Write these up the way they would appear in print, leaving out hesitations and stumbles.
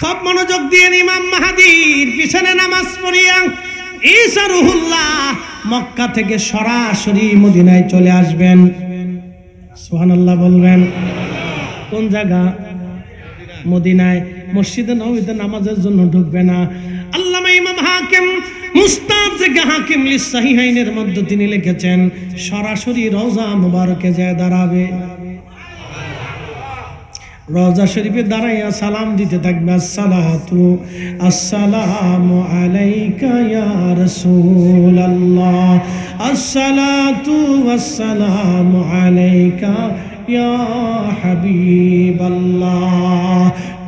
খুব মনোযোগ দিয়ে ইমাম মাহদীর পিছনে নামাজ পড়িয়া ঈসা রুহুল্লাহ মক্কা থেকে সরাসরি মদিনায় চলে আসবেন। সুবহানাল্লাহ বলবেন। কোন জায়গা? মদিনায়। মসজিদে নববীতে নামাজের জন্য ঢুকবে না। আল্লামা ইমাম হাকিম মুস্তাদরাক হাকিম লিসহিহাইনের মধ্যে তিনি লিখেছেন সরাসরি রওজা মুবারকে যায় দাঁড়াবে, রওজা শরীফে দাঁড়াইয়া সালাম দিতে থাকবে, আসসালাতু আসসালামু আলাইকা ইয়া রাসূলুল্লাহ, আসসালাতু ওয়াসসালামু আলাইকা ইয়া হাবিবাল্লাহ।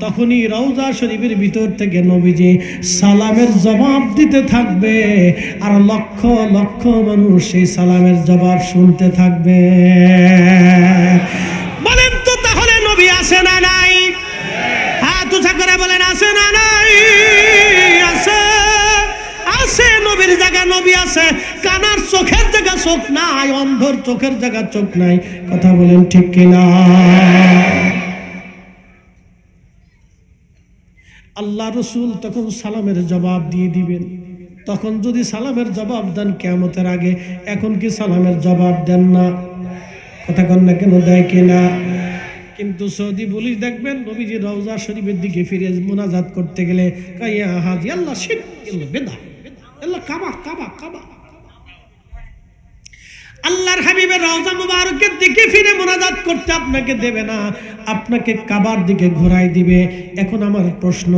তখনই রওজা শরীফের ভিতর থেকে নবীজি সালামের জবাব দিতে থাকবে, আর লক্ষ লক্ষ মানুষ সেই সালামের জবাব শুনতে থাকবে। বলেন তো তাহলে নবী আছে না নাই? হাত উঁচা করে বলেন আছে না নাই? আছে, আছে। নবীর জায়গা নবী আছে, কানার চোখের জায়গা চোখ নাই, অন্ধর চোখের জায়গা চোখ নাই। কথা বলেন ঠিক কিনা? আল্লাহ রসুল তখন সালামের জবাব দিয়ে দিবেন। তখন যদি সালামের জবাব দেন কিয়ামতের আগে, এখন কি সালামের জবাব দেন না? কথা কন না কেন? দেয় কিনা? কিন্তু সৌদি পুলিশ দেখবেন নবীজি রওজা শরীফের দিকে ফিরে মুনাজাত করতে গেলে কাইয়া হাজি আল্লাহ শিরক, আল্লাহ বেদা, আল্লাহ কাবা কাবা কাবা। আল্লাহর হাবিবের রওজা মুবারকের দিকে ফিরে মুনাজাত করতে আপনাকে দেবে না, আপনাকে কাবার দিকে ঘোরাই দিবে। এখন আমার প্রশ্ন,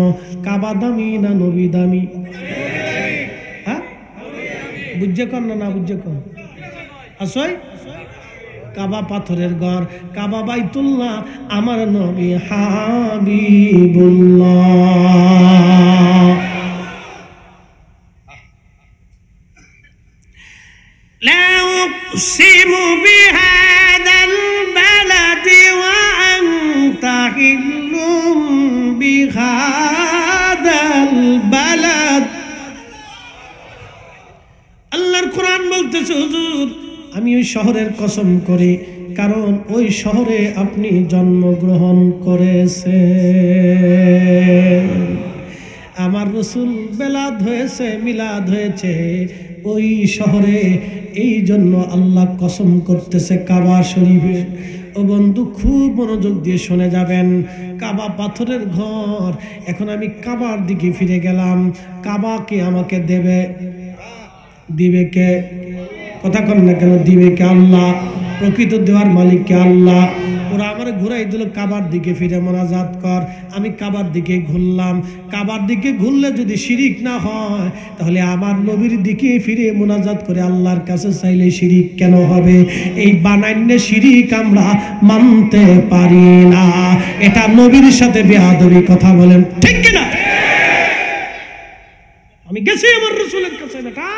কাবা দামি না নবী দামি? হ্যাঁ, বুঝছে কন না বুঝছে কন? আসই কাবা পাথরের ঘর, কাবা বাইতুল্লাহ, আমার নবী হাবিবুল্লাহ। لا أقسم بهذا البلد وأنت حل بهذا البلد। আল্লাহর কোরআন বলতেছে হুজুর আমি ওই শহরের কসম করি কারণ ওই শহরে আপনি জন্মগ্রহণ করেছেন। আমার রাসূল বেলাদ হয়েছে, মিলাদ হয়েছে ওই শহরে, এই জন্য আল্লাহ কসম করতেছে কাবা শরীফে। ও বন্ধু খুব মনোযোগ দিয়ে শুনে যাবেন, কাবা পাথরের ঘর। এখন আমি কাবার দিকে ফিরে গেলাম, কাবাকে আমাকে দেবে, দিবে কে? কথা কন না কেন? দিবে কে? আল্লাহ। প্রকৃত দেওয়ার মালিক কে? আল্লাহ। ওরা আমার ঘুরাই দিল কাবার দিকে ফিরে মুনাজাত কর। আমি কাবার দিকে ঘুরলাম, কাবার দিকে ঘুরলে যদি শিরিক না হয় তাহলে আমার নবীর দিকে ফিরে মুনাজাত করে আল্লাহর কাছে চাইলে শিরিক কেন হবে? এই বানান্য শিরিক আমরা মানতে পারি না, এটা নবীর সাথে বেয়াদবি। কথা বলেন ঠিক কিনা? আমি গেছি আমার রাসূলের কাছে, বেটা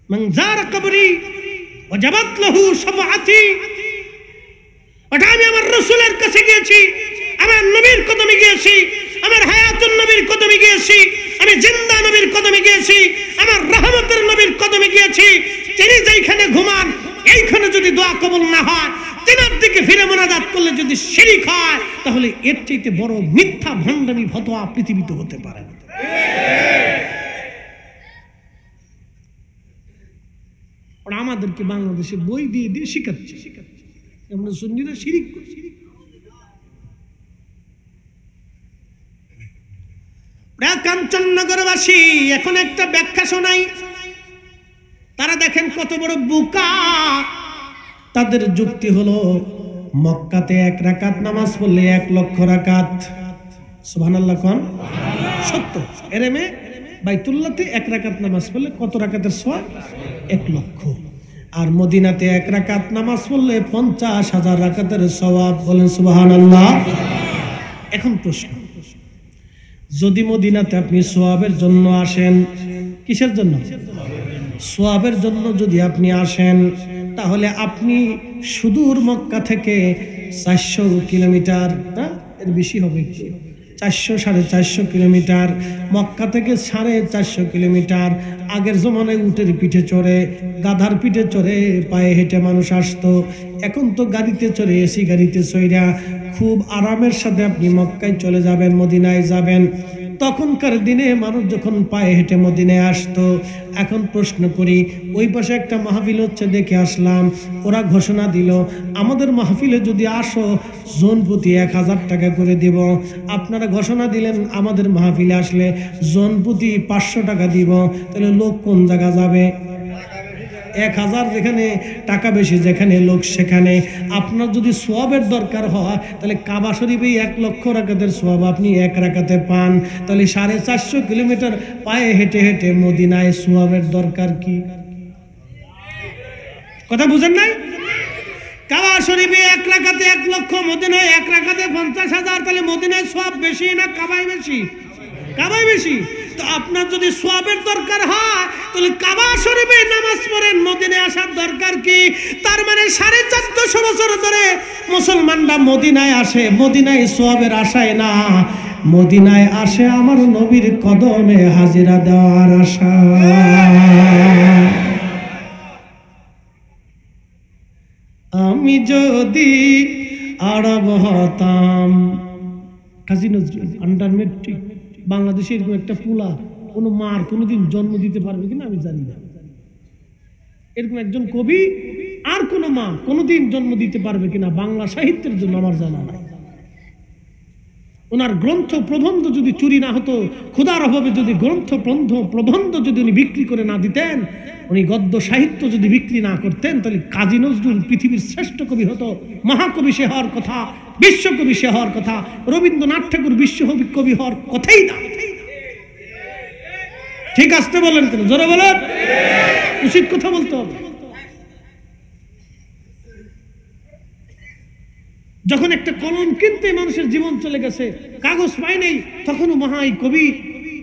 মান যারা কবরি ওয়াজাবাত লাহু শাফাআতি। ওটা আমি আমার রাসূলের কাছে গিয়েছি, আমার নবীর কদমে গিয়েছি, আমার হায়াতুন নবীর কদমে গিয়েছি, আমি জিন্দা নবীর কদমে গিয়েছি, আমার রহমতের নবীর কদমে গিয়েছি। তিনি যেখানে ঘুমান এইখানে যদি দোয়া কবুল না হয়, তিনার দিকে ফিরে মুনাজাত করলে যদি শিরিক হয়, তাহলে এর চাইতে বড় মিথ্যা ভণ্ডামি ফতোয়া পৃথিবীতে হতে পারে না। ওরা আমাদেরকে বাংলাদেশে বই দিয়ে দিয়ে শিখাচ্ছে, আমরা সুন্নিরা শিরিক করি। কাঞ্চননগরবাসী এখন একটা ব্যাখ্যা শোনাই, তারা দেখেন কত বড় বোকা। তাদের যুক্তি হলো মক্কাতে 1 রাকাত নামাজ পড়লে 1 লক্ষ রাকাত। সুবহানাল্লাহ কোন? সত্য। এরেমে বাইতুল্লাহতে 1 রাকাত নামাজ পড়লে কত রাকাতের সওয়াব? 1 লক্ষ। আর মদিনাতে 1 রাকাত নামাজ পড়লে 50,000 রাকাতের সওয়াব। বলেন সুবহানাল্লাহ। এখন প্রশ্ন, যদি মদিনাতে আপনি সওয়াবের জন্য আসেন, কিসের জন্য? সওয়াবের জন্য যদি আপনি আসেন, তাহলে আপনি সুদূর মক্কা থেকে 400 কিলোমিটার, এর বেশি হবে, 400-450 কিলোমিটার, মক্কা থেকে 450 কিলোমিটার। আগের জমানায় উটের পিঠে চড়ে, গাধার পিঠে চড়ে, পায়ে হেঁটে মানুষ আসতো। এখন তো গাড়িতে চড়ে, এসি গাড়িতে চড়া খুব আরামের সাথে আপনি মক্কায় চলে যাবেন, মদিনায় যাবেন। তখনকার দিনে মানুষ যখন পায়ে হেঁটে মদিনায় আসতো, এখন প্রশ্ন করি, ওই পাশে একটা মাহফিল হচ্ছে, দেখে আসলাম, ওরা ঘোষণা দিল আমাদের মাহফিলে যদি আসো জন প্রতি 1000 টাকা করে দিব। আপনারা ঘোষণা দিলেন আমাদের মাহফিলে আসলে জন প্রতি 500 টাকা দিব। তাহলে লোক কোন জায়গা যাবে? 1000 যেখানে টাকা বেশি, যেখানে লোক সেখানে। আপনার যদি সোয়াবের দরকার হয় তাহলে কাবা শরীফে 1 লক্ষ রাকাতের সোয়াব আপনি 1 রাকাতে পান। তাহলে 450 কিলোমিটার পায়ে হেঁটে হেঁটে মদিনায় সোয়াবের দরকার কি? কথা বুঝেন নাই? কাবা শরীফে 1 রাকাতে 1 লক্ষ, মদিনায় 1 রাকাতে 50,000। তাহলে মদিনায় সোয়াব বেশি না কাবায় বেশি? কাবায় বেশি। তো আপনার যদি সোয়াবের দরকার হয় তাহলে কাবা শরীফে নামাজ পড়েন, মদিনায় আসার দরকার কি? তার মানে 450 বছর ধরে মুসলমানরা মদিনায় আসে, মদিনায় সোয়াবের আশায় না, মদিনায় আসে আমার নবীর কদমে হাজিরা দেওয়ার আশা। আমি যদি আরব হতাম, কাজী নজরুল, আন্ডার মেট্রিক, বাংলাদেশে এরকম একটা পোলা কোনো মার কোনোদিন জন্ম দিতে পারবে কিনা আমি জানি না। এরকম একজন কবি আর কোনো মা কোনোদিন জন্ম দিতে পারবে কিনা বাংলা সাহিত্যের জন্য আমার জানা নাই। ওনার গ্রন্থ প্রবন্ধ যদি চুরি না হতো, ক্ষুধার অভাবে যদি গ্রন্থ প্রবন্ধ যদি উনি বিক্রি করে না দিতেন, উনি গদ্য সাহিত্য যদি বিক্রি না করতেন, তাহলে কাজী নজরুল পৃথিবীর শ্রেষ্ঠ কবি হতো। মহাকবি সে হওয়ার কথা, বিশ্বকবি সে হওয়ার কথা, রবীন্দ্রনাথ ঠাকুর বিশ্বকবি হওয়ার কথাই না। ঠিক আসতে বলেন কেন? জোরে বলেন, উচিত কথা বলতে হবে। যখন একটা কলম কিনতে মানুষের জীবন চলে গেছে, কাগজ পায় নাই, তখনও মহাই কবি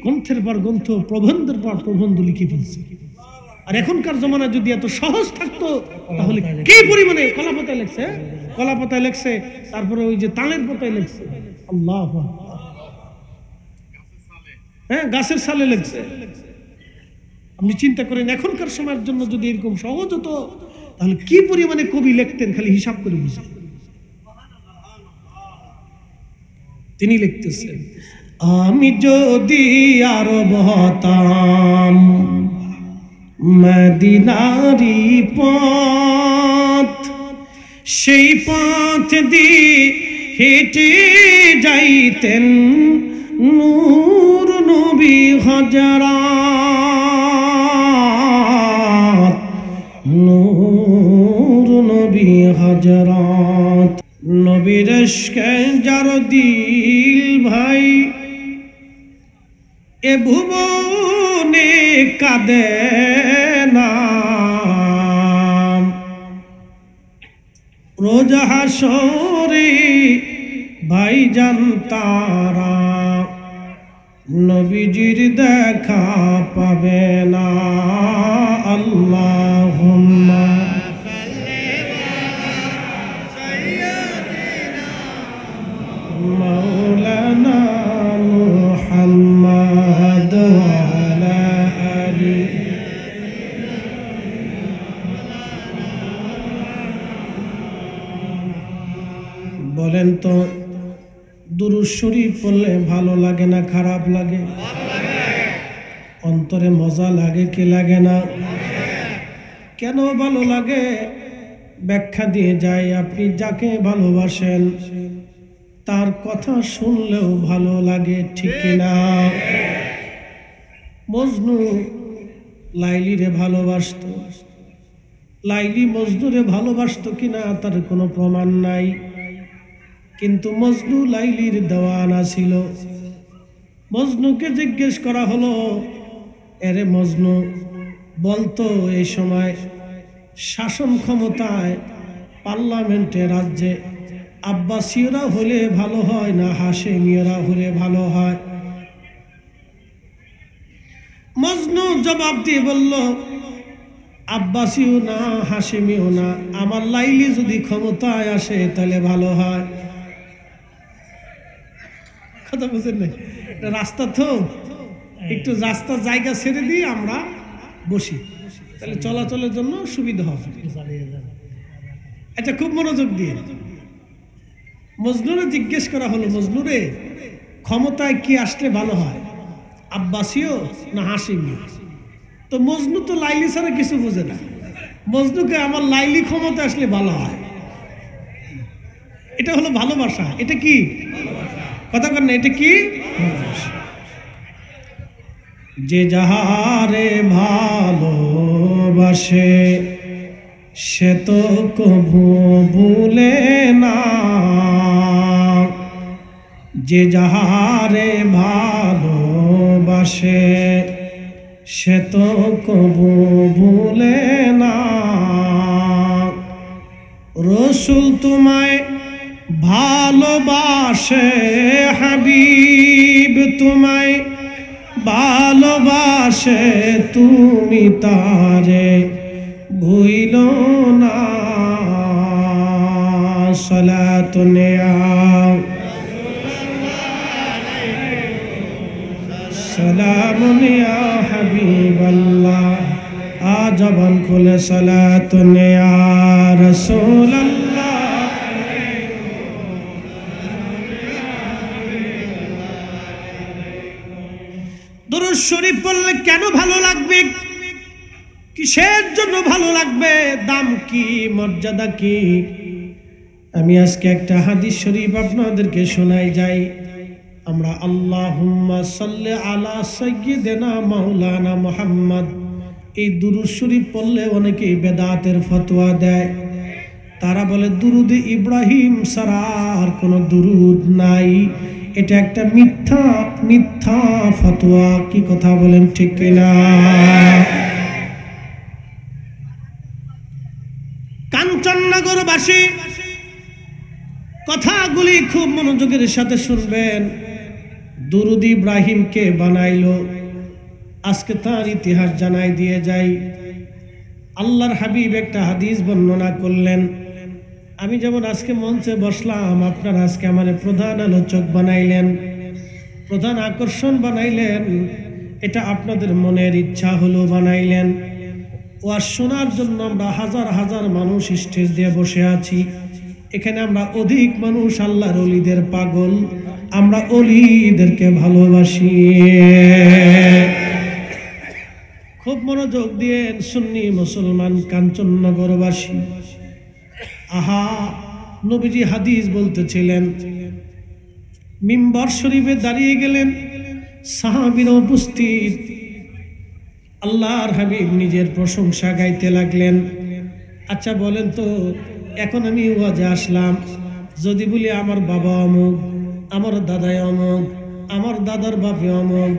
গ্রন্থের পর গ্রন্থ, প্রবন্ধের পর প্রবন্ধ লিখে ফেলছে। আর এখনকার জমানায় যদি এত সহজ থাকতো তাহলে কি পরিমাণে কলাপাতায় লেখছে, কলাপাতায় লেখছে, তারপরে ওই যে তালের পাতায় লেখছে, আল্লাহ, হ্যাঁ, গাছের সালে লেখছে। আপনি চিন্তা করেন এখনকার সময়ের জন্য যদি এরকম সহজ হতো তাহলে কি পরিমাণে কবি লিখতেন, খালি হিসাব করে বুঝে। তিনি লিখতেছেন, আমি যদি আরব হতাম, মদিনারি পথ, সেই পথ দিয়ে হেঁটে যাইতেন নূর নবী হযরত, নূর নবী হযরত। নবীর ইশকে যার দিল ভাই, এ ভুবনে কাঁদে না, রোজ হাসরে ভাইজান তারা নবীজির দেখা পাবে না। আল্লাহুম্মা মাওলানা মুহাম্মদ ওয়া আলা আলি। বলেন তো, দুরূদ শরীফ পড়লে ভালো লাগে না খারাপ লাগে? অন্তরে মজা লাগে কি লাগে না? কেন ভালো লাগে? ব্যাখ্যা দিয়ে যায়। আপনি যাকে ভালোবাসেন তার কথা শুনলেও ভালো লাগে, ঠিক কিনা? মজনু লাইলিরে ভালোবাসতো, লাইলি মজনুরে ভালোবাসতো কিনা তার কোনো প্রমাণ নাই, কিন্তু মজনু লাইলির দেওয়ানা ছিল। মজনুকে জিজ্ঞেস করা হলো, এরে মজনু, বলতো এই সময় শাসন ক্ষমতায় পার্লামেন্টে রাজ্যে আব্বাসীয়রা হলে ভালো হয় না হাশেমীয়রা হলে ভালো হয়? মজনু জবাব দিয়ে বলল, আব্বাসীও না হাশেমীও না, আমার লাইলি যদি ক্ষমতায় আসে তাহলে ভালো হয়। কথা বুঝেন না, এটা রাস্তা তো, একটু রাস্তার জায়গা ছেড়ে দিয়ে আমরা বসি, তাহলে চলাচলের জন্য সুবিধা হবে। আচ্ছা, খুব মনোযোগ দিয়ে। মজনুরে জিজ্ঞেস করা হলো, মজনুরে ক্ষমতায় কি আসলে ভালো হয়, আব্বাসীয় না হাসিমীয়? তো মজনু তো লাইলি ছাড়া কিছু বোঝে না। মজনুকে আমার লাইলি ক্ষমতা আসলে ভালো হয়। এটা হলো ভালোবাসা। এটা কি কথা কর না, এটা কি? যে যাহারে ভালোবাসে সে তো কভু ভুলে না, যে যাহারে ভালোবাসে সে তো কভু ভুলে না। রসুল তোমায় ভালোবাসে, হাবিব তোমায় ভালোবাসে, তুমি তারে ভুইল না। সালাতুন ইয়া সালামুন ইয়া হাবিবাল্লাহ, আজবান খুলে সালাতুন ইয়া রাসূলুল্লাহ। দুরূদ শরীফ পড়লে কেন ভালো লাগবে, কিসের জন্য ভালো লাগবে, দাম কি, মর্যাদা কি? আমি আজকে একটা হাদিস শরীফ আপনাদেরকে শোনাই যাই। আমরা আল্লাহুম্মা সাল্লি আলা সাইয়্যিদিনা মাওলানা মুহাম্মদ, এই দুরূদ শরীফ পড়লে অনেকেই বেদাতের ফতোয়া দেয়। তারা বলে দুরুদে ইব্রাহিম ছাড়া আর কোনো দুরুদ নাই। এটা একটা মিথ্যা ফতোয়া। কি কথা বলেন, ঠিক কিনা? কাঞ্চননগরবাসী কথাগুলি খুব মনোযোগের সাথে শুনবেন। দুরুদ ইব্রাহিমকে বানাইলো, আজকে তার ইতিহাস জানাই দিয়ে যাই। আল্লাহর হাবিব একটা হাদিস বর্ণনা করলেন। আমি যেমন আজকে মঞ্চে বসলাম, আপনারা আজকে আমার প্রধান আলোচক বানাইলেন, প্রধান আকর্ষণ বানাইলেন। এটা আপনাদের মনের ইচ্ছা হলো বানাইলেন। ওয়াজ শোনার জন্য আমরা হাজার হাজার মানুষ স্টেজ দিয়ে বসে আছি। এখানে আমরা অধিক মানুষ আল্লাহর ওলিদের পাগল, আমরা ওলিদেরকে ভালোবাসি। খুব মনোযোগ দিয়ে সুন্নি মুসলমান কাঞ্চননগরবাসী, আহা, নবীজি হাদিস বলতেছিলেন, মিম্বার শরীফে দাঁড়িয়ে গেলেন, সাহাবীরা উপস্থিত। আল্লাহর হাবিব নিজের প্রশংসা গাইতে লাগলেন। আচ্ছা বলেন তো, এখন আমি ওয়াজে আসলাম, যদি বলি আমার বাবা অমুক, আমার দাদাই অমুক, আমার দাদার বাপে অমুক,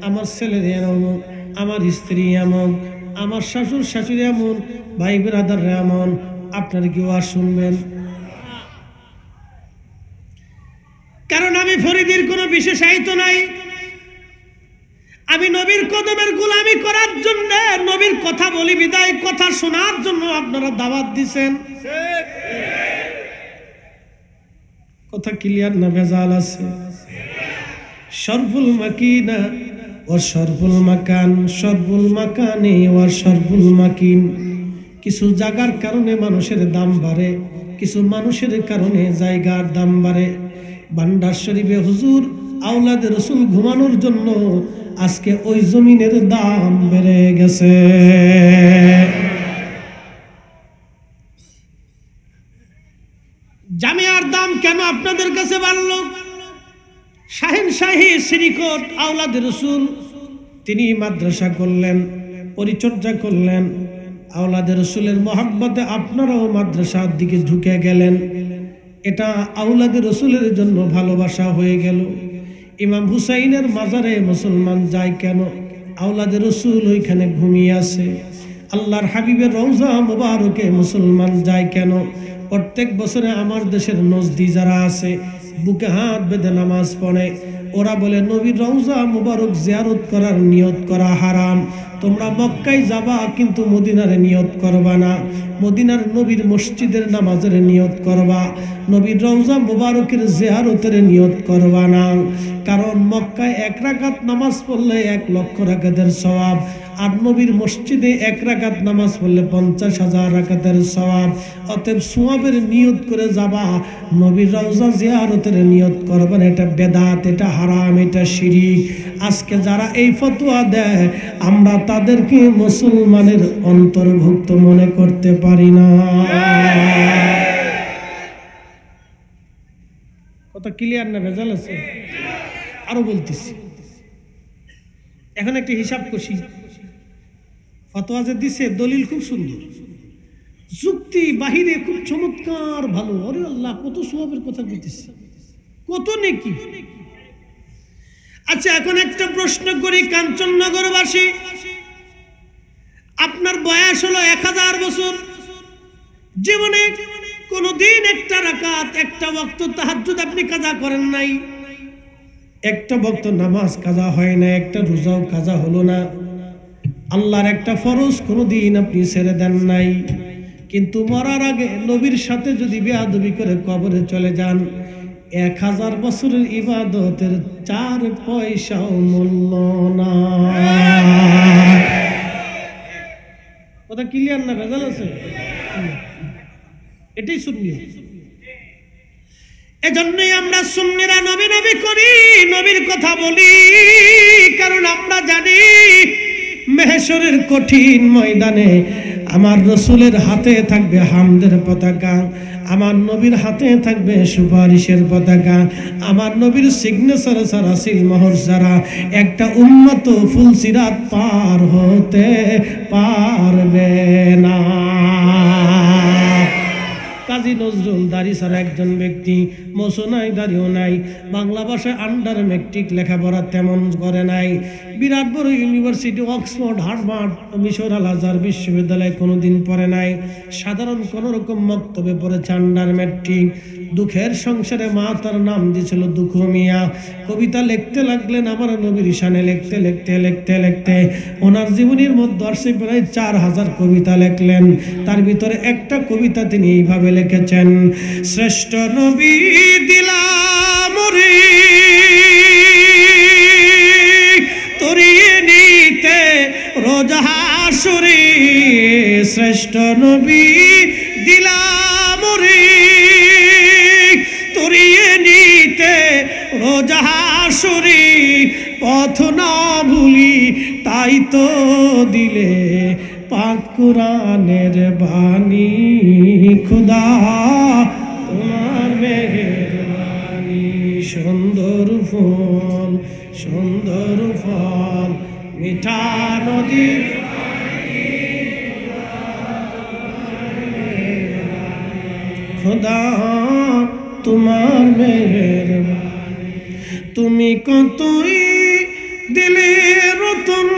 আমার ছেলের অমুক, আমার স্ত্রী এমন, আমার শ্বশুর শাশুড়ি এমন, ভাই ব্রাদার এমন, আপনারা কি ওয়াজ শুনবেন? কারণ আমি ফরিদের কোনো বিশেষায়িত নাই। আমি নবীর কদমের গোলামি করার জন্য, নবীর কথা বলি বিদায়, কথা শোনার জন্য আপনারা দাওয়াত দিছেন। কথা ক্লিয়ার না ভেজাল আছে? শরফুল মাকিনা ও শরফুল মাকান, শরফুল মাকানে ও শরফুল মাকিন। কিছু জায়গার কারণে মানুষের দাম বাড়ে, কিছু মানুষের কারণে জায়গার দাম বাড়ে। ভান্ডার শরীফে হুজুর আওলাদে রসুল ঘুমানোর জন্য আজকে ওই জমিনের দাম বেড়ে গেছে। জামিয়ার দাম কেন আপনাদের কাছে বাড়লো? শাহিন শাহী শ্রীকোট আওলাদে রসুল তিনি মাদ্রাসা করলেন, পরিচর্যা করলেন। আওলাদে রসুলের মহাব্বতে আপনারাও মাদ্রাসার দিকে ঝুঁকে গেলেন। এটা আওলাদে রসুলের জন্য ভালোবাসা হয়ে গেল। ইমাম হুসাইনের মাজারে মুসলমান যায় কেন? আওলাদে রসুল ওইখানে ঘুমিয়ে আছে। আল্লাহর হাবিবের রওজা মুবারকে মুসলমান যায় কেন? প্রত্যেক বছরে আমার দেশের নজদি যারা আছে বুকে হাত বেঁধে নামাজ পড়ে। ওরা বলে নবীর রওজা মুবারক জিয়ারত করার নিয়ত করা হারাম। তোমরা মক্কায় যাবা কিন্তু মদিনারে নিয়ত করবা না, মদিনার নবীর মসজিদের নামাজের নিয়ত করবা, নবীর রওজা মুবারকের জিয়ারতের নিয়ত করবা না। কারণ মক্কায় 1 রাকাত নামাজ পড়লে 1 লক্ষ রাকাতের সওয়াব, আর নবীর মসজিদে 1 রাকাত নামাজ পড়লে 50,000 রাকাতের সওয়াব। অতএব সওয়াবের নিয়ত করে যাবা, নবীর রওজা জিয়ারতের নিয়ত করবেন। এটা বেদাত, এটা হারাম, এটা শিরিক। আজকে যারা এই ফতোয়া দেয় আমরা তাদেরকে মুসলমানের অন্তর্ভুক্ত মনে করতে পারি না। কথা ক্লিয়ার না ভেজাল আছে? আরো বলতেছি, এখন একটা হিসাব কষি। ফতোয়া যে দিছে দলিল খুব সুন্দর, যুক্তি বাহিরে খুব চমৎকার, ভালো। আরে আল্লাহ, কত সওয়াবের কথা বলতেছে, কত নেকি। আচ্ছা, এখন একটা প্রশ্ন করি, কাঞ্চননগরবাসী, আপনার বয়স হলো 1000 বছর, জীবনে কোনদিন একটা রাকাত, একটা ওয়াক্ত তাহাজ্জুদ আপনি কাজা করেন নাই, একটা ওয়াক্ত নামাজ কাজা হয় না, একটা রোজাও কাজা হলো না, আল্লাহর একটা ফরজ কোনদিন আপনি ছেড়ে দেন নাই। কিন্তু মরার আগে নবীর সাথে যদি বেয়াদবি করে কবরে চলে যান, 1000 বছরের ইবাদতের 4 পয়সাও মূল্য না। কথা ক্লিয়ার না ভেজাল আছে? এটাই সুন্নি। এজন্যই আমরা সুন্নিরা নবী নবী করি, নবীর কথা বলি, কারণ আমরা জানি মেহশরের কঠিন ময়দানে আমার রসুলের হাতে থাকবে হামদের পতাকা, আমার নবীর হাতে থাকবে সুপারিশের পতাকা, আমার নবীর সিগনেচার ছাড়া, সিল মোহর ছাড়া একটা উম্মত ফুলসিরাত পার হতে পারবে না। কাজী নজরুল দাড়ি ছাড়া একজন ব্যক্তি, মোছো নাই, দাড়িও নাই, বাংলা ভাষায় আন্ডার মেট্রিক লেখাপড়া তেমন করে নাই, বিরাট বড় ইউনিভার্সিটি অক্সফোর্ড, হার্ভার্ড, মিশর আল আজহার বিশ্ববিদ্যালয়ে কোনোদিন পড়ে নাই, সাধারণ কোনো রকম মক্তবে পড়েছে আন্ডার মেট্রিক। দুঃখের সংসারে মা তার নাম দিয়েছিল দুঃখ মিয়া। কবিতা লিখতে লাগলেন আমার নবীর শানে, লিখতে লিখতে লিখতে লিখতে ওনার জীবনীর মধ্যে আসে প্রায় 4000 কবিতা লিখলেন। তার ভিতরে একটা কবিতা তিনি এইভাবে লিখেছেন: শ্রেষ্ঠ নবী দিলাম রে তরিয়ে নিতে রোজ হাসরে, শ্রেষ্ঠ নবী দিলাম রে তরিয়ে নিতে রোজ হাসরে, পথ না ভুলি তাই তো দিলে পাক কুরআনের বাণী, খুদা তোমার মেহেরবানি। সুন্দর ফুল সুন্দর ফল মিঠা নদী, খুদা তোমার মেহেরবানি। তুমি কতই দিলে রতন,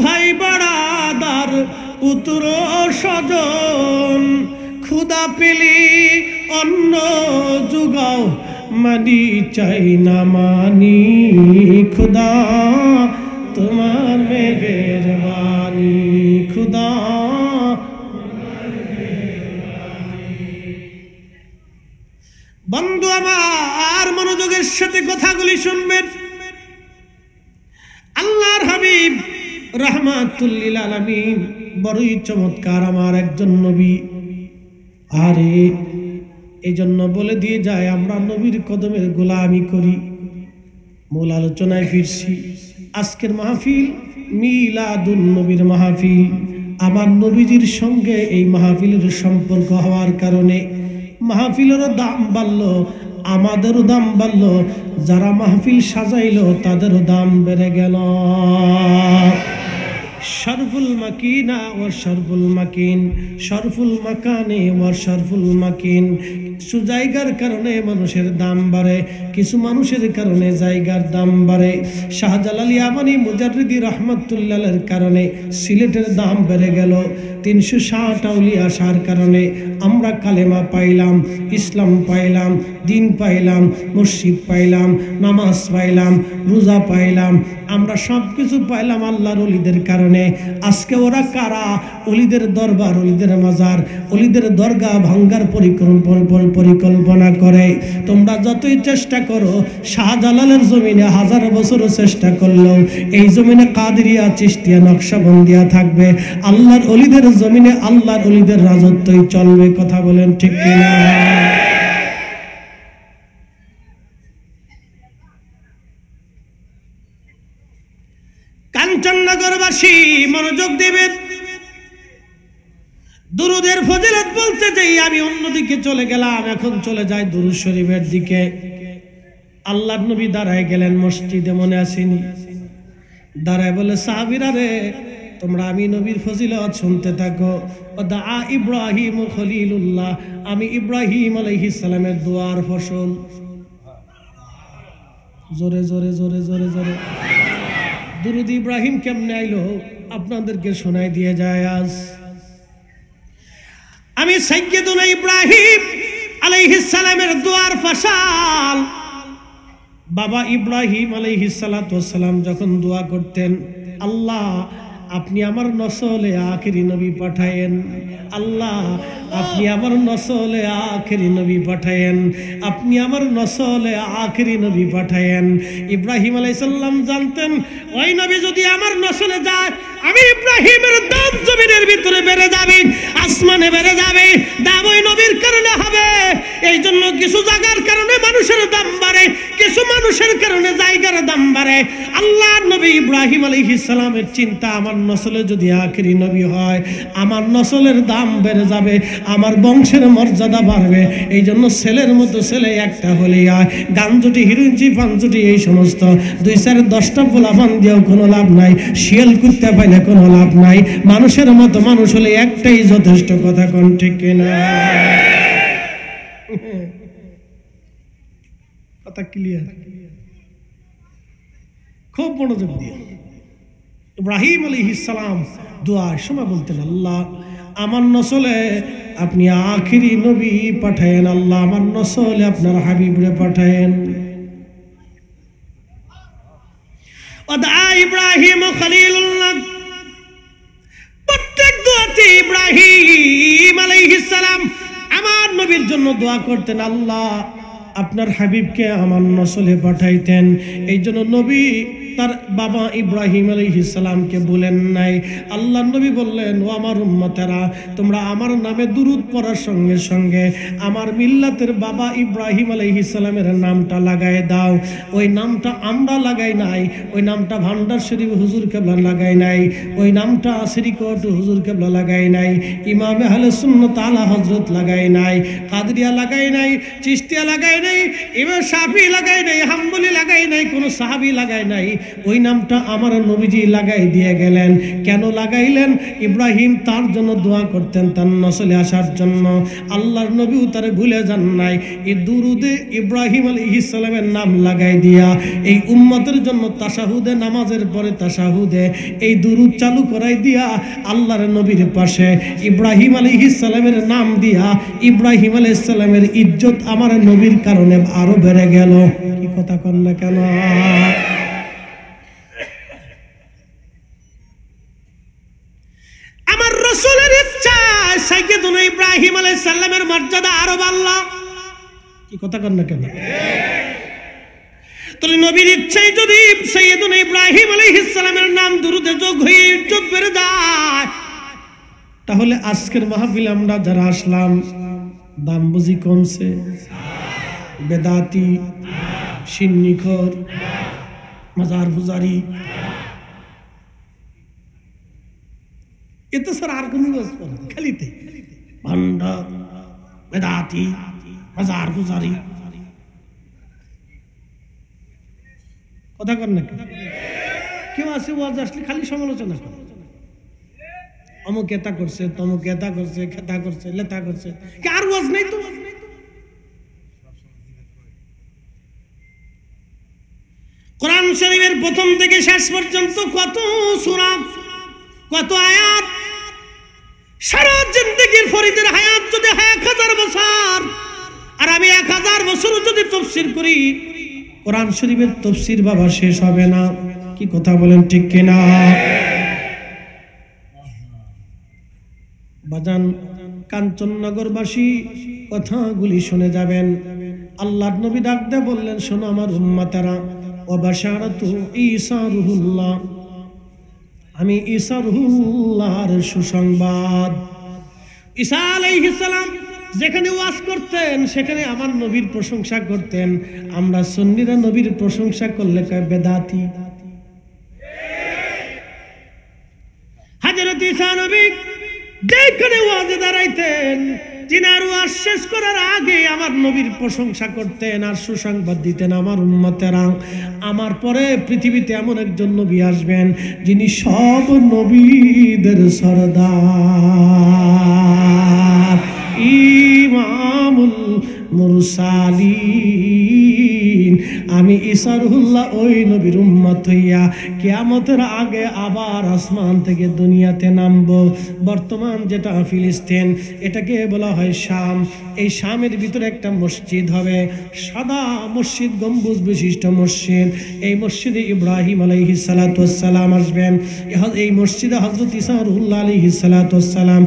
ভাই বাড়াদার পুত্র স্বজন, খুদা পেলি অন্ন যোগাও, মানি চাই না মানি, খুদা তোমার মেহেরবানি, খুদা। বন্ধু আমার, মনোযোগের সাথে কথাগুলি শুনবেন। আল্লাহর হাবিব রাহমাতুল লিল আলামিন বড়ই চমৎকার আমার একজন নবী। আরে এই জন্য বলে দিয়ে যায় আমরা নবীর কদমের গোলামি করি। মূল আলোচনায় ফিরছি। আজকের মাহফিল মিলাদুন নবীর মাহফিল। আমার নবীজির সঙ্গে এই মাহফিলের সম্পর্ক হওয়ার কারণে মাহফিলেরও দাম বাড়ল, আমাদেরও দাম বাড়ল, যারা মাহফিল সাজাইলো তাদেরও দাম বেড়ে গেল। শরফুল মাকিনা ও শরফুল মাকিন, শরফুল মাকানে ও শরফুল মাকিন। কিছু জায়গার কারণে মানুষের দাম বাড়ে, কিছু মানুষের কারণে জায়গার দাম বাড়ে। শাহজালাল ইয়ামানি মুজাররিদি রহমাতুল্লাহের কারণে সিলেটের দাম বেড়ে গেল। 360 আউলিয়া আসার কারণে আমরা কালেমা পাইলাম, ইসলাম পাইলাম, দিন পাইলাম, মসজিদ পাইলাম, নামাজ পাইলাম, রোজা পাইলাম, আমরা সব কিছু পাইলাম আল্লাহর ওলিদের কারণে। মানে আজকে ওরা কারা? ওলিদের দরবার, ওলিদের মাজার, ওলিদের দরগা ভাঙ্গার পরিকল্পনা করে। তোমরা যতই চেষ্টা করো, শাহজালালের জমিনে 1000 বছরও চেষ্টা করলেও এই জমিনে কাদেরিয়া, চিশতিয়া, নকশবন্দিয়া থাকবে। আল্লাহর ওলিদের জমিনে আল্লাহর ওলিদের রাজত্বই চলবে। কথা বলেন ঠিক কিনা? কাঞ্চননগরবাসী মনোযোগ দিবেন। দুরুদের ফজিলত বলতে যাই আমি অন্যদিকে চলে গেলাম, এখন চলে যাই দুরুদ শরীফের দিকে। আল্লাহর নবী দাঁড়ায় গেলেন মসজিদে, মনে আসেনি? দাঁড়ায় বলে, সাহাবীরা রে, তোমরা আমি নবীর ফজিলত শুনতে থাকো। দা ইব্রাহিম খলিলুল্লাহ, আমি ইব্রাহিম আলাইহিস সালামের দোয়ার ফসল। জোরে জোরে জোরে জোরে জোরে দুরুদ ইব্রাহিম কেমনে আইলো আপনাদেরকে শোনাই দিয়ে যায়। আজ আমি সাইয়্যিদুনা ইব্রাহিম আলাইহিস সালামের দোয়ার ফসল। বাবা ইব্রাহিম আলাইহিস সালাতু ওয়াস সালাম যখন দোয়া করতেন, আল্লাহ আপনি আমার নসলে আখেরি নবী পাঠায়েন, আল্লাহ আপনি আমার নসলে আখেরি নবী পাঠায়েন, আপনি আমার নসলে আখেরি নবী পাঠায়েন। ইব্রাহিম আলাইহিস সালাম জানতেন ওই নবী যদি আমার নসলে যায়, আমি ইব্রাহিমের দাম জমিনের ভিতরে বেড়ে যাবে, আসমানে বেড়ে যাবে। দাম ওই নবীর কারণে হবে। এই জন্য কিছু জায়গার কারণে মানুষের দাম বাড়ে, কিছু মানুষের কারণে জায়গার দাম বাড়ে। আল্লাহর নবী ইব্রাহিম আলাইহিস সালামের চিন্তা, আমার নসলে যদি আখেরি নবী হয়, আমার নসলের দাম বেড়ে যাবে, আমার বংশের মর্যাদা বাড়বে। এই জন্য ছেলের মতো ছেলে একটা হলেই হয়। গাঞ্জুটি, হিরুঞ্চি, পাঞ্জুটি এই সমস্ত 2-4-10টা পোলাপান দিয়েও কোনো লাভ নাই, শিয়াল কুত্তা পাইলে কোনো লাভ নাই। মানুষের মতো মানুষ হলে একটাই যথেষ্ট। কথা কোন ঠিক কিনা? কথা ক্লিয়ার? খুব মনোযোগ দিয়ে ইব্রাহিম আলাইহিস সালাম দোয়ার সময় বলতেন, আল্লাহ আমার নসলে আপনি আখিরি নবী পাঠায়েন, আল্লাহ আমার নসলে আপনার হাবিবরে পাঠায়েন। ওয়া ইব্রাহিম খলিলুল্লাহ, প্রত্যেক দোয়াতে ইব্রাহিম আলাইহিস সালাম আমার নবীর জন্য দোয়া করতেন, আল্লাহ আপনার হাবিবকে আমার নসলে পাঠাইতেন। এই জন্য নবী তার বাবা ইব্রাহিম আলাইহিস সালামকে বলেন নাই। আল্লাহর নবী বললেন, ও আমার উম্মতেরা, তোমরা আমার নামে দুরূদ পড়ার সঙ্গে সঙ্গে আমার মিল্লাতের বাবা ইব্রাহিম আলাইহিস সালামের নামটা লাগায় দাও। ওই নামটা আমরা লাগাই নাই, ওই নামটা ভান্ডার শরীফ হুজুর কেবলা লাগাই নাই, ওই নামটা আসরিকোট হুজুর কেবলা লাগাই নাই, ইমামে আহলে সুন্নাত আলা হযরত লাগাই নাই, কাদরিয়া লাগাই নাই, চিশতিয়া লাগাই নাই, ইমাম শাফি লাগাই নাই, হাম্বলি লাগাই নাই, কোন সাহাবী লাগাই নাই। ওই নামটা আমার নবীজি লাগাই দিয়ে গেলেন। কেন লাগাইলেন? ইব্রাহিম তার জন্য দোয়া করতেন, তার নসলে আসার জন্য। আল্লাহর নবীও তার ভুলে যান নাই। এই দুরুদে ইব্রাহিম আলাইহিস সালামের নাম লাগাই দিয়া এই উম্মতের জন্য তাশাহুদে, নামাজের পরে তাশাহুদে এই দুরুদ চালু করাই দিয়া আল্লাহর নবীর পাশে ইব্রাহিম আলাইহিস সালামের নাম দিয়া ইব্রাহিম আলাইহিস সালামের ইজ্জত আমার নবীর কারণে আরো বেড়ে গেল। কি কথা কন না কেন? আমার রাসূলের ইচ্ছা সাইয়্যিদুনা ইব্রাহিম আলাইহিস সালামের মর্যাদা আরো বাড়লো। কি কথা কন না কেন? তাহলে নবীর ইচ্ছায় যদি সাইয়্যিদুনা ইব্রাহিম আলাইহিস সালামের নাম দুরুদে যোগ হয়ে ইজ্জত বেড়ে যায়, তাহলে আজকের মাহফিল আমরা যারা আসলাম দাম বুঝি কমছে? বেদাতি, সিন্নিখোর, মাজার পূজারি, এতে স্যার আর কোন খালিতে ভান্ডা, বেদাতি, মাজার পূজারি। কথা কর না কেউ আছে ওয়াজ আসলে খালি সমালোচনা করে, অমুক এটা করছে, তমুক এটা করছে, খেতা করছে, লেতা করছে। আর ওয়াজ নেই তো? কোরআন শরীফের প্রথম থেকে শেষ পর্যন্ত কত সূরা, কত আয়াত। সারা জিন্দেগির ফরিদের হায়াত যদি 1000 বছর, আর আমি 1000 বছর যদি তাফসীর করি, কোরআন শরীফের তাফসীর বাবা শেষ হবে না। কি কথা বলেন ঠিক কিনা? বাজান কাঞ্চননগরবাসী কথাগুলি শুনে যাবেন। আল্লাহর নবী ডাক দিয়ে বললেন, শোনো আমার উম্মতেরা, ওয়া বাশারাতু ঈসা রুহুল্লাহ, আমি ঈসা রুহুল্লাহর সুসংবাদ। ঈসা আলাইহিস সালাম যেখানে ওয়াজ করতেন সেখানে আমার নবীর প্রশংসা করতেন। আমরা সুন্নিরা নবীর প্রশংসা করলে কয় বেদাতি। হযরত ঈসা নবী যেখানে ওয়াজে দাঁড়াইতেন, তিনার ওয়াজ শেষ করার আগে আমার নবীর প্রশংসা করতেন আর সুসংবাদ দিতেন, আমার উম্মতেরা, আমার পরে পৃথিবীতে এমন একজন নবী আসবেন যিনি সব নবীদের সরদার, ইমামুল মুরসালিন। আমি ঈসা রুহুল্লাহ ওই নবীর উম্মত হইয়া কিয়ামতের আগে আবার আসমান থেকে দুনিয়াতে নামবো। বর্তমান যেটা ফিলিস্তিন, এটাকে বলা হয় শাম। এই শামের ভিতরে একটা মসজিদ হবে, সাদা মসজিদ, গম্বুজ বিশিষ্ট মসজিদ। এই মসজিদে ইব্রাহিম আলাইহিস সালাতু ওয়াস সালাম আসবেন। এই মসজিদে হযরত ঈসা রুহুল্লাহ আলাইহিস সালাতু ওয়াস সালাম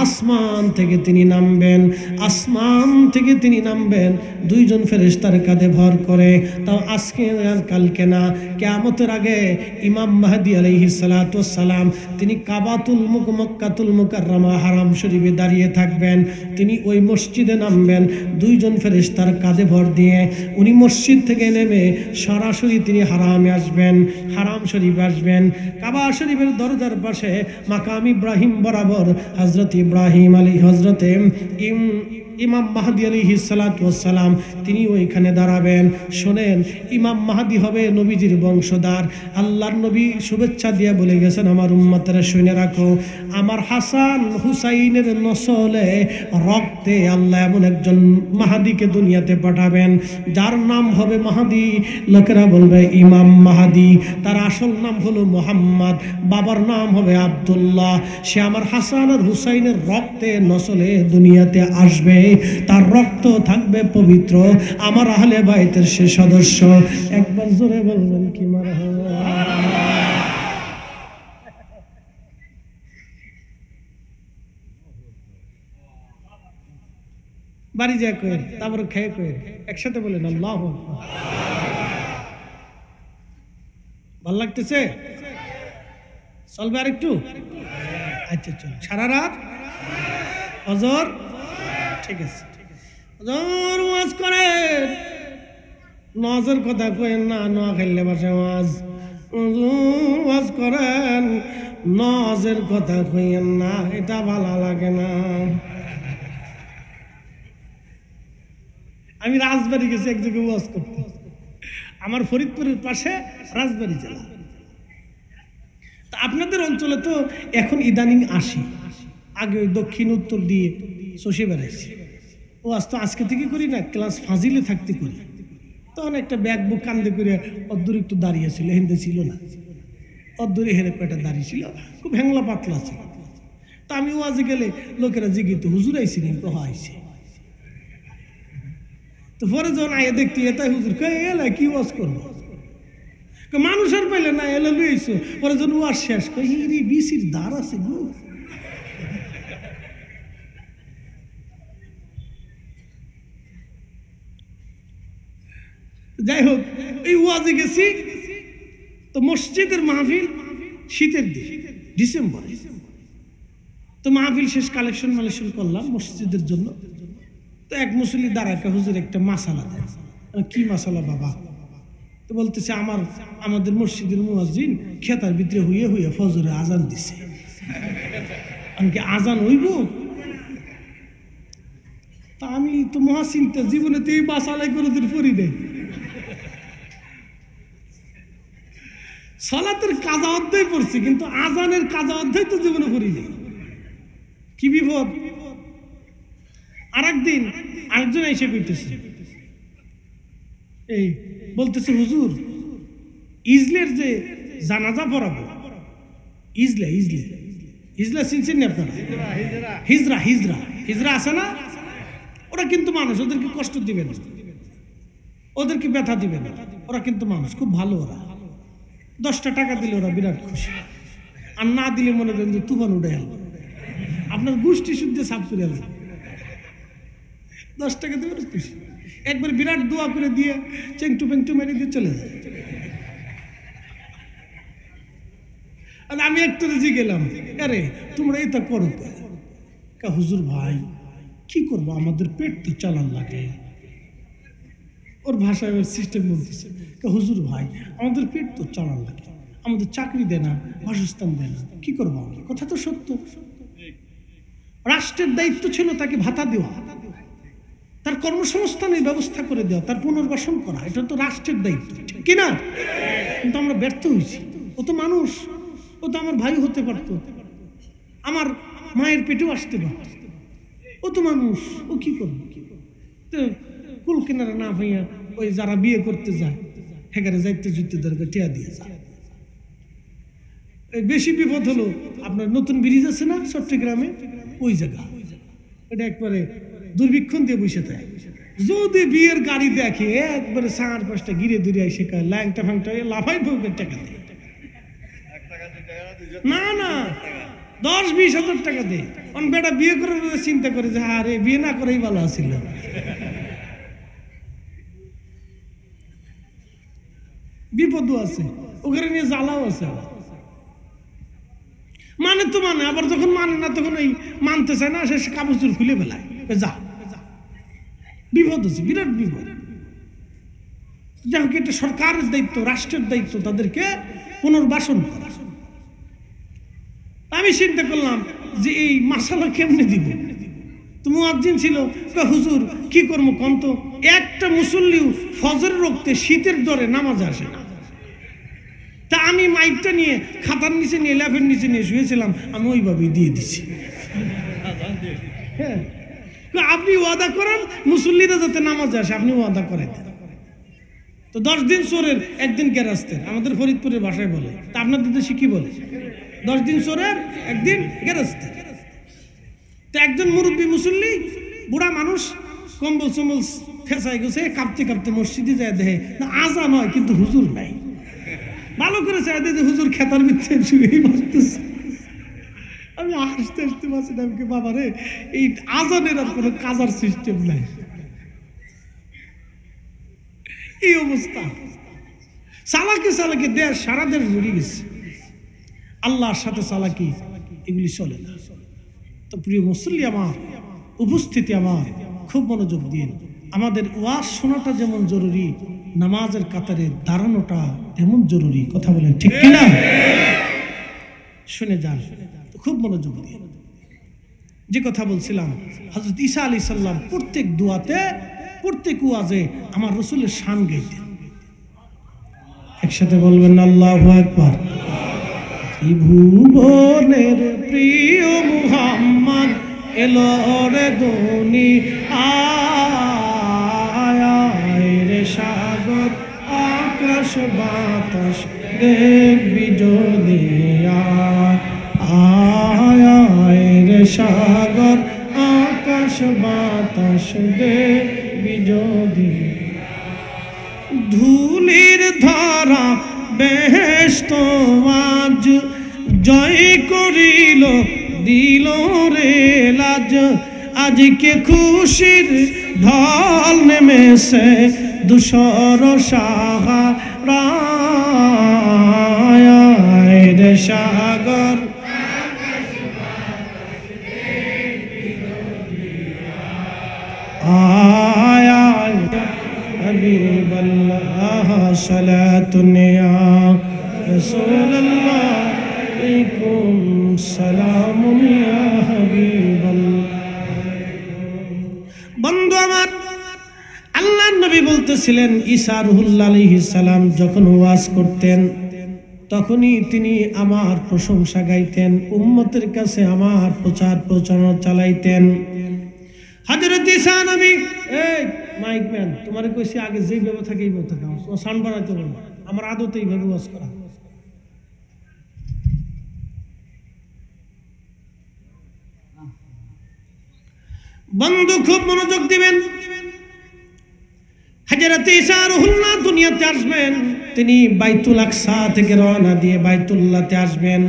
আসমান থেকে তিনি নামবেন। আসমান থেকে তিনি নামবেন দুইজন ফেরেশতার কাঁধে ভর করে। তাও আজকে আর কালকে না, কিয়ামতের আগে ইমাম মাহদী আলাইহিস সালাতু ওয়াস সালাম তিনি কাবাতুল মক্কাতুল মুকাররমা হারাম শরীফে দাঁড়িয়ে থাকবেন। তিনি ওই মসজিদে নামবেন দুইজন ফেরেশতার কাঁধে ভর দিয়ে। উনি মসজিদ থেকে নেমে সরাসরি তিনি হারামে আসবেন, হারাম শরীফে আসবেন। কাবা শরীফের দরজার পাশে মাকাম ইব্রাহিম বরাবর হযরত ইব্রাহিম হযরতে ইমাম মাহদী আলাইহিস সালাতু ওয়াস সালাম তিনি ওইখানে দাঁড়াবেন। শোনেন, ইমাম মাহদী হবে নবীজির বংশধর। আল্লাহর নবী শুভেচ্ছা দিয়ে বলে গেছেন, আমার উম্মতেরা শুনে রাখো, আমার হাসান হুসাইনের নসলে রক্তে আল্লাহ এমন একজন মাহদীকে দুনিয়াতে পাঠাবেন যার নাম হবে মাহদী। লোকেরা বলবে ইমাম মাহদী, তার আসল নাম হলো মুহাম্মদ, বাবার নাম হবে আব্দুল্লাহ। সে আমার হাসান আর হুসাইনের রক্তে নসলে দুনিয়াতে আসবে, তার রক্ত থাকবে পবিত্র, আমার আহলে বাইতের সে সদস্য। একবার জোরে বলবেন কি মারহাবা। বাড়ি যা কয়েন, তারপরে খেয়ে কয়েন, একসাথে বলেন আল্লাহু আকবার। ভাল লাগতেছে? চলবে আর একটু? আচ্ছা চল, সারা রাত ফজর, ঠিক আছে। ফজর ওয়াজ করেন, নজর কথা কয়েন না, নোয়া খাইলে বাসে ওয়াজ। ওয়াজ করেন, নজের কথা কইেন না, এটা ভালো লাগে না। আমি রাজবাড়ি গেছি এক জায়গায় ওয়াজ করতে, আমার ফরিদপুরের পাশে রাজবাড়ি জেলা। তা আপনাদের অঞ্চলে তো এখন ইদানিং আসি, আগে ওই দক্ষিণ উত্তর দিয়ে চষে বেড়াইছি। ওয়াজ তো আজকে থেকে করি না, ক্লাস ফাজিলে থাকতে করি। তখন একটা ব্যাগ বুক কান্দে করে অদ্দূর একটু দাঁড়িয়েছিল, হেন্দে ছিল না, অদ্দূরে হেরে কয়টা দাঁড়িয়ে ছিল, খুব হ্যাংলা পাতলা ছিল। তা আমি ওয়াজে গেলে লোকেরা জিজ্ঞিত, হুজুর আইসি নি? কহ আইসি। তো পরে যখন আয়ে দেখতে এটাই হুজুর এলা কি ওয়াজ করবো, মানুষের পাইলে না এলে লইছো। পরে যখন ওয়াজ শেষ কই বিসির দ্বার আছে গো। যাই হোক, এই ওয়াজে গেছি তো মসজিদের মাহফিল শীতের দিন, ডিসেম্বরে। তো মাহফিল শেষ, কালেকশন করলাম মসজিদের জন্য। তো এক মুসল্লি দাঁড়াকে, হুজুর একটা মাসালা দেন। কি মাসালা বাবা? তো বলতেছে, আমাদের মসজিদের মুয়াজ্জিন খেতার ভিতরে হইয়ে হইয়ে ফজরে আজান দিছে। আমি কি আজান হইব? তা আমি তো মহাচিন্তা, জীবনে তো এই মাসালাই করে দিন পড়ি দেয়। সালাতের কাজা অধ্যায় পড়ছি, কিন্তু আজানের কাজা অধ্যায় তো জীবনে পড়ি নেই। কি বিপদ! আরেকদিন আরেকজন এসে কইতেছে, এই বলতেছে, হুজুর ইজলের যে জানাজা পড়াবো, ইজলা চিনছেন না আপনারা? হিজরা আছে না? ওরা কিন্তু মানুষ, ওদেরকে কষ্ট দিবে না, ওদেরকে ব্যথা দিবে না, ওরা কিন্তু মানুষ, খুব ভালো। ওরা 10টা টাকা দিলে ওরা বিরাট খুশি, আর না দিলে মনে করেন যে তুফান উঠে গেল। আপনার গোষ্ঠী শুদ্ধ সাফ করে আলো 10 টাকা দেবেন খুশি একবার বিরাট দোয়া করে দিয়ে চেংটু পেংটু মেরে দিয়ে চলে যায় আর আমি একটু রেজি গেলাম আরে তোমরা এটা করো কা হুজুর ভাই কি করবো আমাদের পেট তো চালান লাগে ওর ভাষায় সিস্টেম বলতেছে হুজুর ভাই আমাদের পেট তো চালান লাগে আমাদের চাকরি দেয় না বাসস্থান দেয় না কি করবো আমরা কথা তো সত্য রাষ্ট্রের দায়িত্ব ছিল তাকে ভাতা দেওয়া তার কর্মসংস্থানের ব্যবস্থা করে দেওয়া তার পুনর্বাসন করা এটা তো রাষ্ট্রের দায়িত্ব ঠিক কিনা কিন্তু আমরা ব্যর্থ হয়েছি ও তো মানুষ ও তো আমার ভাই হতে পারতো আমার মায়ের পেটেও আসতে পারত ও তো মানুষ ও কি করবে তো কুল কেনারা না ভাইয়া ওই যারা বিয়ে করতে যায় হেগারে যাইতে যুদ্ধ দরকার টিয়া দিয়ে যায় বেশি বিপদ হলো আপনার নতুন ব্রিজ আছে না চট্টগ্রামে ওই জায়গা এটা একবারে দুর্ভিক্ষণ দিয়ে বসে থাকে যদি বিয়ের গাড়ি দেখে একবারে 4-5টা গিরে দূরে এসে ল্যাংটা ফ্যাংটা লাফাই ভোগের টাকা দেয় না না 10-20 হাজার টাকা দেয় অন বেটা বিয়ে করার চিন্তা করে যে আরে বিয়ে না করেই ভালো আছিল বিপদও আছে ওখানে নিয়ে জ্বালাও আছে মানে তো মানে আবার যখন মানে না তখন ওই মানতে চায় না সে কাগজ খুলে ফেলায় যা বিপদ আছে বিরাট বিপদ যাই হোক এটা সরকারের দায়িত্ব রাষ্ট্রের দায়িত্ব তাদেরকে পুনর্বাসন করা আমি চিন্তা করলাম যে এই মাসালা কেমনে দিব তো মুয়াজ্জিন ছিল হুজুর কি করবো কন্ত একটা মুসল্লিও ফজরের রক্তে শীতের দরে নামাজ আসে না তা আমি মাইকটা নিয়ে খাতার নিচে নিয়ে ল্যাপের নিচে নিয়ে শুয়েছিলাম আমি ওইভাবেই দিয়ে দিছি হ্যাঁ আপনি ওয়াদা করেন মুসল্লিরা যাতে নামাজ আসে আপনি ওয়াদা করে দেন তো 10 দিন চোরের একদিন গেরাস্তের আমাদের ফরিদপুরের ভাষায় বলে তা আপনাদের দেশে কি বলে 10 দিন চোরের একদিন গেরাস্তের তো একজন মুরব্বী মুসল্লি বুড়া মানুষ কম্বল চম্বল ফেঁসাই গেছে কাঁপতে কাঁপতে মসজিদে যায় দেখে না আজান হয় কিন্তু হুজুর নাই ভালো করে চাই যে হুজুর খেতার ভিতরে শুয়েই বসতেছে আমি হাসতে হাসতে পারছি না আমাকে বাবা রে এই আজানের আর কোনো কাজার সিস্টেম নাই এই অবস্থা চালাকি চালাকি দেশ সারা দেশ জড়িয়ে গেছে আল্লাহর সাথে চালাকি এগুলি চলে না তো প্রিয় মুসল্লি আমার উপস্থিতি আমার খুব মনোযোগ দিন আমাদের ওয়াজ শোনাটা যেমন জরুরি নামাজের কাতারে দাঁড়ানোটা তেমন জরুরি কথা বলেন ঠিক কিনা শুনে যান খুব মনোযোগ দিন যে কথা বলছিলাম হযরত ঈসা আলাইহিস সালাম প্রত্যেক দোয়াতে প্রত্যেক ওয়াজে আমার রাসূলের শান গাইতেন একসাথে বলবেন আল্লাহু আকবার ভুবনের প্রিয় মুহাম্মদ এলো রে দুনিয়ায় রে সাগর আকাশ বাতাস দেখবি যদি আয় রে সাগর আকাশ বাতাস দেখবি যদি ধুলির ধারা বেহেশত আজ জয় করিল দিল রে লাজ আজকে খুশির ঢল নেমেছে দুশর সাহারায় রে সাগর আয় হাবিবাল্লাহ সালাতুন ইয়া রাসূলুল্লাহ আলাইকুম সালামুন ইয়া হাবিবাল্লাহ বন্ধু আমার আল্লাহর নবী বলতেছিলেন ঈসা রুহুল্লাহ আলাইহিস সালাম যখন ওয়াজ করতেন তখনই তিনি আমার প্রশংসা গাইতেন উম্মতের কাছে আমার প্রচার প্রচারণা চালাইতেন হযরত ঈসা নবী এই মাইক ম্যান তোমারে কইছি আগে যেই ভাবে থাকে এই ভাবে থাকা ও সাউন্ড বাড়াইতে বলো আমার আদতে এইভাবে ওয়াজ করা বন্ধু খুব মনোযোগ দিবেন হযরত ঈসা রুহুল্লাহ দুনিয়াতে আসবেন তিনি বাইতুল আকসা থেকে রওনা দিয়ে বাইতুল্লাহতে আসবেন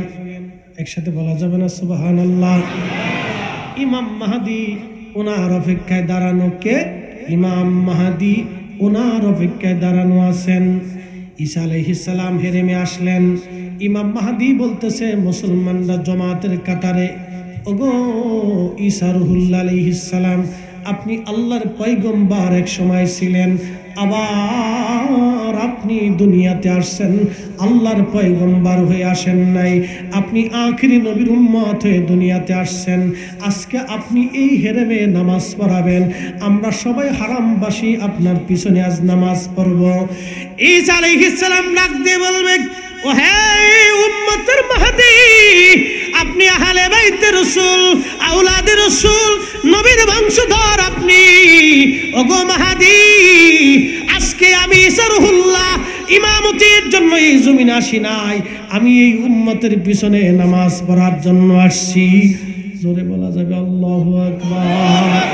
একসাথে বলা যাবে না সুবহানাল্লাহ ইমাম মাহদি ওনার অপেক্ষায় দাঁড়ানো। কে? ইমাম মাহদি ওনার অপেক্ষায় দাঁড়ানো আছেন। ঈসা আলাইহিস সালাম হেরেমে আসলেন। ইমাম মাহদি বলতেছে মুসলমানরা জমাতের কাতারে, ওগো ঈসা রুহুল্লাহ আলাইহিস সালাম, আপনি আল্লাহর পয়গম্বর এক সময় ছিলেন, আবার আপনি দুনিয়াতে আসছেন, আল্লাহর পয়গম্বর হয়ে আসেন নাই, আপনি আখিরি নবীর উম্মত হয়ে দুনিয়াতে আসছেন। আজকে আপনি এই হেরেমে নামাজ পড়াবেন, আমরা সবাই হারামবাসী আপনার পিছনে আজ নামাজ পড়ব। ঈসা আলাইহিস সালাম ডাক দিয়ে বলবেন, ও হে উম্মতের মাহদি, আপনি আহলে বাইতের রাসূল, আওলাদের রাসূল, নবীর বংশধর আপনি। ওগো মাহদি, আজকে আমি ঈসা রুহুল্লাহ ইমামতির জন্য এই জমিনে আসি নাই, আমি এই উম্মতের পিছনে নামাজ পড়ার জন্য আসছি। জোরে বলা যাবে আল্লাহু আকবার।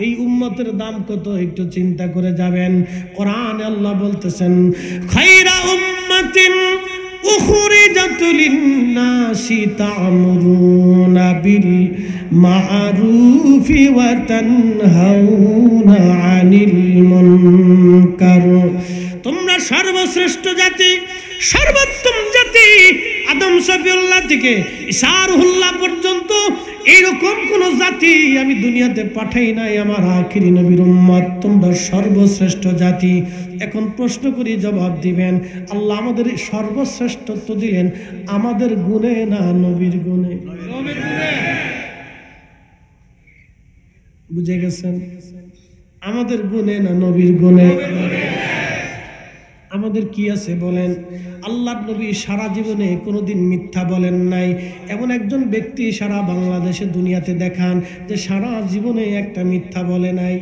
এই উম্মতের দাম কত একটু চিন্তা করে যাবেন। কোরআনে আল্লাহ বলতেছেন, খায়রা উম্মাতিন উখরিজাত লিন-নাসি তা'মুরুনা বিল মা'রুফি ওয়া তানহাউনা আনিল মুনকার। তোমরা সর্বশ্রেষ্ঠ জাতি, সর্বোত্তম জাতি। আদম সফিউল্লাহ থেকে ঈসা রুহুল্লাহ পর্যন্ত এইরকম কোন জাতি আমি দুনিয়াতে পাঠাই নাই, আমার আখিরি নবীর উম্মত, তোমরা সর্বশ্রেষ্ঠ জাতি। এখন প্রশ্ন করি, জবাব দিবেন। আল্লাহ আমাদের সর্বশ্রেষ্ঠত্ব দিলেন আমাদের গুণে না নবীর গুণে? বুঝে গেছেন? আমাদের গুণে না নবীর গুণে? আমাদের কি আছে বলেন? আল্লাহর নবী সারা জীবনে কোনোদিন মিথ্যা বলেন নাই। এমন একজন ব্যক্তি সারা বাংলাদেশে দুনিয়াতে দেখান যে সারা জীবনে একটা মিথ্যা বলে নাই।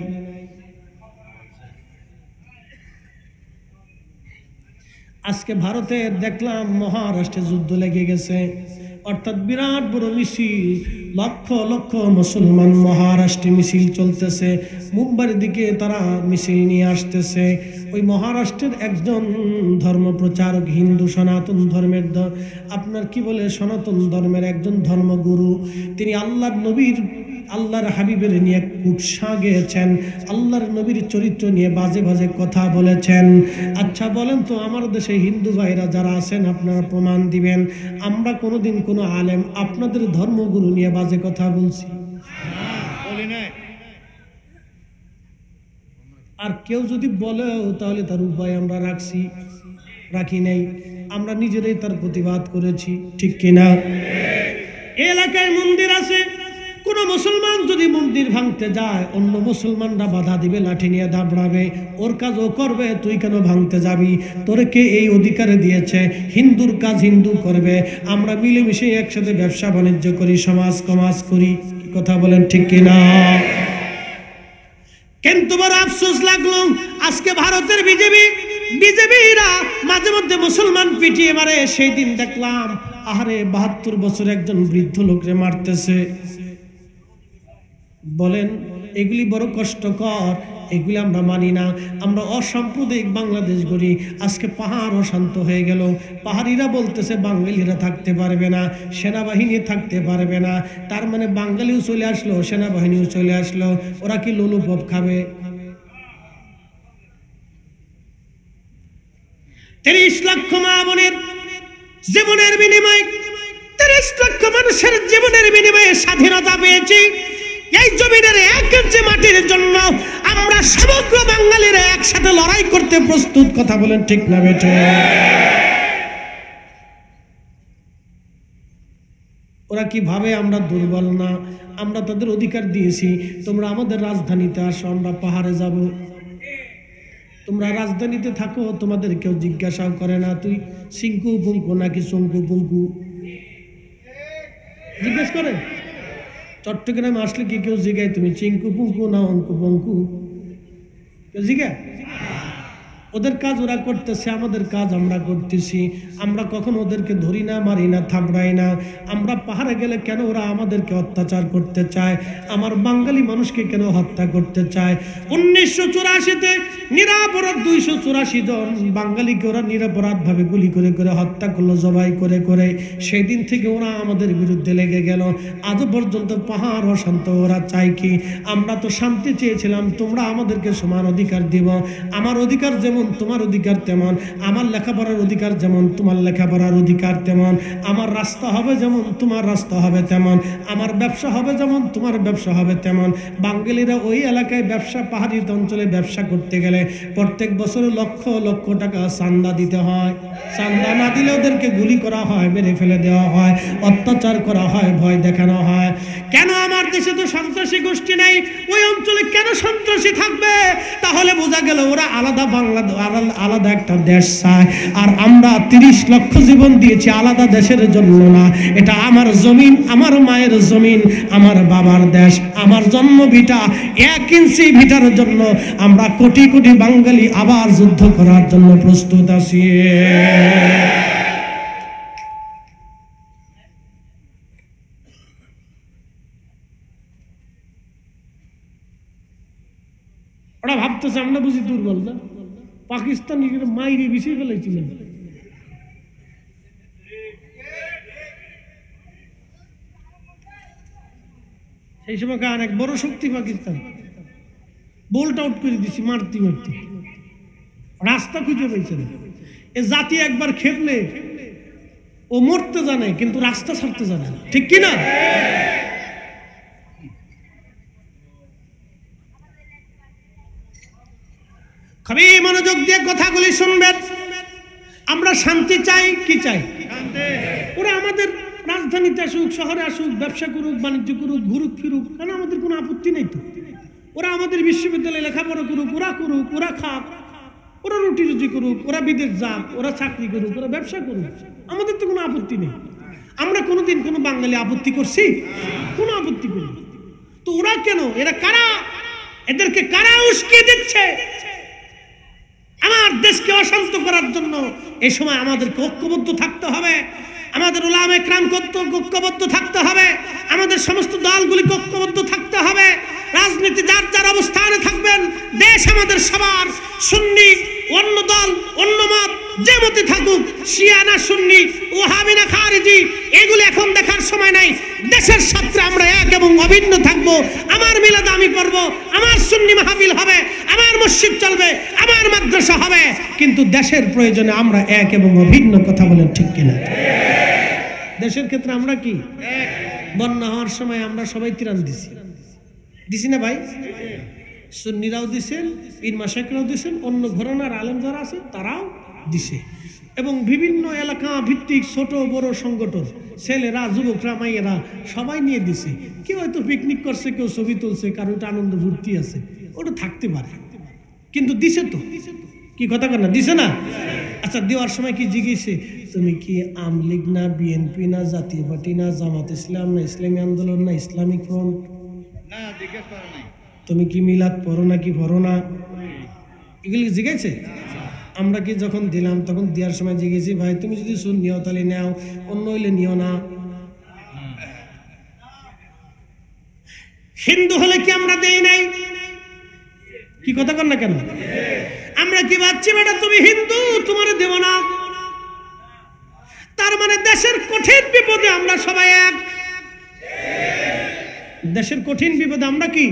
আজকে ভারতে দেখলাম মহারাষ্ট্রে যুদ্ধ লেগে গেছে, অর্থাৎ বিরাট বড় মিছিল, লক্ষ লক্ষ মুসলমান মহারাষ্ট্রে মিছিল চলতেছে, মুম্বাইয়ের দিকে তারা মিছিল নিয়ে আসতেছে। ওই মহারাষ্ট্রের একজন ধর্ম প্রচারক, হিন্দু সনাতন ধর্মের আপনার কি বলে সনাতন ধর্মের একজন ধর্মগুরু, তিনি আল্লাহর নবীর, আল্লাহর হাবিবের নিয়ে কুৎসা গেয়েছেন, আল্লাহর নবীর চরিত্র নিয়ে বাজে বাজে কথা বলেছেন। আচ্ছা বলেন তো, আমার দেশে হিন্দু ভাইরা যারা আছেন আপনারা প্রমাণ দিবেন আমরা কোনোদিন কোনো আলেম আপনাদের ধর্মগুরু নিয়ে বাজে কথা বলছি? আর কেউ যদি বলেও তাহলে তার উপায় আমরা রাখি নাই, আমরা নিজেরাই তার প্রতিবাদ করেছি, ঠিক কিনা? এলাকায় মন্দির আছে, কোন মুসলমান যদি মন্দির ভাঙতে যায় অন্য মুসলমানরা বাধা দিবে, লাঠি নিয়ে দাবড়াবে, ওর কাজ ও করবে, তুই কেন ভাঙতে যাবি? তোরে কে এই অধিকারে দিয়েছে? হিন্দুর কাজ হিন্দু করবে, আমরা মিলেমিশে একসাথে ব্যবসা বাণিজ্য করি, সমাজ কমাজ করি, কথা বলেন ঠিক কিনা? কিন্তু বড় আফসোস লাগলো, আজকে ভারতের বিজেপিরা মাঝে মধ্যে মুসলমান পিটিয়ে মারে। সেই দিন দেখলাম, আহারে 72 বছর একজন বৃদ্ধ লোকরে মারতেছে। বলেন এগুলি বড় কষ্টকর, এগুলি আমরা মানি না। আমরা অসাম্প্রদায়িক বাংলাদেশ গড়ি, আজকে পাহাড় অশান্ত হয়ে গেল। পাহাড়িরা বলতেছে বাঙালিরা থাকতে পারবে না, সেনাবাহিনী থাকতে পারবে না, তার মানে বাঙালিও চলে আসলো, সেনাবাহিনীও চলে আসলো, ওরা কি লোলুপপ খাবে? 30 লক্ষ মা বোনের জীবনের বিনিময়ে, 30 লক্ষ মানুষের জীবনের বিনিময়ে স্বাধীনতা পেয়েছি। এই জমিনের 1 ইঞ্চি মাটির জন্য আমরা সমগ্র বাঙালিরা একসাথে লড়াই করতে প্রস্তুত, কথা বলেন ঠিক না বেটে? ওরা কি ভাবে আমরা দুর্বল না? আমরা তাদের অধিকার দিয়েছি, তোমরা আমাদের রাজধানীতে আসো, আমরা পাহাড়ে যাব। তোমরা রাজধানীতে থাকো, তোমাদের কেউ জিজ্ঞাসাও করে না তুই সিংকু পুঙ্কু নাকি শঙ্কু পুঙ্কু, জিজ্ঞেস করে? চট্টগ্রামে আসলে কি কেউ জিজ্ঞায় তুমি চিঙ্কু পুঙ্কু না অঙ্কু পঙ্কু? কেউ জিজ্ঞায়? ওদের কাজ ওরা করতেছে, আমাদের কাজ আমরা করতেছি। আমরা কখন ওদেরকে ধরি না, মারি না, থাবড়াই না। আমরা পাহাড়ে গেলে কেন ওরা আমাদেরকে অত্যাচার করতে চায়? আমার বাঙালি মানুষকে কেন হত্যা করতে চায়? 1984-তে নিরাপরাধ 284 জন বাঙালিকে ওরা নিরাপরাধভাবে গুলি করে করে হত্যা করলো, জবাই করে করে। সেই দিন থেকে ওরা আমাদের বিরুদ্ধে লেগে গেল। আজও পর্যন্ত পাহাড় অশান্ত। ওরা চাই কি? আমরা তো শান্তি চেয়েছিলাম, তোমরা আমাদেরকে সমান অধিকার দিব। আমার অধিকার যেমন তোমার অধিকার তেমন, আমার লেখাপড়ার অধিকার যেমন তোমার লেখাপড়ার অধিকার তেমন, আমার রাস্তা হবে যেমন তোমার রাস্তা হবে তেমন, আমার ব্যবসা হবে যেমন তোমার ব্যবসা হবে তেমন। বাঙালিরা ওই এলাকায় ব্যবসা, পাহাড়ি অঞ্চলে ব্যবসা করতে গেলে প্রত্যেক বছর লক্ষ লক্ষ টাকা চান্দা দিতে হয়। চান্দা না দিলে ওদেরকে গুলি করা হয়, মেরে ফেলে দেওয়া হয়, অত্যাচার করা হয়, ভয় দেখানো হয়। কেন? আমার দেশে তো সন্ত্রাসী গোষ্ঠী নেই, ওই অঞ্চলে কেন সন্ত্রাসী থাকবে? তাহলে বোঝা গেল ওরা আলাদা আলাদা একটা দেশ চায়। আর আমরা 30 লক্ষ জীবন দিয়েছি আলাদা দেশের জন্য না। এটা আমার জমিন, আমার মায়ের জমিন, আমার বাবার দেশ, আমার জন্ম ভিটা। 1 ইঞ্চি ভিটার জন্য আমরা কোটি কোটি বাঙালি আবার যুদ্ধ করার জন্য প্রস্তুত আছি। ওরা ভাবতেছে আমরা বুঝি দুর্বল না? পাকিস্তানি মাইরে বিছিয়ে ফেলেছিলেন। সেই সময় অনেক বড় শক্তি পাকিস্তান, বোল্ট আউট করে দিছি মারতে মারতে, রাস্তা খুঁজে পেয়েছে না। এ জাতি একবার খেপলে ও মরতে জানে কিন্তু রাস্তা ছাড়তে জানে না, ঠিক কিনা? খুবই মনোযোগ দিয়ে কথাগুলি শুনবেন। আমরা শান্তি চাই, কি চাই? ওরা আমাদের রাজধানীতে আসুক, শহরে আসুক, ব্যবসা করুক, বাণিজ্য করুক, ঘুরুক ফিরুক, কেন আমাদের কোনো আপত্তি নেই তো। ওরা আমাদের বিশ্ববিদ্যালয়ে লেখাপড়া করুক, ওরা খাক, ওরা রুটি রুজি করুক, ওরা বিদেশ যাক, ওরা চাকরি করুক, ওরা ব্যবসা করুক, আমাদের তো কোনো আপত্তি নেই। আমরা কোনোদিন কোনো বাঙালি আপত্তি করছি? কোনো আপত্তি করি। তো ওরা কেন? এরা কারা? এদেরকে কারা উস্কে দিচ্ছে আমার দেশকে অশান্ত করার জন্য? এই সময় আমাদেরকে ঐক্যবদ্ধ থাকতে হবে। আমাদের উলামায়ে কেরাম ঐক্যবদ্ধ থাকতে হবে। আমাদের সমস্ত দলগুলিকে ঐক্যবদ্ধ থাকতে হবে। রাজনীতি যার যার অবস্থানে থাকবেন। দেশ আমাদের সবার। সুন্নি অন্য দল, অন্য মত, যে মতে থাকুক, শিয়া না সুন্নি, ওয়াহাবি না খারিজি, এগুলো এখন দেখার সময় নাই। দেশের স্বার্থে আমরা এক এবং অভিন্ন থাকবো। আমার মিলাদ আমি পড়বো, আমার সুন্নি মাহফিল হবে, আমার মসজিদ চলবে, আমার মাদ্রাসা হবে, কিন্তু দেশের প্রয়োজনে আমরা এক এবং অভিন্ন। কথা বলেন ঠিক কিনা? দেশের ক্ষেত্রে আমরা কি? বন্যা হওয়ার সময় আমরা সবাই ত্রাণ দিছি না ভাই? সুন্নিরাও দিছেন, পীর মাশায়েখরাও দিছেন, অন্য ঘরানার আলেম যারা আছে তারাও দিছে। এবং বিভিন্ন এলাকা ভিত্তিক ছোট বড় সংগঠন, ছেলেরা, যুবকরা, মাইয়েরা সবাই নিয়ে দিছে। কেউ হয়তো পিকনিক করছে, কেউ ছবি তুলছে, কারোর আনন্দ ভর্তি আছে, ওটা থাকতে পারে, কিন্তু দিছে তো। কি কথা কর না? দিছে না? আচ্ছা, দেওয়ার সময় কি জিজ্ঞেসে তুমি কি আওয়ামী লীগ না, বিএনপি না, জাতীয় পার্টি না, জামাত ইসলাম না, ইসলামী আন্দোলন না, ইসলামিক ফ্রন্ট না, জিজ্ঞেস করে নাই। তুমি কি মিলাদ পড়ো না কি পড়ো না, এগুলি জিজ্ঞেসে? আমরা কি যখন দিলাম তখন দেওয়ার সময় জিজ্ঞেসি ভাই তুমি যদি সুন্নি হও তাহলে নাও, অন্য হইলে নিও না? হিন্দু হলে কি আমরা দেই নাই? কি কথা কর না কেন? আমরা কি ভাবছি বেটা তুমি হিন্দু, তোমার দেব না? তার মানে দেশের কঠিন বিপদে আমরা সবাই এক। দেশের কঠিন বিপদে আমরা কি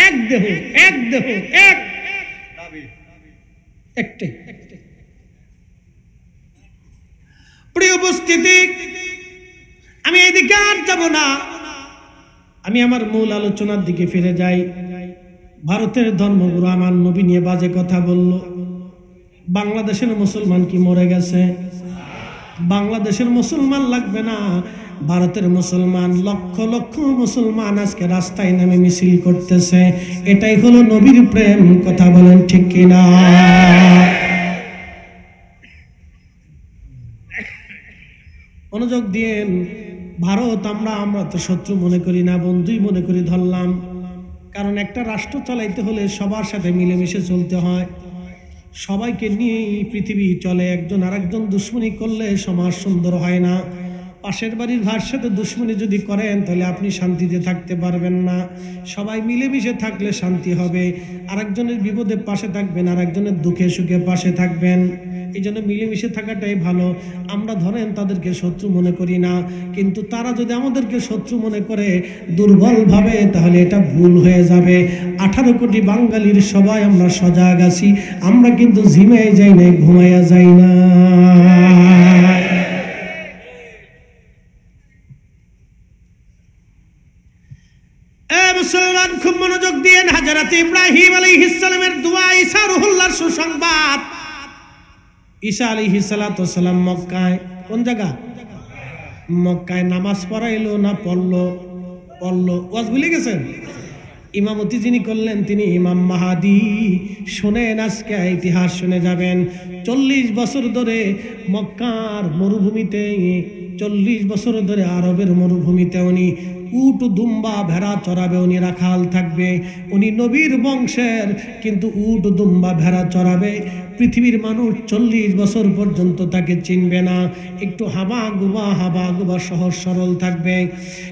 এক? দেহ, এক দেহ, এক একটাই। প্রিয় উপস্থিতি, আমি এদিকে আর যাব না, আমি আমার মূল আলোচনার দিকে ফিরে যাই। ভারতের ধর্মগুরু আমার নবী নিয়ে বাজে কথা বলল। বাংলাদেশের মুসলমান কি মরে গেছে? বাংলাদেশের মুসলমান লাগবে না, ভারতের মুসলমান, লক্ষ লক্ষ মুসলমান আজকে রাস্তায় নামে মিছিল করতেছে। এটাই হলো নবীর প্রেম। কথা বলেন ঠিক কিনা? মনোযোগ দিয়েন। ভারত আমরা তো শত্রু মনে করি না, বন্ধুই মনে করি ধরলাম। কারণ একটা রাষ্ট্র চালাইতে হলে সবার সাথে মিলেমিশে চলতে হয়। সবাইকে নিয়ে পৃথিবী চলে, একজন আরেকজন দুশ্মনী করলে সমাজ সুন্দর হয় না। পাশের বাড়ির ভাইয়ের সাথে দুশ্মনী যদি করেন তাহলে আপনি শান্তিতে থাকতে পারবেন না। সবাই মিলেমিশে থাকলে শান্তি হবে। আরেকজনের বিপদে পাশে থাকবেন, আরেকজনের দুঃখে সুখে পাশে থাকবেন। এই জন্য মিলেমিশে থাকাটাই ভালো। আমরা ধরেন তাদেরকে শত্রু মনে করি না, কিন্তু তারা যদি আমাদেরকে শত্রু মনে করে দুর্বল ভাবে, তাহলে এটা ভুল হয়ে যাবে। 18 কোটি বাঙালির সবাই আমরা সজাগ আছি, আমরা কিন্তু ঝিমাই যাই না, ঘুমাইয়া যাই না। মুসলমান খুব মনোযোগ দিয়ে হযরত ইব্রাহিম আলাইহিস সালামের দোয়া, ঈসা রুহুল্লাহর সুসংবাদ। ঈসা আলাইহিস সালাতু সালাম মক্কায়, কোন জায়গা? মক্কায় নামাজ পড়াইলো না পড়লো? ওয়াজ ভুলে গেছেন? ইমামতি যিনি করলেন তিনি ইমাম মাহাদি। শোনেন, আজকে ইতিহাস শুনে যাবেন। 40 বছর ধরে মক্কার মরুভূমিতে, 40 বছর ধরে আরবের মরুভূমিতে উনি উট দুম্বা ভেড়া চড়াবে, উনি রাখাল থাকবে। উনি নবীর বংশের, কিন্তু উট দুম্বা ভেড়া চড়াবে। পৃথিবীর মানুষ 40 বছর পর্যন্ত তাকে চিনবে না। একটু হাবা গুবা সহজ সরল থাকবে,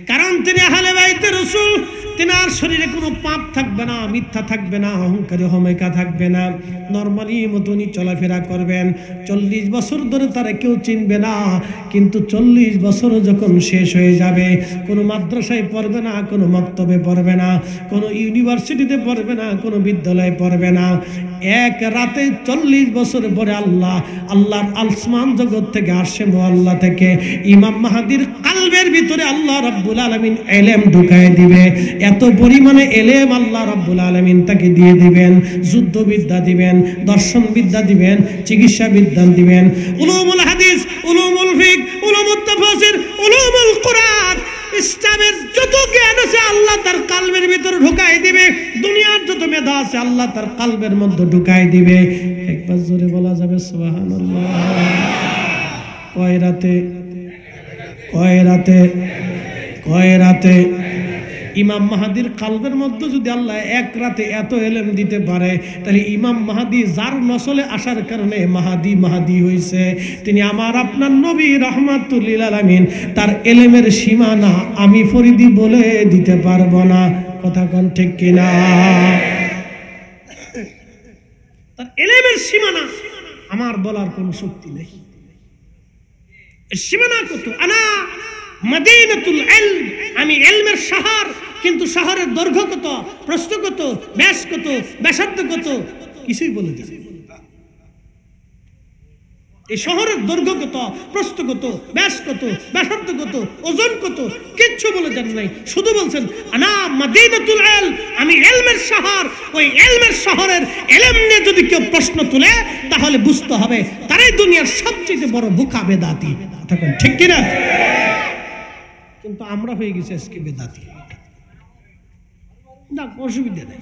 কারণ তিনি আহলে বাইতের রাসূল। তিনার শরীরে কোনো পাপ থাকবে না, মিথ্যা থাকবে না, অহংকারী হমেকা থাকবে না। নর্মালি মতো উনি চলাফেরা করবেন। 40 বছর ধরে তারা কেউ চিনবে না, কিন্তু 40 বছর যখন শেষ হয়ে যাবে, কোনো মাদ্রাসায় পড়বে না, কোনো মক্তবে পড়বে না, কোনো ইউনিভার্সিটিতে পড়বে না, কোনো বিদ্যালয়ে পড়বে না। এক রাতে 40 বছর পরে আল্লাহর আসমান জগৎ থেকে আরশে মুআল্লা থেকে ইমাম মাহাদির কালবের ভিতরে আল্লাহ রাব্বুল আলামিন ইলম ঢুকায় দিবে। এত পরিমাণে ইলম আল্লাহ রাব্বুল আলামিন তাকে দিয়ে দিবেন। যুদ্ধবিদ্যা দিবেন, দর্শন বিদ্যা দিবেন, চিকিৎসা বিদ্যা দিবেন, উলুমুল হাদিস, উলুমুল ফিকহ, উলুমুত তাফসীর, উলুমুল কুরআন, ইসলামের যত জ্ঞান আছে আল্লাহ তার কালবের ভিতরে ঢুকাই দিবে। দুনিয়ার যত মেধা আছে আল্লাহ তার কালবের মধ্যে ঢুকাই দিবে। একবার জোরে বলা যাবে সুবহানাল্লাহ। কয় রাতে ইমাম মাহাদির কালবের মধ্যে যদি আল্লাহ এক রাতে এত ইলম দিতে পারে, তাহলে ইমাম মাহাদি যার নসলে আসার কারণে মাহাদি হয়েছে, তিনি আমার আপনার নবী রাহমাতুল লিল আলামিন। তার ইলমের সীমানা আমি ফরিদি বলে দিতে পারবো না। কথা কোন ঠিক কিনা? তার ইলমের সীমানা আমার বলার কোনো শক্তি নেই। সীমানা কত? আনা মদিনাতুল ইলম, আমি ইলমের শহর, কিন্তু শহরের দৈর্ঘ্য কত, প্রস্থ কত, ব্যাস কত, ব্যাসার্ধ কত, কিছুই বলে দিন। এই শহরের দৈর্ঘ্য কত, প্রস্থ কত, ব্যাস কত, ব্যাসার্ধ কত, ওজন কত, কিচ্ছু বলে দেন নাই। শুধু বলছেন আনা মদিনাতুল ইলম, আমি ইলমের শহর। ওই ইলমের শহরের ইলম নিয়ে যদি কেউ প্রশ্ন তুলে, তাহলে বুঝতে হবে তারাই দুনিয়ার সবচেয়ে বড় বোকা বেদাতি। তখন ঠিক কিনা? কিন্তু আমরা হয়ে গেছি আজকে বেদাতি। না, অসুবিধা নেই।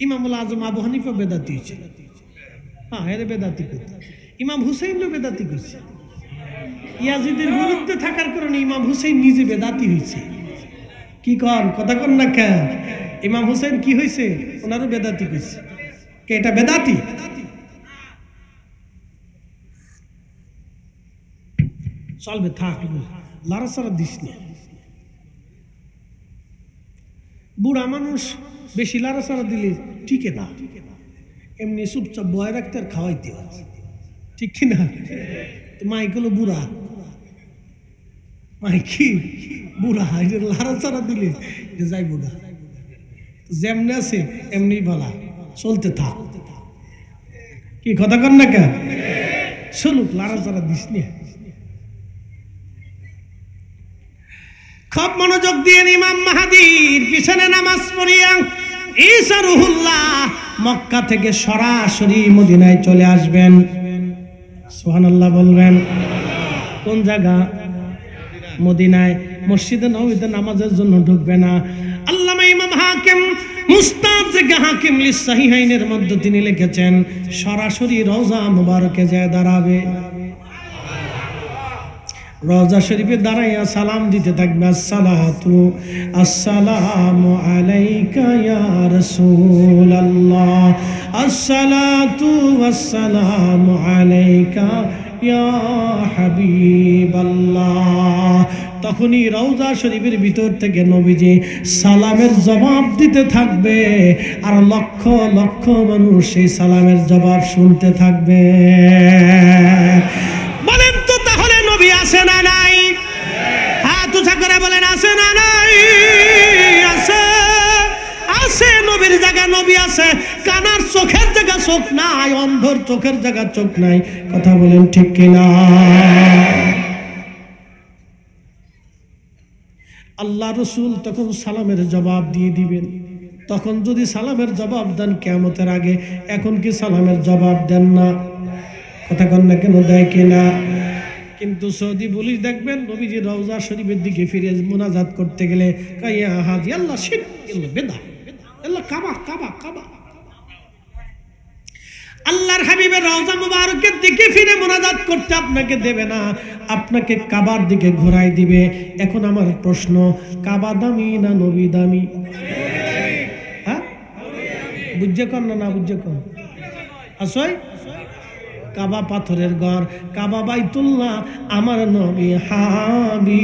ইমামুল আজম আবু হানিফা বেদাতি হয়েছে। হ্যাঁ, এর বেদাতি করছে। ইমাম হুসাইনও বেদাতি করছে। ইয়াজিদের বিরুদ্ধে থাকার কারণে ইমাম হুসাইন নিজে বেদাতি হয়েছে। কি কর কথা কর না কে? ইমাম হুসাইন কি হয়েছে? ওনারও বেদাতি করছে। কে এটা বেদাতি? চলবে, থাক, লাড়াচাড়া দিস না। বুড়া মানুষ বেশি লাড়াচাড়া দিলে টিকে না, এমনি চুপচাপ বয় রাখতে আর খাওয়াইতে হয়। ঠিক কিনা? মাইগুলো বুড়া, মাইকি বুড়া, লাড়াচাড়া দিলে যাই বুড়া। যেমনি আছে এমনি বলা, চলতে থাক। কি কথা কর না কে? চলুক, লাড়াচাড়া দিস না। খুব মনোযোগ দিয়ে ইমাম মাহাদির পিছনে নামাজ পড়িয়া ঈসা রুহুল্লাহ মক্কা থেকে সরাসরি মদিনায় চলে আসবেন। সুবহানাল্লাহ বলবেন। কোন জায়গা? মদিনায়। মসজিদে নববীতে নামাজের জন্য ঢুকবে না। আল্লামা ইমাম হাকিম মুস্তাদরাক হাকিম লিসাহিহাইনের মধ্যে তিনি লিখেছেন, সরাসরি রওজা মুবারকে যায় দাঁড়াবে। রওজা শরীফে দাঁড়াইয়া সালাম দিতে থাকবে, আসসালাতু আসসালামু আলাইকা ইয়া রাসূলুল্লাহ, আসসালাতু আসসালামু আলাইকা ইয়া হাবিবাল্লাহ। তখনই রওজা শরীফের ভিতর থেকে নবীজি সালামের জবাব দিতে থাকবে, আর লক্ষ লক্ষ মানুষ সেই সালামের জবাব শুনতে থাকবে। বলেন তো তাহলে নবী আছে না নাই? হাত উঁচা করে বলেন আছে না নাই? আছে, আছে। নবীর জায়গা নবী আছে, কানার চোখের জায়গা চোখ নাই, অন্ধর চোখের জায়গা চোখ নাই। কথা বলেন ঠিক কিনা? আল্লাহ রসুল তখন সালামের জবাব দিয়ে দিবেন। তখন যদি সালামের জবাব দেন কিয়ামতের আগে, এখন কি সালামের জবাব দেন না? কথা কন না কেন? দেয় কিনা? কিন্তু সৌদি পুলিশ দেখবেন নবীজি রওজা শরীফের দিকে ফিরে মুনাজাত করতে গেলে কাইয়া হাজি আল্লাহ শিরক, আল্লাহ বেদা, আল্লাহ কাবা কাবা কাবা। আল্লাহর হাবিবের রওজা মুবারকের দিকে ফিরে মুনাজাত করতে আপনাকে দেবে না, আপনাকে কাবার দিকে ঘোরাই দিবে। এখন আমার প্রশ্ন, কাবা দামি না নবী দামি? হ্যাঁ, বুঝছে কন না? বুঝছে কন? আসই কাবা পাথরের ঘর, কাবা বাইতুল্লাহ, আমার নবী হাবিবুল্লাহ।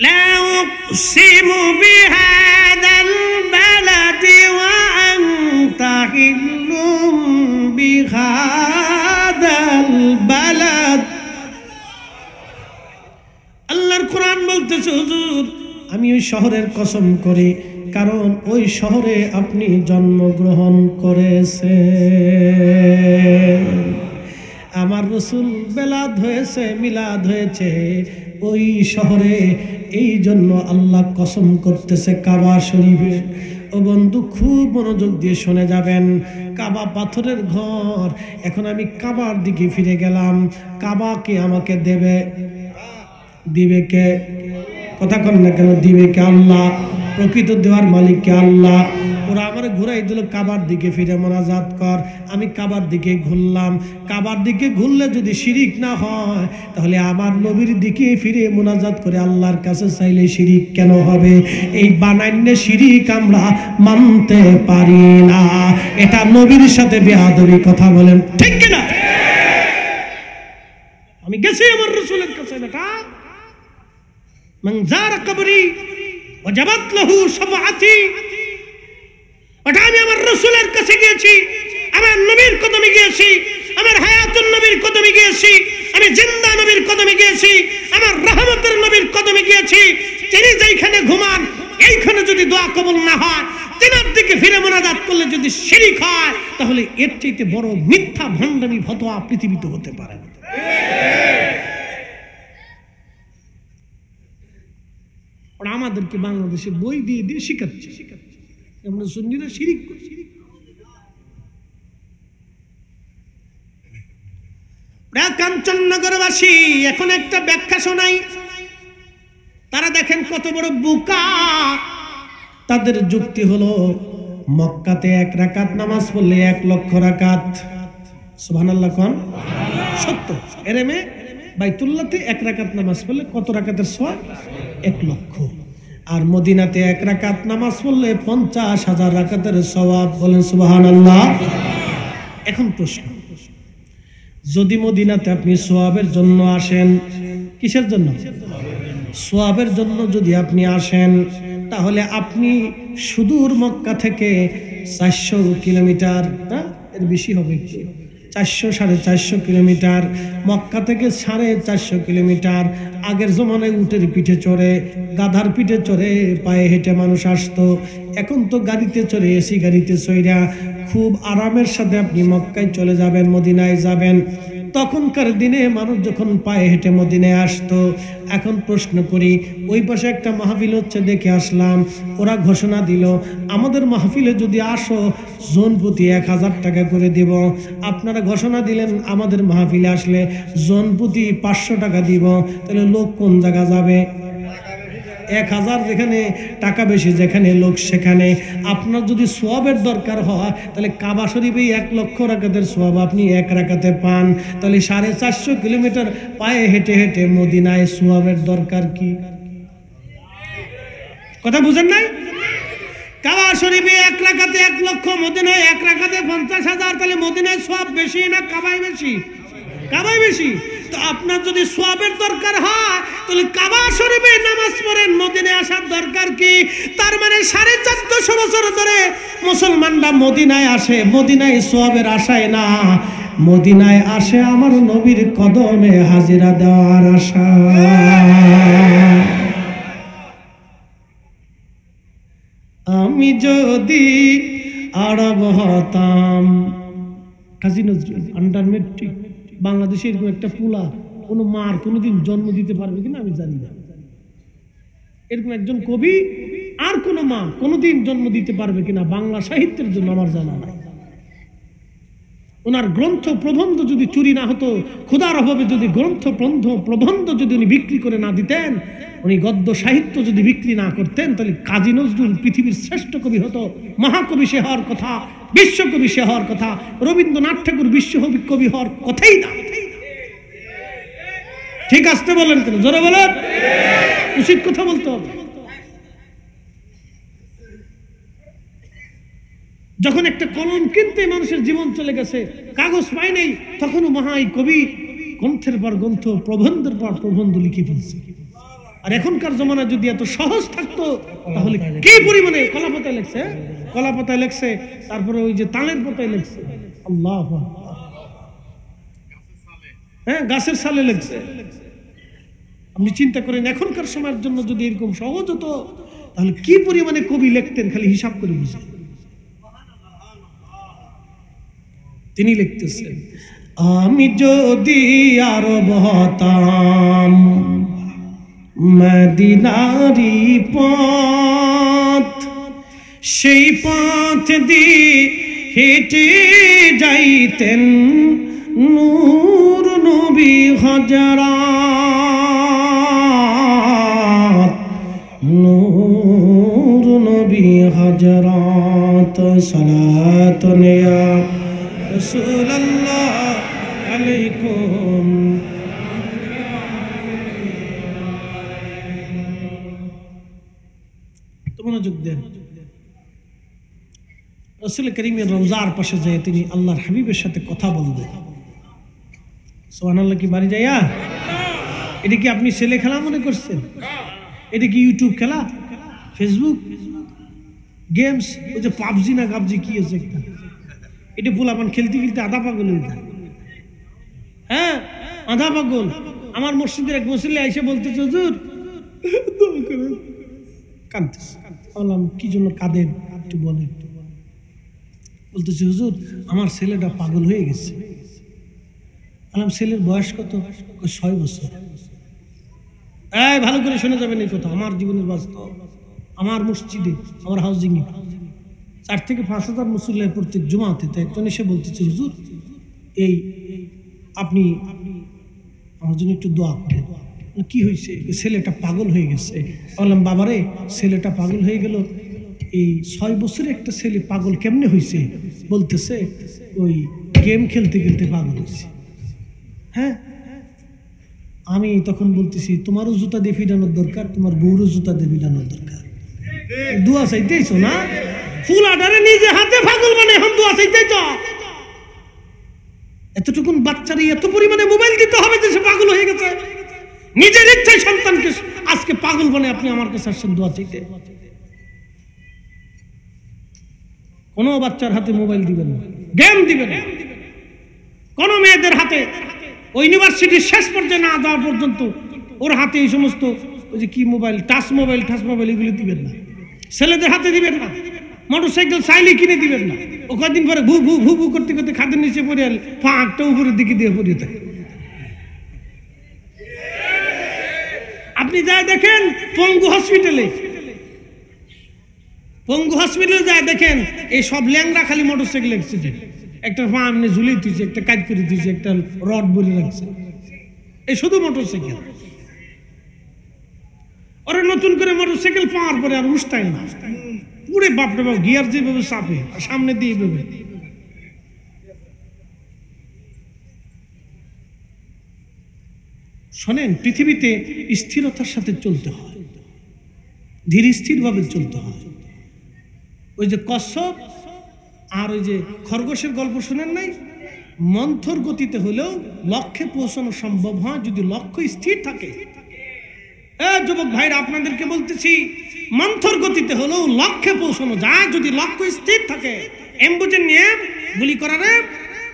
লা উকসিমু বিহাদাল বালাদি ওয়া আনতা হিল্লুম বিহাদাল বালাদ। আল্লাহর কোরআন বলতেছে, হুজুর আমি ওই শহরের কসম করি, কারণ ওই শহরে আপনি জন্মগ্রহণ করেছেন। আমার রসুল বেলাদ হয়েছে, মিলাদ হয়েছে ওই শহরে, এই জন্য আল্লাহ কসম করতেছে কাবা শরীফে। ও বন্ধু, খুব মনোযোগ দিয়ে শুনে যাবেন। কাবা পাথরের ঘর, এখন আমি কাবার দিকে ফিরে গেলাম, কাবাকে আমাকে দেবে, দিবে কে? কথা কন না কেন? দিবে কে? আল্লাহ। প্রকৃত দেওয়ার মালিক কে? আল্লাহ। ওরা আমার ঘুরাই দিল, কাবার দিকে ফিরে মোনাজাত কর। আমি কাবার দিকে ঘুরলাম। কাবার দিকে ঘুরলে যদি শিরিক না হয়, তাহলে আমার নবীর দিকে ফিরে মোনাজাত করে আল্লাহর কাছে চাইলে শিরিক কেন হবে? এই বানাইন্নে শিরিক আমরা মানতে পারি না, এটা নবীর সাথে বেয়াদবি। কথা বলেন ঠিক কিনা? আমি গেছি আমার রাসূলের কাছে, বেটা মান যারা কবরি ওয়াজাবাত লাহু শাফাআতি। ওটা আমি আমার রাসূলের কাছে গিয়েছি, আমার নবীর কদমে গিয়েছি, আমার হায়াতুন নবীর কদমে গিয়েছি, আমি জিন্দা নবীর কদমে গিয়েছি, আমার রহমতের নবীর কদমে গিয়েছি। তিনি যেখানে ঘুমান, এইখানে যদি দোয়া কবুল না হয়, তিনার দিকে ফিরে মোনাজাত করলে যদি শিরিক হয়, তাহলে এর চাইতে বড় মিথ্যা ভণ্ডামি ফতোয়া পৃথিবীতে হতে পারে না। ওরা আমাদেরকে বাংলাদেশে বই দিয়ে দিয়ে শিখাচ্ছে, আমরা সুন্নিরা শিরিক করছি। কাঞ্চননগরবাসী এখন একটা ব্যাখ্যা শোনাই, তারা দেখেন কত বড় বোকা। তাদের যুক্তি হলো, মক্কাতে 1 রাকাত নামাজ পড়লে 1 লক্ষ রাকাত। সুবহানাল্লাহ কোন? সত্য। এরেমে বাইতুল্লাহতে 1 রাকাত নামাজ পড়লে কত রাকাতের সওয়াব? 1 লক্ষ। আর মদিনাতে 1 রাকাত নামাজ পড়লে 50,000 রাকাতের সওয়াব। বলেন সুবহানাল্লাহ। এখন প্রশ্ন, যদি মদিনাতে আপনি সওয়াবের জন্য আসেন, কিসের জন্য? সওয়াবের জন্য যদি আপনি আসেন, তাহলে আপনি সুদূর মক্কা থেকে 400 কিলোমিটার, না এর বেশি হবে, 400-450 কিলোমিটার, মক্কা থেকে 450 কিলোমিটার। আগের জমানায় উটের পিঠে চড়ে, গাধার পিঠে চড়ে, পায়ে হেঁটে মানুষ আসতো। এখন তো গাড়িতে চড়ে, এসি গাড়িতে চড়া খুব আরামের সাথে আপনি মক্কায় চলে যাবেন, মদিনায় যাবেন। তখনকার দিনে মানুষ যখন পায়ে হেঁটে মদিনায় আসতো। এখন প্রশ্ন করি, ওই পাশে একটা মাহফিল হচ্ছে, দেখে আসলাম, ওরা ঘোষণা দিল আমাদের মাহফিলে যদি আসো জন প্রতি 1000 টাকা করে দিব। আপনারা ঘোষণা দিলেন আমাদের মাহফিলে আসলে জন প্রতি 500 টাকা দিব। তাহলে লোক কোন জায়গা যাবে? 1000 যেখানে টাকা বেশি, যেখানে লোক সেখানে। আপনার যদি সওয়াবের দরকার হয় তাহলে কাবা শরীফে 1 লক্ষ রাকাতের সওয়াব আপনি 1 রাকাতে পান। তাহলে 450 কিলোমিটার পায়ে হেঁটে হেঁটে মদিনায় সওয়াবের দরকার কি? কথা বুঝেন নাই? কাবা শরীফে 1 রাকাতে 1 লক্ষ, মদিনায় 1 রাকাতে 50,000। তাহলে মদিনায় সওয়াব বেশি না কাবায় বেশি? কাবায় বেশি। তো আপনার যদি সওয়াবের দরকার হয় তাহলে কাবা শরীফে নামাজ পড়েন, মদিনায় আসার দরকার কি? তার মানে 1450 বছর ধরে মুসলমানরা মদিনায় আসে, মদিনায় সওয়াবের আশায় না, মদিনায় আসে আমার নবীর কদমে হাজিরা দেওয়ার আশা। আমি যদি আরব হতাম, কাজী নজরুল আন্ডার মেট্রিক, বাংলাদেশে এরকম একটা পোলা কোনো মার কোনোদিন জন্ম দিতে পারবে কিনা আমি জানি না। এরকম একজন কবি আর কোনো মা কোনোদিন জন্ম দিতে পারবে কিনা বাংলা সাহিত্যের জন্য আমার জানা নাই। ওনার গ্রন্থ প্রবন্ধ যদি চুরি না হতো, ক্ষুধার অভাবে যদি গ্রন্থ প্রবন্ধ যদি উনি বিক্রি করে না দিতেন, উনি গদ্য সাহিত্য যদি বিক্রি না করতেন, তাহলে কাজী নজরুল পৃথিবীর শ্রেষ্ঠ কবি হতো, মহাকবি সে হওয়ার কথা, বিশ্বকবি সে হওয়ার কথা, রবীন্দ্রনাথ ঠাকুর বিশ্বকবি হওয়ার কথাই না। ঠিক আসতে বলেন কেন? জোরে বলেন, উচিত কথা বলতে হবে। যখন একটা কলম কিনতে মানুষের জীবন চলে গেছে, কাগজ পায় নেই, তখনও মহাই কবি গ্রন্থের পর গ্রন্থ, প্রবন্ধের পর প্রবন্ধ লিখে ফেলছে। আর এখনকার জমানা যদি এত সহজ থাকতো তাহলে কি পরিমাণে কলাপাতায় লেখছে, কলাপাতায় লেখছে, তারপরে ওই যে তালের পাতায় লেখছে, আল্লাহু আকবার, হ্যাঁ গাছের সালে লেখছে। আপনি চিন্তা করেন এখনকার সময়ের জন্য যদি এরকম সহজ হতো তাহলে কি পরিমাণে কবি লিখতেন, খালি হিসাব করে বুঝে। তিনি লিখতেছেন, আমি যদি আরব হতাম, মদিনারি পথ, সেই পথ দিয়ে হেঁটে যাইতেন নূর নবী হযরত, নূর নবী হযরত, সালাতুন ইয়া রাসূলুল্লাহ আলাইকুম। তো মনোযোগ দেন। রাসূল করিমের রওজার পাশে যায় তিনি আল্লাহর হাবিবের সাথে কথা বলবেন। সুবহানাল্লাহ। কি বাড়ি যাইয়া? এটা কি আপনি ছেলে খেলা মনে করছেন? এটা কি ইউটিউব খেলা, ফেসবুক, গেমস? ওই যে পাবজি না গাবজি কি আছে একটা, এটা পোলাপান খেলতে খেলতে আধা পাগল হয়ে যায়। হ্যাঁ, আধা পাগল। আমার মসজিদের এক মুসল্লি এসে বলতেছে, হুজুর কাঁদতেছে। বললাম কি জন্য কাঁদেন একটু বলেন। বলতেছে, হুজুর আমার ছেলেটা পাগল হয়ে গেছে। বললাম ছেলের বয়স কত? 6 বছর। এই ভালো করে শুনে যাবেন এই কথা, আমার জীবনের বাস্তব। আমার মসজিদে, আমার হাউজিংয়ে 4 থেকে 5,000 মুসল্লি প্রত্যেক জুমাতে। তো একজন এসে বলতেছে, হুজুর এই আপনি আমার জন্য একটু দোয়া করেন। কি হয়েছে? ছেলেটা পাগল হয়ে গেছে। বললাম, বাবারে ছেলেটা পাগল হয়ে গেল, এই 6 বছরের একটা ছেলে পাগল কেমনে হয়েছে? বলতেছে ওই গেম খেলতে খেলতে পাগল হয়েছে। হ্যাঁ, আমি তখন বলতেছি, তোমারও জুতা দিয়ে ফিরানোর দরকার, তোমার বউরও জুতা দিয়ে ফিরানোর দরকার। দোয়া চাইতেইছো না? ফুল আডারে নিজে হাতে পাগল মানে এখন দোয়া চাইতেইছ? এতটুকুন বাচ্চারে এত পরিমাণে মোবাইল দিতে হবে যে সে পাগল হয়ে গেছে? নিজের ইচ্ছায় সন্তানকে আজকে পাগল বনে আপনি আমার কাছে আসছেন দোয়া চাইতে। কোনো বাচ্চার হাতে মোবাইল দিবেন না, গেম দিবেন না। কোন মেয়েদের হাতে ওই ইউনিভার্সিটির শেষ পর্যায়ে না যাওয়া পর্যন্ত ওর হাতে এই সমস্ত ওই যে কি মোবাইল, টাচ মোবাইল এগুলো দিবেন না। ছেলেদের হাতে দিবেন না। মোটরসাইকেল চাইলে কিনে দিবেন না। ও কয়েকদিন পরে ভু ভু ভু ভু করতে করতে খাদের নিচে পড়ে ফাঁকটা উপরের দিকে দিয়ে পড়িয়ে থাকে। আপনি যাই দেখেন পঙ্গু হসপিটালে যায় দেখেন এই সব ল্যাংরা খালি মোটরসাইকেল অ্যাক্সিডেন্ট। একটা পা এমনি ঝুলিয়ে দিয়েছে, একটা কাজ করে দিয়েছে, একটা রড বলে রাখছে, এই শুধু মোটরসাইকেল। ওরা নতুন করে মোটরসাইকেল পাওয়ার পরে আর উঠতাই না, পুরে বাপরে বাপ গিয়ার যেভাবে চাপে আর সামনে দিয়ে এইভাবে। শোনেন, পৃথিবীতে স্থিরতার সাথে চলতে হয়, ধীর স্থির ভাবে চলতে হয়। ওই যে কচ্ছপ আর ওই যে খরগোশের গল্প শোনেন নাই? মন্থর গতিতে হলেও লক্ষ্যে পৌঁছানো সম্ভব হয় যদি লক্ষ্য স্থির থাকে। যুবক ভাইরা, আপনাদেরকে বলতেছি, মন্থর গতিতে হলেও লক্ষ্যে পৌঁছানো যায় যদি লক্ষ্য স্থির থাকে। এম বুঝেন, এম গুলি করার এম,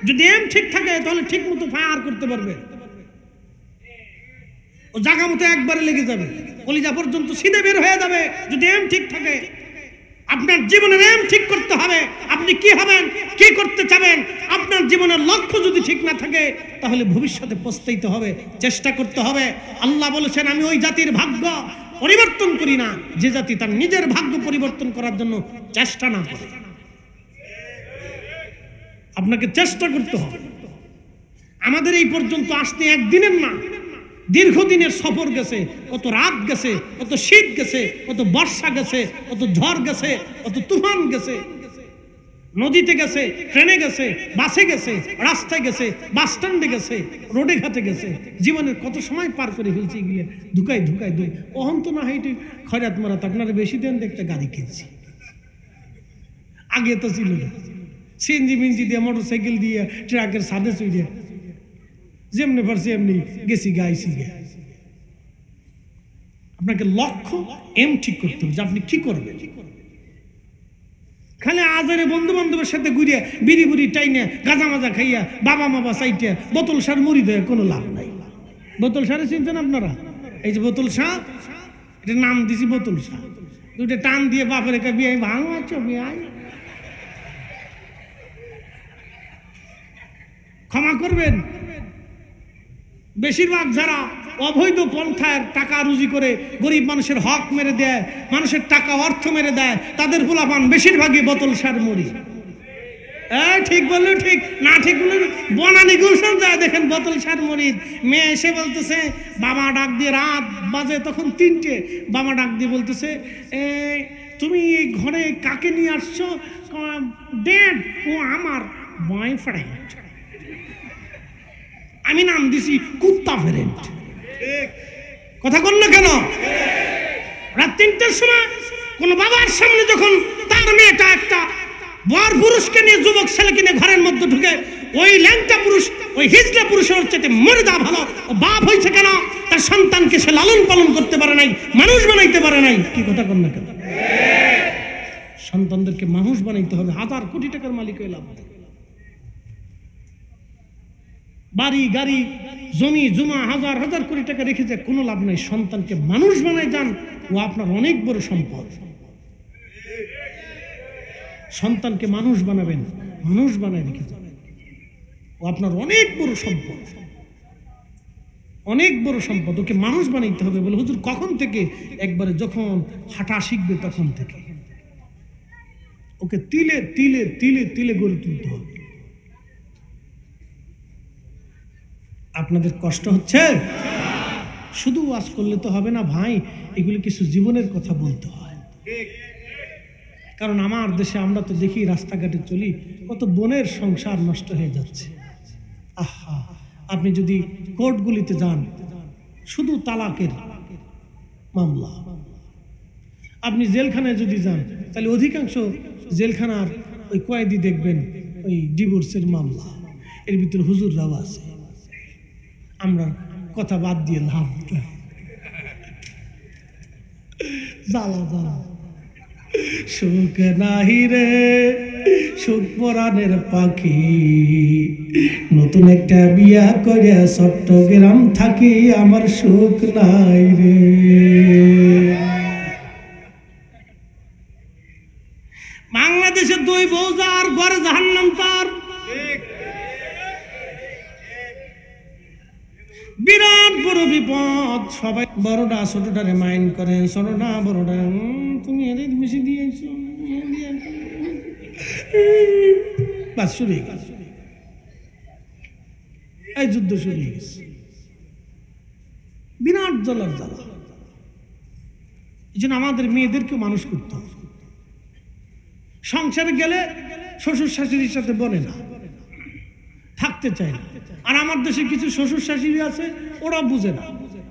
যদি এম ঠিক থাকে তাহলে ঠিক মতো ফায়ার করতে পারবে, ও জায়গা মতো একবারে লেগে যাবে, কলিজা পর্যন্ত সিধে বের হয়ে যাবে যদি এম ঠিক থাকে। আপনার জীবনের এম ঠিক করতে হবে, আপনি কি হবেন, কি করতে চাবেন। আপনার জীবনের লক্ষ্য যদি ঠিক না থাকে তাহলে ভবিষ্যতে পস্তাইতে হবে, চেষ্টা করতে হবে। আল্লাহ বলেছেন, আমি ওই জাতির ভাগ্য পরিবর্তন করি না যে জাতি তার নিজের ভাগ্য পরিবর্তন করার জন্য চেষ্টা না করে। আপনাকে চেষ্টা করতে হবে। আমাদের এই পর্যন্ত আসতে একদিনের না, দীর্ঘদিনের সফর গেছে, কত রাত গেছে, কত শীত গেছে, কত বর্ষা গেছে, কত ঝড় গেছে, কত তুফান গেছে, নদীতে গেছে, ট্রেনে গেছে, বাসে গেছে, রাস্তায় গেছে, বাস স্ট্যান্ডে গেছে, রোডে ঘাটে গেছে। জীবনের কত সময় পার করে ফেলছে এগুলো ধুকাই ধুকাই দুই। অহন তো না হাইটে খয়রাত মারাত আপনারা বেশি দেন একটা গাড়ি কিনছি, আগে তো ছিল না। সিএনজি মিনজি দিয়ে, মোটরসাইকেল দিয়ে, ট্রাকের সাদে চুইয়ে যেমনি পারছি এমনি গেছি গাইছি গে। আপনাকে লক্ষ্য এম ঠিক করতে হবে যে আপনি কি করবেন। খালি আজারে বন্ধু বান্ধবের সাথে ঘুরিয়ে বিড়ি বুড়ি টাইনে গাঁজা মাজা খাইয়া বাবা মাবা চাইতে বোতল সার মুড়ি দেয় কোনো লাভ নাই। বোতল সারে চিনছেন আপনারা? এই যে বোতল সার, এটা নাম দিছি বোতল সার। দুটো টান দিয়ে বাপের একা বিয়ে ভাঙ আছো বিয়ে, ক্ষমা করবেন। বেশিরভাগ যারা অবৈধ পন্থায় টাকা রুজি করে গরিব মানুষের হক মেরে দেয়, মানুষের টাকা অর্থ মেরে দেয়, তাদের পোলাপান বেশিরভাগই বোতল সার মুড়ি। ঠিক বললো, ঠিক না ঠিক বললো, বনানি গুলশান যায় দেখেন বোতল সার মুড়ি। মেয়ে এসে বলতেছে, বাবা ডাক দিয়ে, রাত বাজে তখন 3টে, বাবা ডাক দিয়ে বলতেছে, তুমি এই ঘরে কাকে নিয়ে আসছো? ড্যাড, ও আমার বয়ফ্রেন্ড, আমি নাম দিছি কুত্তা ফ্রেন্ড। কথা কন না কেন? রাত 3টের সময় কোন বাবার সামনে যখন তার মেয়েটা একটা বর পুরুষকে নিয়ে, যুবক ছেলেকে নিয়ে ঘরের মধ্যে ঢুকে, ওই ল্যাংটা পুরুষ, ওই হিজড়া পুরুষের চাইতে মরে যা ভালো। ও বাপ হয়েছে কেন? তার সন্তানকে সে লালন পালন করতে পারে নাই, মানুষ বানাইতে পারে নাই। কি কথা কন না কেন? সন্তানদেরকে মানুষ বানাইতে হবে। 1000 কোটি টাকার মালিক হয়ে লাভ নেই। বাড়ি গাড়ি জমি জমা 1000 কোটি টাকা রেখেছে, কোনো লাভ নাই। সন্তানকে মানুষ বানায় যান, ও আপনার অনেক বড় সম্পদ। সন্তানকে মানুষ বানাবেন, মানুষ বানায় রেখে যাবেন, ও আপনার অনেক বড় সম্পদ, অনেক বড় সম্পদ। ওকে মানুষ বানাইতে হবে। বলে, হুজুর কখন থেকে? একবারে যখন হাঁটা শিখবে তখন থেকে। ওকে তিলে তিলে তিলে তিলে গড়ে তুলতে হবে। আপনাদের কষ্ট হচ্ছে? শুধু ওয়াজ করলে তো হবে না ভাই, এগুলি কিছু জীবনের কথা বলতে হয়। কারণ আমার দেশে আমরা তো দেখি, রাস্তাঘাটে চলি, কত বোনের সংসার নষ্ট হয়ে যাচ্ছে। আহা, আপনি যদি কোর্টগুলিতে যান, শুধু তালাকের মামলা। আপনি জেলখানায় যদি যান, তাহলে অধিকাংশ জেলখানার ওই কয়েদি দেখবেন ওই ডিভোর্সের মামলা। এর ভিতরে হুজুররাও আছে। আমরা কথা বাদ দিয়ে লাভ, জ্বালা জ্বালা। সুখ নাহি রে সুখ পরাণের পাখি, নতুন একটা বিয়া করে চট্টগ্রাম থাকি, আমার সুখ নাই রে। বাংলাদেশে 2 বউ যার ঘরে জাহান্নাম তার। বিরাট বড় বিপদ। সবাই বড়টা ছোটটারে মাইন্ড করেন, ছোটটা বড়টা, তুমি এদের বেশি দিয়েছো, বাস শুরু হয়ে গেছে। এই যুদ্ধ শুরু হয়ে গেছে, বিরাট জ্বালার জ্বালা। এই জন্য আমাদের মেয়েদেরকেও মানুষ করতে হবে। সংসারে গেলে শ্বশুর শাশুড়ির সাথে বলে না, থাকতে চায় না। আর আমার দেশে কিছু শ্বশুর শাশুড়ি আছে, ওরা বুঝে না।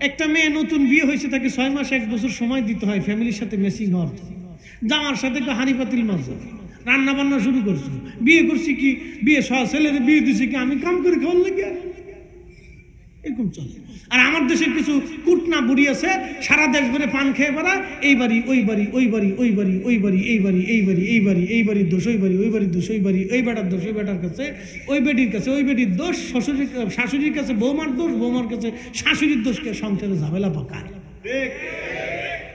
একটা মেয়ে নতুন বিয়ে হয়েছে, তাকে 6 মাস 1 বছর সময় দিতে হয় ফ্যামিলির সাথে মেসিং হওয়ার। জামার সাথে হাঁড়ি পাতিল মাছ রান্না বান্না শুরু করছি। বিয়ে করছি কি, বিয়ে ছেলের বিয়ে দিছি কি আমি কাম করে খাওয়ার লাগে, এরকম চলে। আর আমার দেশের কিছু কুটনা বুড়ি আছে, সারা দেশ ভরে পান খেয়ে বেড়া, এই বাড়ি ওই বাড়ি, ওই বাড়ি ওই বাড়ি, ওই বাড়ি এই বাড়ি, এই বাড়ি এই বাড়ি, এই বাড়ির দোষ ওই বাড়ি, ওই বাড়ির দোষ ওই বাড়ি, ওই বেটার দোষ ওই বেটার কাছে, ওই বেটির কাছে ওই বেটির দোষ, শাশুড়ির কাছে বৌমার দোষ, বৌমার কাছে শাশুড়ির দোষকে সংসারে ঝামেলা পাকায়।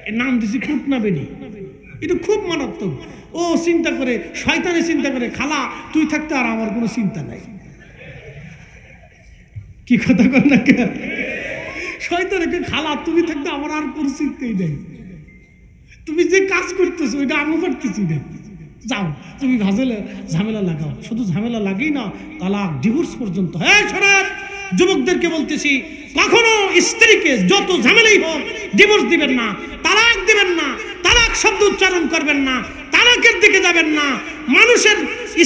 এর নাম দিছি কুটনা বেনি। এটা খুব মারাত্মক। ও চিন্তা করে, শয়তানে চিন্তা করে, খালা তুই থাকতে আর আমার কোনো চিন্তা নাই। কি কথা কর না, শয়তানকে খালা তুমি থাকতে আমার আর কোনো চিন্তাই নেই, তুমি যে কাজ করতেছো ওইটা আমি পারতেছি না, যাও তুমি ঝামেলা লাগাও। শুধু ঝামেলা লাগেই না, তালাক ডিভোর্স পর্যন্ত। হ্যাঁ শোনেন, যুবকদেরকে বলতেছি, কখনো স্ত্রীকে যত ঝামেলাই হোক ডিভোর্স দিবেন না, তালাক দিবেন না, তালাক শব্দ উচ্চারণ করবেন না, তালাকের দিকে যাবেন না। মানুষের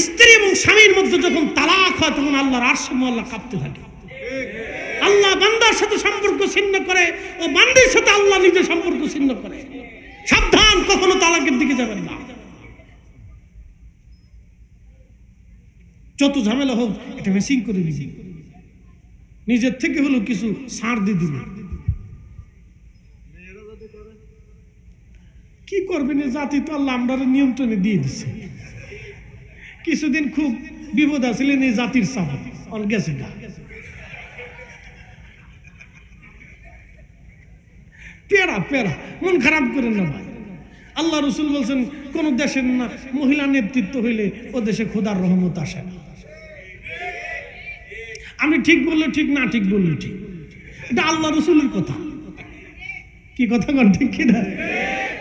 স্ত্রী এবং স্বামীর মধ্যে যখন তালাক হয় তখন আল্লাহর আরশে আল্লাহ কাঁপতে থাকে। আল্লাহ বান্দার সাথে সম্পর্ক ছিন্ন করে ও বান্দির সাথে আল্লাহ নিজে সম্পর্ক ছিন্ন করে। সাবধান, কখনো তালাকের দিকে যাবেন না। যত ঝামেলা হোক এটা মেসিং করে দিবি, নিজের থেকে হলো কিছু ছাড় দিয়ে দিবি। কি করবেন, জাতি তো আল্লাহ আমরা নিয়ন্ত্রণে দিয়ে দিচ্ছে। কিছুদিন খুব বিপদ আসছিলেন এই জাতির চাপে, অন গেছে না, পেরা পেরা, মন খারাপ করেন না ভাই। আল্লাহ রসুল বলছেন, কোন দেশের না মহিলা নেতৃত্ব হইলে ও দেশে খোদার রহমত আসে না। আমি ঠিক বললে ঠিক, না ঠিক বললে ঠিক, এটা আল্লাহ রসুলের কথা। কি কথা বল, ঠিক কিনা?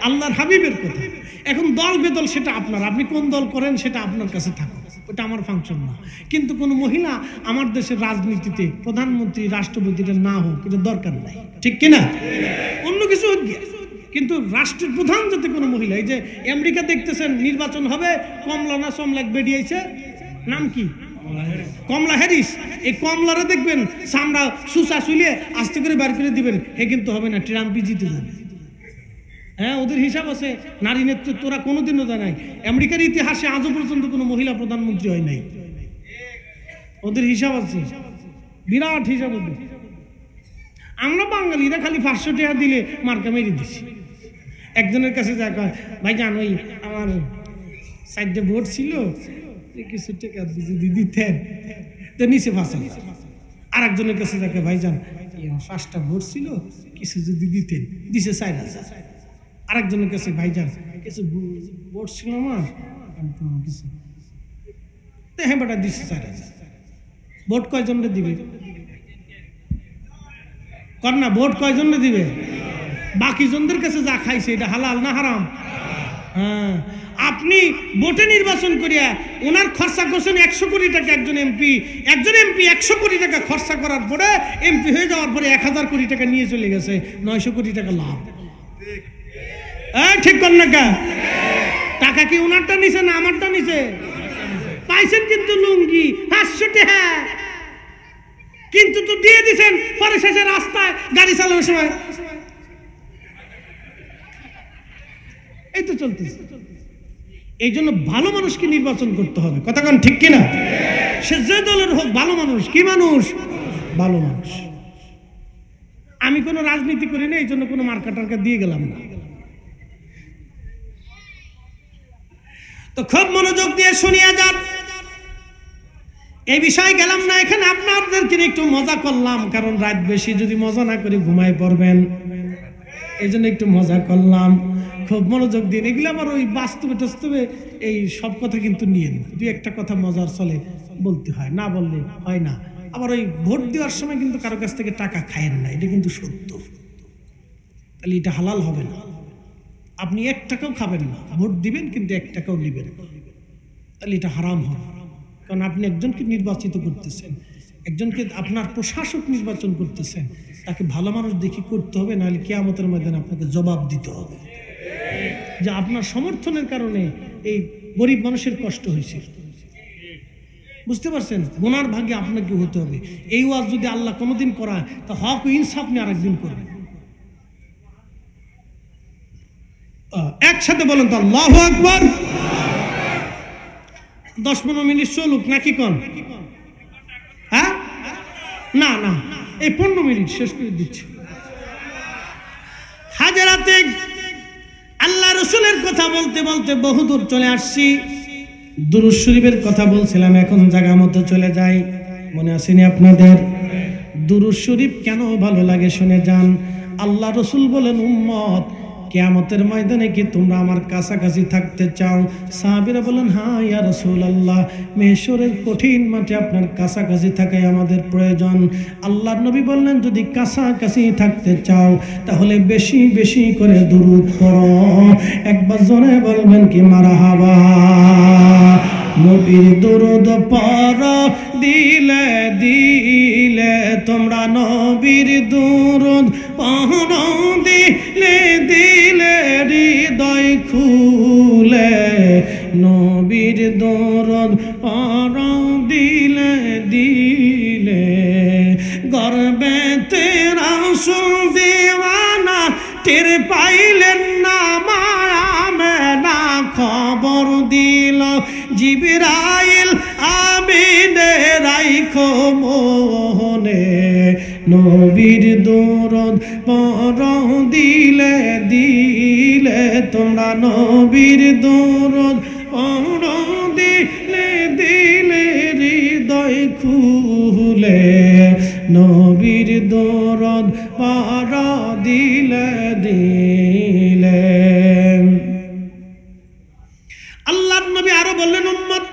আল্লাহর হাবিবের কথা। এখন দল বেদল সেটা আপনার, আপনি কোন দল করেন সেটা আপনার কাছে থাকুক, ওটা আমার ফাংশন না। কিন্তু কোন মহিলা আমার দেশের রাজনীতিতে প্রধানমন্ত্রী রাষ্ট্রপতিটা না হোক, এটা দরকার নাই, ঠিক কিনা? অন্য কিছু হোক, কিন্তু রাষ্ট্রের প্রধান যাতে কোনো মহিলা। এই যে আমেরিকা দেখতেছেন নির্বাচন হবে, কমলা না সমলা বেরিয়েছে, নাম কি, কমলা হ্যারিস। এই কমলারে দেখবেন চামড়া সুসা শুলিয়ে আস্তে করে বার করে দিবেন, হে কিন্তু হবে না, ট্রাম্পই জিতে যাবে। হ্যাঁ, ওদের হিসাব আছে, নারী নেতৃত্ব ওরা কোনোদিনও দেয় নাই। আমেরিকার ইতিহাসে আজও পর্যন্ত কোনো মহিলা প্রধানমন্ত্রী হয় নাই, ওদের হিসাব আছে, বিরাট হিসাব ওদের। আমরা বাঙালিরা খালি 500 টাকা দিলে মার্কা মেরে দিছি। একজনের কাছে যা কয়, ভাই জান ওই আমার সাইডে ভোট ছিল, কিছু টাকা যদি দিতেন তো নিচে 5,000। আর একজনের কাছে যাকে, ভাই জান 5টা ভোট ছিল, কিছু যদি দিতেন, দিছে 4,000। আরেকজনের কাছে, ভাই জান কিছু ভোট ছিল আমার, কিছু হ্যাঁ বেটা দিছে 4,000। ভোট কয়জনকে দিবে কর না, ভোট কয়জনকে দিবে? বাকি জনদের কাছে যা খাইছে এটা হালাল না হারাম? হ্যাঁ, আপনি ভোটে নির্বাচন করিয়া ওনার খরচা করছেন 100 কোটি টাকা। একজন এমপি 100 কোটি টাকা খরচা করার পরে এমপি হয়ে যাওয়ার পরে 1000 কোটি টাকা নিয়ে চলে গেছে, 900 কোটি টাকা লাভ। ঠিক কর না কা? টাকা কি ওনারটা নিছে না আমারটা নিছে? পাইছেন কিন্তু লুঙ্গি 500 টাকা, কিন্তু তো দিয়ে দিছেন পরে শেষে রাস্তায় গাড়ি চালানোর সময়। এই তো চলতেছে। এই জন্য ভালো মানুষকে নির্বাচন করতে হবে, কথা কোন ঠিক কিনা? সে যে দলের হোক, ভালো মানুষ। কি মানুষ? ভালো মানুষ। আমি কোনো রাজনীতি করি না, এই জন্য কোনো মার্কা টার্কা দিয়ে গেলাম না। তো খুব মনোযোগ দিয়ে শুনিয়া যান, এই বিষয়ে গেলাম না এখানে, আপনাদেরকে একটু মজা করলাম, কারণ রাত বেশি যদি মজা না করে ঘুমায় পড়বেন, এই জন্য একটু মজা করলাম। খুব মনোযোগ দিন, এগুলো আবার ওই বাস্তবে টাস্তবে এই সব কথা কিন্তু নিয়ে না, 2-1টা কথা মজার চলে বলতে হয়, না বললে হয় না। আবার ওই ভোট দেওয়ার সময় কিন্তু কারো কাছ থেকে টাকা খায়েন না, এটা কিন্তু সত্য। তাহলে এটা হালাল হবে না। আপনি 1 টাকাও খাবেন না, ভোট দিবেন কিন্তু 1 টাকাও নেবেন, তাহলে এটা হারাম হবে। কারণ আপনি একজনকে নির্বাচিত করতেছেন, একজনকে আপনার প্রশাসক নির্বাচন করতেছেন, তাকে ভালো মানুষ দেখি করতে হবে, নাহলে কিয়ামতের ময়দানে আপনাকে জবাব দিতে হবে। যে আপনার সমর্থনের কারণে এই গরিব মানুষের কষ্ট হয়েছিল। বুঝতে পারছেন? গুনার ভাগে আপনাকে হতে হবে। এই ওয়াজ যদি আল্লাহ কোনোদিন করায় তা হক ও ইনসাফ নিয়ে আরেকদিন করবেন। একসাথে বলেন তো আল্লাহু আকবার। 10-15 মিনিট চলুক নাকি কোন? হ্যাঁ, না না, এই 15 মিনিট শেষ করে দিচ্ছি। হাজারাতে আল্লাহ রসুলের কথা বলতে বলতে বহুদূর চলে আসছি। দুরূদ শরীফের কথা বলছিলাম, এখন জায়গা মতো চলে যাই। মনে আসেনি আপনাদের? দুরূদ শরীফ কেন ভালো লাগে শুনে যান। আল্লাহ রসুল বলেন, উম্মত কিয়ামতের ময়দানে কি তোমরা আমার কাছাকাছি থাকতে চাও? সাহাবীরা বলেন, হ্যাঁ ইয়া রাসূলুল্লাহ, মেহশরের কঠিন মাঠে আপনার কাছাকাছি থাকাই আমাদের প্রয়োজন। আল্লাহর নবী বললেন, যদি কাছাকাছি থাকতে চাও তাহলে বেশি বেশি করে দুরূদ পড়ো। একবার জোরে বলবেন কি মারহাবা। নবীর দুরূদ পড়ো দিলে দিলে, তোমরা নবীর দুরূদ পড়ো দিলে দিলে, হৃদয় খুলে নবীর দুরূদ পড়ো দিলে দিলে। গর্বেতে রাসূল দিওয়ানা টের পাইলেন না, মায়ামেনা খবর দিল জিবরাইল আমিনে রাইখো মনে, নবীর দুরূদ পড়ো দিলে দিলে, তোমরা নবীর দুরূদ পড়ো দিলে দিলে, হৃদয় খুলে নবীর দুরূদ পড়ো দিলে দিলে। আল্লাহর নবী আরো বললেন, উম্মত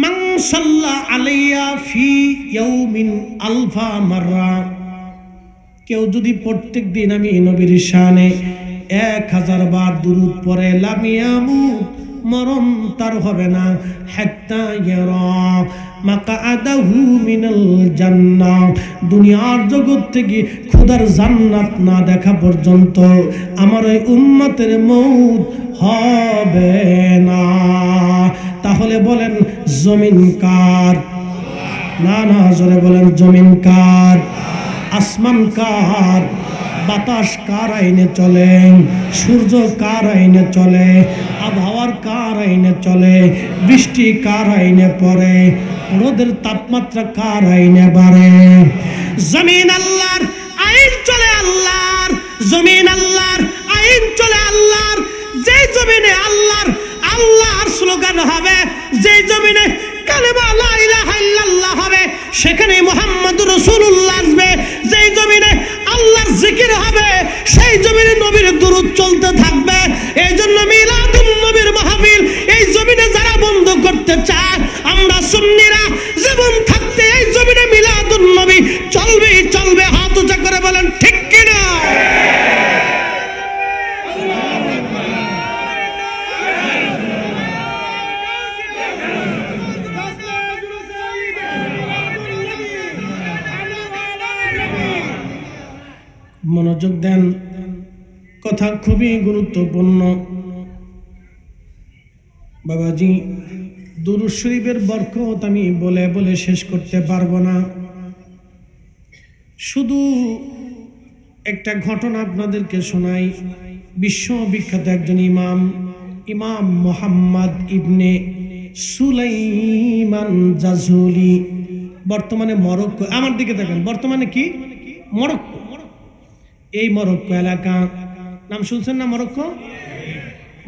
মান সাল্লা আলাইয়া ফি ইয়াউমিন আলফা মাররা, কেউ যদি প্রত্যেক দিন আমি নবীর শানে 1000 বার দুরূদ পড়ে, লাম ইয়ামুত, মরণ তার হবে না, হাত্তা ইয়ারা মাকআদাহু মিনাল জান্নাহ, দুনিয়ার জগৎ থেকে খোদার জান্নাত না দেখা পর্যন্ত আমার এই উম্মতের মউত হবে না। তাহলে বলেন জমিন কার? না না, জোরে বলেন জমিন কার? আসমান কার? বাতাস কার আইনে চলে? সূর্য কার আইনে চলে? আবহাওয়ার কার আইনে চলে? বৃষ্টি কার আইনে পড়ে? রোদের তাপমাত্রা কার আইনে বাড়ে? জমিন আল্লাহর, আইন চলে আল্লাহর। জমিন আল্লাহর, আইন চলে আল্লাহর। যে জমিনে আল্লাহর স্লোগান হবে, যে জমিনে কালেমা লা ইলাহা ইল্লাল্লাহ হবে, সেখানে মুহাম্মদুর রাসূলুল্লাহ আসবে। যেই জমিনে আল্লাহর জিকির হবে, সেই জমিনে নবীর দুরূদ চলতে থাকবে। এই জন্য মিলাদুন নবীর মাহফিল এই জমিনে যারা বন্ধ করতে চায়, আমরা সুন্নিরা জীবন থাকতে এই জমিনে মিলাদুন নবী চলবেই চলবে। হাত উঁচা করে বলেন ঠিক কিনা? মনোযোগ দেন, কথা খুবই গুরুত্বপূর্ণ। বাবাজি, দুরূদ শরীফের বরকত আমি বলে বলে শেষ করতে পারবো না। শুধু একটা ঘটনা আপনাদেরকে শোনাই। বিশ্ববিখ্যাত একজন ইমাম মুহাম্মদ ইবনে সুলাইমান জাজুলি, বর্তমানে মরক্কো। আমার দিকে দেখেন, বর্তমানে কি? মরক্কো। এই মরক্কো এলাকা নাম শুনছেন না? মরক্কো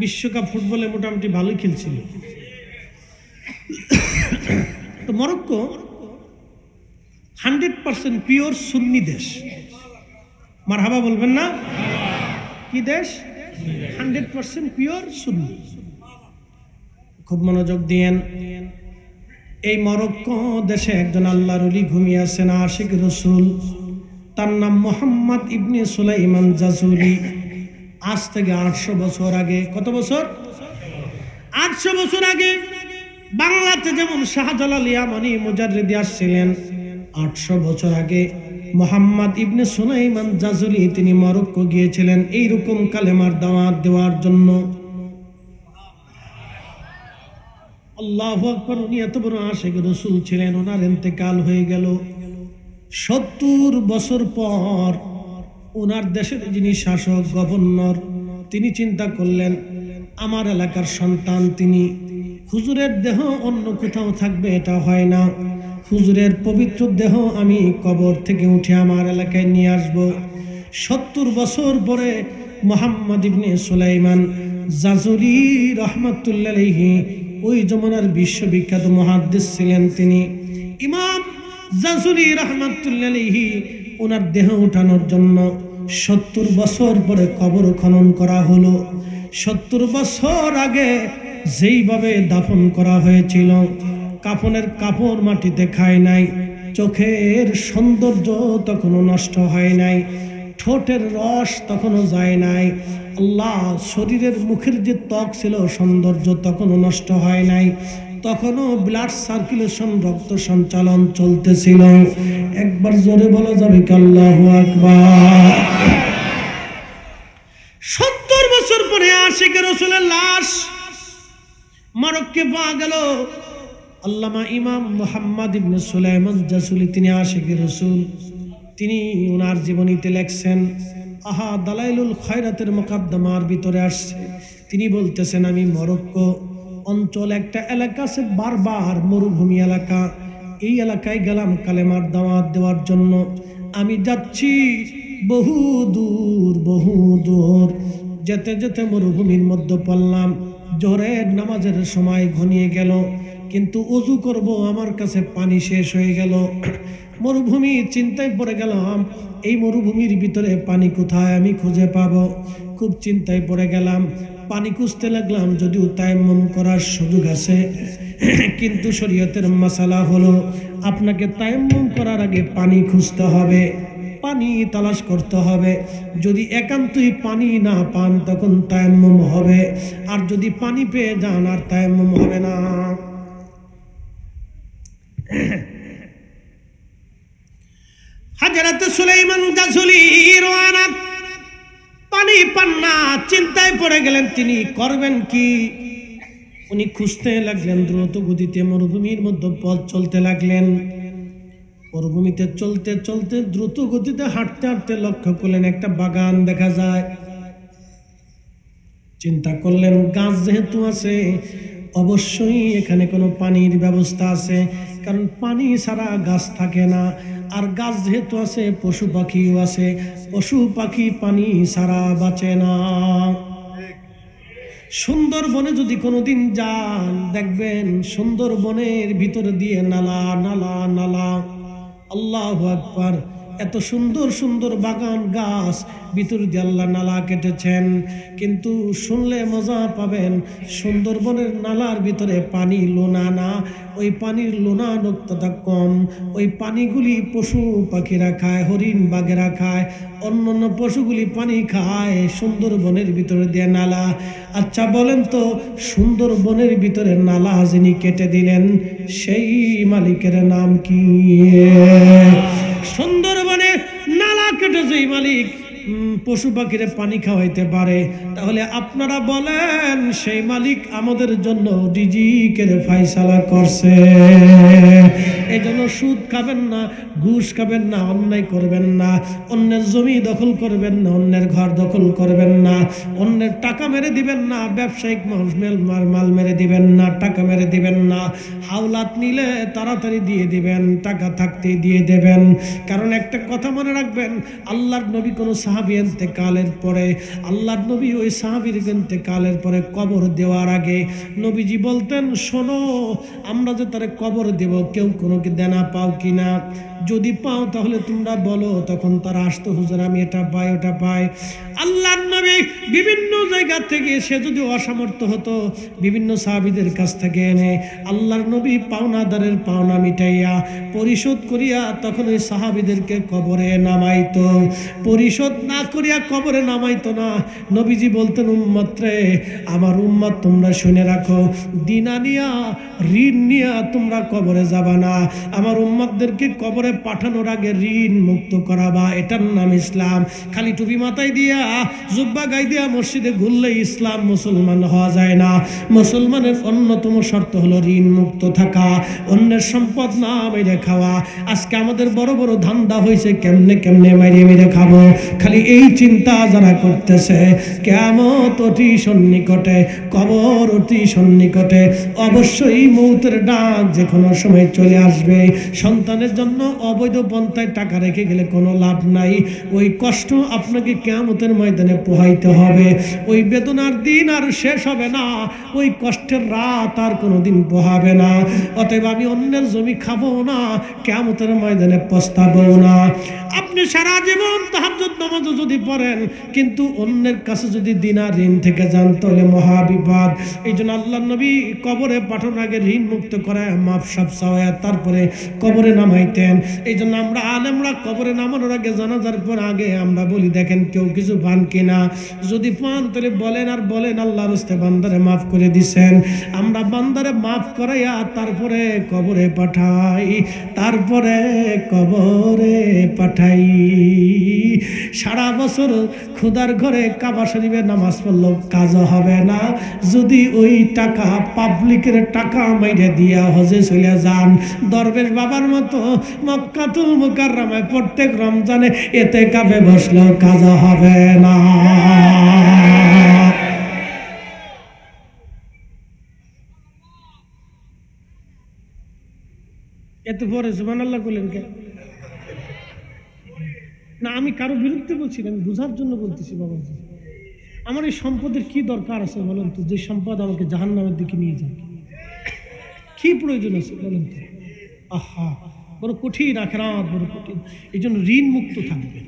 বিশ্বকাপ ফুটবলে মোটামুটি ভালোই খেলছিল। তো মরক্কো 100% পিওর সুন্নি দেশ। মারহাবা বলবেন না? কি দেশ? 100% পিওর সুন্নি। খুব মনোযোগ দিয়েন। এই মরক্কো দেশে একজন আল্লাহর ওলি ঘুমিয়ে আছেন, আশিক রাসূল। তার নাম মুহাম্মদ ইবনে সুলাইমান জাজুলি। আজ থেকে 800 বছর আগে, কত বছর? 800 বছর আগে বাংলাতে যেমন শাহজালাল ইয়ামানি মুজাদ্দিদ আসছিলেন, 800 বছর আগে মুহাম্মদ ইবনে সুলাইমান জাজুলি তিনি মরক্কো গিয়েছিলেন এইরকম কালেমার দাওয়াত দেওয়ার জন্য। আল্লাহু আকবার। উনি এত বড় আশিক রাসূল ছিলেন, ওনার ইন্তেকাল হয়ে গেল। 70 বছর পর ওনার দেশের যিনি শাসক গভর্নর, তিনি চিন্তা করলেন আমার এলাকার সন্তান তিনি, হুজুরের দেহ অন্য কোথাও থাকবে এটা হয় না, হুজুরের পবিত্র দেহ আমি কবর থেকে উঠে আমার এলাকায় নিয়ে আসব। 70 বছর পরে মুহাম্মদ ইবনে সুলাইমান জাজুলি রহমাতুল্লাহ আলাইহি, ওই জমানার বিশ্ববিখ্যাত মুহাদ্দিস ছিলেন তিনি, ইমাম জাজুলি রহমাতুল্লাহ আলাইহি, ওনার দেহ উঠানোর জন্য 70 বছর পরে কবর খনন করা হলো। 70 বছর আগে যেইভাবে দাফন করা হয়েছিল, কাফনের কাপড় মাটিতে খায় নাই, চোখের সৌন্দর্য তখনও নষ্ট হয় নাই, ঠোঁটের রস তখনও যায় নাই, আল্লাহ শরীরের মুখের যে ত্বক ছিল সৌন্দর্য তখনও নষ্ট হয় নাই, তখনও ব্লাড সার্কুলেশন রক্ত সঞ্চালন চলতেছিল। একবার জোরে বলা যাবে কি আল্লাহু আকবার। 70 বছর পরে আশিকে রাসূলের লাশ মরক্কে পাওয়া গেল। আল্লামা ইমাম মুহাম্মদ ইবনে সুলাইমান জাসুলি, তিনি আশিকে রাসূল, তিনি ওনার জীবনীতে লেখছেন, আহা দালাইলুল খায়রাতের মুকদ্দমার ভিতরে আসছে, তিনি বলতেছেন আমি মরক্কো অঞ্চল একটা এলাকা আছে বারবার মরুভূমি এলাকা, এই এলাকায় গেলাম কালেমার দাওয়াত দেওয়ার জন্য। আমি যাচ্ছি বহু দূর, যেতে যেতে মরুভূমির মধ্যে পড়লাম, জোহরের নামাজের সময় ঘনিয়ে গেল, কিন্তু ওযু করব আমার কাছে পানি শেষ হয়ে গেল। মরুভূমি চিন্তায় পড়ে গেলাম, এই মরুভূমির ভিতরে পানি কোথায় আমি খুঁজে পাবো। খুব চিন্তায় পড়ে গেলাম, পানি খুঁজতে লাগলাম, যদিও তায়াম্মুম করার সুযোগ আছে, কিন্তু শরীয়তের মাসালা হলো আপনাকে তায়াম্মুম করার আগে পানি খুঁজতে হবে, পানি তালাশ করতে হবে। যদি একান্তই পানি না পান তখন তায়াম্মুম হবে, আর যদি পানি পেয়ে যান আর তায়াম্মুম হবে না। হযরত সুলাইমান জাসুলি রওয়ানা, পানি পান না, চিন্তায় পড়ে গেলেন তিনি করবেন কি। উনি খুঁজতে লাগলেন, দ্রুত গতিতে মরুভূমির মধ্যে পথ চলতে লাগলেন। মরুভূমিতে চলতে চলতে দ্রুত গতিতে হাঁটতে হাঁটতে লক্ষ্য করলেন একটা বাগান দেখা যায়। চিন্তা করলেন গাছ যেহেতু আছে অবশ্যই এখানে কোনো পানির ব্যবস্থা আছে, কারণ পানি ছাড়া গাছ থাকে না। আর গাছ যেহেতু আছে পশু পাখিও আছে, পশু পাখি পানি ছাড়া বাঁচে না। সুন্দরবনে যদি কোনোদিন যান দেখবেন সুন্দরবনের ভিতর দিয়ে নালা নালা নালা, আল্লাহু আকবার, এত সুন্দর সুন্দর বাগান গাছ, ভিতর দিয়ে আল্লাহ নালা কেটেছেন। কিন্তু শুনলে মজা পাবেন, সুন্দরবনের নালার ভিতরে পানি লোনা না, ওই পানির লোনা নোক্তাটা কম, ওই পানিগুলি পশু পাখিরা খায়, হরিণ বাঘেরা খায়, অন্যান্য পশুগুলি পানি খায় সুন্দরবনের ভিতরে দিয়ে নালা। আচ্ছা বলেন তো, সুন্দরবনের ভিতরে নালা যিনি কেটে দিলেন সেই মালিকের নাম কি? সুন্দরবনে নালা কেটে যেই মালিক পশু পাখিরে পানি খাওয়াইতে পারে, তাহলে আপনারা বলেন সেই মালিক আমাদের জন্য রিজিকের ফয়সালা করছে। এই জন্য সুদ খাবেন না, ঘুষ খাবেন না, অন্যায় করবেন না, অন্যের জমি দখল করবেন না, অন্যের ঘর দখল করবেন না, অন্যের টাকা মেরে দিবেন না, ব্যবসায়িক মাল মেরে দিবেন না, টাকা মেরে দিবেন না, হাওলাত নিলে তাড়াতাড়ি দিয়ে দিবেন, টাকা থাকতে দিয়ে দেবেন। কারণ একটা কথা মনে রাখবেন, আল্লাহর নবী কোনো সাহাবী ইন্তেকালের পরে, আল্লাহর নবী ওই সাহাবীর ইন্তেকালের পরে কবর দেওয়ার আগে নবীজি বলতেন, শোনো আমরা যে তারে কবর দেব কেউ কোনো দেনা পাও কিনা, যদি পাও তাহলে তোমরা বলো। তখন তারা আসতো, হুজুর আমি এটা পাই ওটা পাই। আল্লাহর নবী বিভিন্ন জায়গা থেকে, সে যদি অসামর্থ্য হতো বিভিন্ন সাহাবীদের কাছ থেকে এনে আল্লাহর নবী পাওনাদারের পাওনা মিটাইয়া পরিশোধ করিয়া তখন ওই সাহাবীদেরকে কবরে নামাইতো। পরিশোধ না করিয়া কবরে নামাইতো না। নবীজি বলতেন, উম্মত রে, আমার উম্মত তোমরা শুনে রাখো, দিনা নিয়া ঋণ নিয়া তোমরা কবরে যাবা না। আমার উম্মতদেরকে কবরে পাঠানোর আগে ঋণ মুক্ত করাবা, এটার নাম ইসলাম। খালি টুপি মাথায় দিয়া জুব্বা গায়ে দিয়া মসজিদে ঘুরলে ইসলাম মুসলমান হওয়া যায় না। মুসলমানের অন্যতম শর্ত হলো ঋণ মুক্ত থাকা, অন্যের সম্পদ না মেরে খাওয়া। আজকে আমাদের বড় বড় ধান্দা হয়েছে কেমনে কেমনে মেরে মেরে খাবো, খালি এই চিন্তা যারা করতেছে। কিয়ামত অতি সন্নিকটে, কবর অতি সন্নিকটে, অবশ্যই মৌতের ডাক যে কোনো সময় চলে আসবে। সন্তানের জন্য অবৈধ পন্থায় টাকা রেখে গেলে কোনো লাভ নাই, ওই কষ্ট আপনাকে কিয়ামতের ময়দানে পোহাইতে হবে। ওই বেদনার দিন আর শেষ হবে না, ওই কষ্টের রাত আর কোনোদিন পোহাবে না। অতএব আমি অন্যের জমি খাবো না, কিয়ামতের ময়দানে পস্তাবো না। আপনি সারা জীবন তাহাজ্জুদ নামাজও যদি পড়েন, কিন্তু অন্যের কাছে যদি দিনার ঋণ থেকে যান তাহলে মহাবিপদ। এই জন্য আল্লাহ নবী কবরে পাঠানোর আগে ঋণ মুক্ত করায় মাপ সাপ চাওয়া তারপরে কবরে নামাইতেন। এই জন্য আমরা আলেমরা কবরে নামানোর আগে, জানাজার পর আগে আমরা বলি দেখেন কেউ কিছু পান কিনা, যদি পান তাহলে বলেন আর বলেন আল্লাহর হস্তে বান্দারে মাফ করে দিছেন। আমরা বান্দারে মাফ করাইয়া তারপরে কবরে পাঠাই, তারপরে কবরে পাঠাই। সারা বছর খুদার ঘরে কাবা শরীফে নামাজ পড়লেও কাজ হবে না যদি ওই টাকা পাবলিকের টাকা মাইরে দিয়া হজে চলে যান। দরবেশ বাবার মতো মক্কাতুল মুকাররমায় প্রত্যেক রমজানে এতে কাবে বসলেও কাজ হবে না। এত পরে সুবহানাল্লাহ বলেন কে? না, আমি কারো বিরুদ্ধে বলছি না, আমি বুঝার জন্য বলতেছি। বাবা, আমার এই সম্পদের কি দরকার আছে বলেন তো? যে সম্পদ আমাকে জাহান্নামের দিকে নিয়ে যায়, কি প্রয়োজন আছে বলেন তো? আহা, বড় কঠিন আখিরাত, বড় কঠিন। এই জন্য ঋণ মুক্ত থাকবে,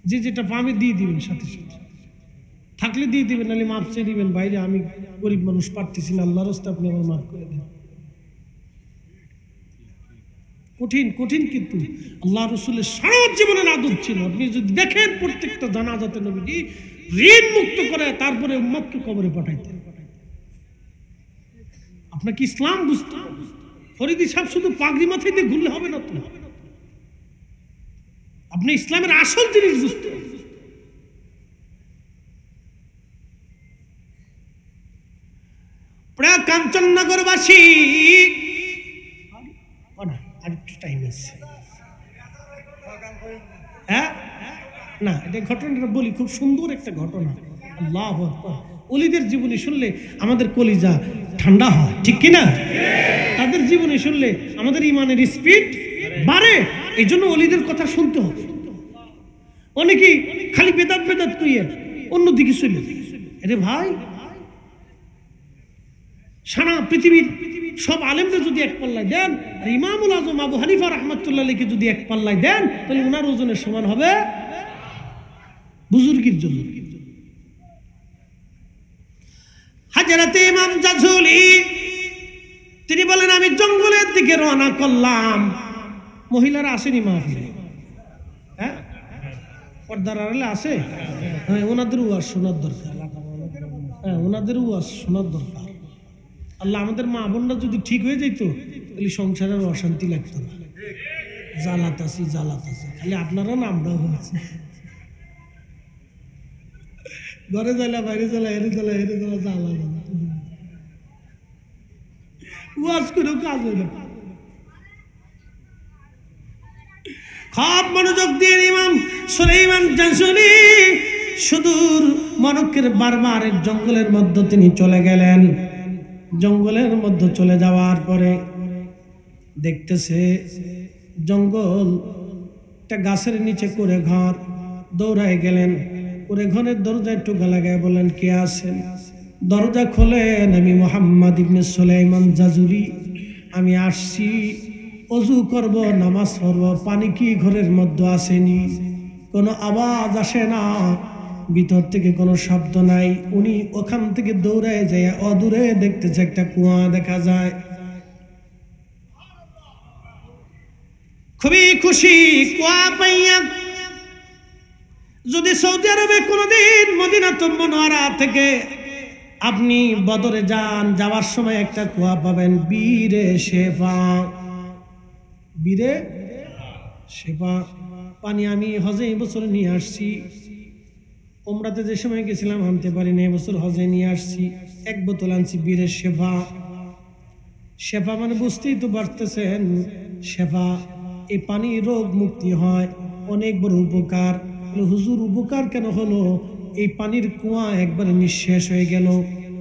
যে যেটা পাবে দিয়ে দিবেন, সাথে সাথে থাকলে দিয়ে দিবেন, নাহলে মাফ চেয়ে দিবেন, বাইরে আমি গরিব মানুষ পারতেছি না, আল্লাহর রাস্তায় আপনি আমার মাফ করে দেন। কঠিন কঠিন, কিন্তু আল্লাহ রসুলের সারা জীবনের আদত ছিল। আপনি যদি দেখেন প্রত্যেকটা জানাজাতে নবীজি ঋণ মুক্ত করে তারপরে উম্মতকে কবরে পাঠাইতেন। আপনাকে ইসলাম বুঝতে হবে। ফরিদি সাহেব শুধু পাগড়ি মাথায় দিয়ে ঘুরলে হবে না তো, আপনি ইসলামের আসল জিনিস বুঝতে হবে। প্রায় কাঞ্চননগরবাসী, আরেকটু টাইম আছে, হ্যাঁ না, এটা ঘটনাটা বলি, খুব সুন্দর একটা ঘটনা। আল্লাহু আকবার। ওলিদের জীবনী শুনলে আমাদের কলিজা ঠান্ডা হয়, ঠিক কিনা? তাদের জীবনী শুনলে আমাদের ইমানের স্পিড বাড়ে। এই জন্য ওলিদের কথা শুনতে হবে। অনেকেই খালি বেদাত বেদাত কইয়ে অন্যদিকে চলে যায়। আরে ভাই, সারা পৃথিবীর সব আলেমরা যদি এক পাল্লায় দেন, আর ইমামুল আজম আবু হানিফা রাহমাতুল্লাহ আলাইহিকে যদি এক পাল্লায় দেন, তাহলে ওনার ওজনের সমান হবে বুজুর্গের জন্য। হযরত ইমাম জাযুলি তিনি বলেন, আমি জঙ্গলের দিকে রওনা করলাম। মহিলারা আসেনি মাহফিলে? হ্যাঁ, পর্দার আড়ালে আসে? হ্যাঁ, ওনাদের ওয়াজ শোনার দরকার। হ্যাঁ, ওনাদের ওয়াজ শোনার দরকার। আল্লাহ আমাদের মা বোনরা যদি ঠিক হয়ে যেত, তাহলে সংসারের অশান্তি লাগতো না। জ্বালাতাছি জ্বালাতাছি, খালি আপনারা না, আমরাও হয়েছি। ঘরে জ্বালা, বাইরে জ্বালা, হেরে জ্বালা, হেরে জ্বালা, জ্বালা ওয়াজ করেও কাজ হয় না। খুব মনোযোগ দিয়ে ইমাম সুলাইমান জাযুলি সুদূর মরক্কোর বারবারের জঙ্গলের মধ্যে তিনি চলে গেলেন। জঙ্গলের মধ্যে চলে যাওয়ার পরে দেখতেছে জঙ্গল, একটা গাছের নিচে করে ঘর। দৌড়ায় গেলেন, করে ঘরের দরজায় টোকা লাগায় বলেন, কে আছেন? দরজা খোলেন, আমি মুহাম্মদ ইবনে সুলাইমান জাযুলি, আমি আসছি, ওযু করব, নামাজ পড়ব। পানি কি ঘরের মধ্যে আসেনি? কোনো আওয়াজ আসে না, ভিতর থেকে কোনো শব্দ নাই। উনি ওখান থেকে দৌড়ায় যায়, অদূরে দেখতেছে একটা কুয়া দেখা যায়। খুবই খুশি কুয়া পাইয়া। যদি সৌদি আরবে কোনোদিন মদিনাতুল মুনাওয়ারা থেকে আপনি বদরে যান, যাওয়ার সময় একটা কুয়া পাবেন, বীরে শেফা। বীরে শেফা পানি আমি হজে এই বছর নিয়ে আসছি, ওমরাতে যে সময় গেছিলাম আনতে পারিনি, এবছর হজে নিয়ে আসছি। 1 বোতল আনছি বীরের শেফা। শেফা মানে বুঝতেই তো পারতেছেন, শেফা এই পানি রোগ মুক্তি হয়, অনেক বড় উপকার। হুজুর উপকার কেন হলো? এই পানির কুয়া একবারে নিঃশেষ হয়ে গেল,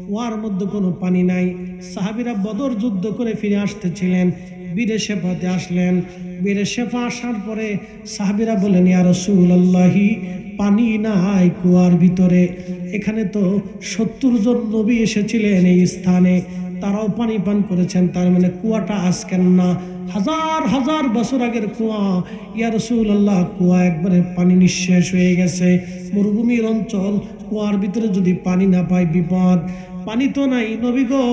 কুয়ার মধ্যে কোনো পানি নাই। সাহাবীরা বদর যুদ্ধ করে ফিরে আসতেছিলেন, বীরে শেফাতে আসলেন। বীরে শেফা আসার পরে সাহাবীরা বলেন, ইয়া রাসূলুল্লাহি, পানি নাই কুয়ার ভিতরে। এখানে তো 70 জন নবী এসেছিলেন এই স্থানে, তারাও পানি পান করেছেন, তার মানে কুয়াটা আজকের না, হাজার হাজার বছর আগের কুয়া। ইয়া রাসূলুল্লাহ, কুয়া একবারে পানি নিঃশেষ হয়ে গেছে, মরুভূমির অঞ্চল, কুয়ার ভিতরে যদি পানি না পাই বিপদ। পানি তো নাই নবী গো,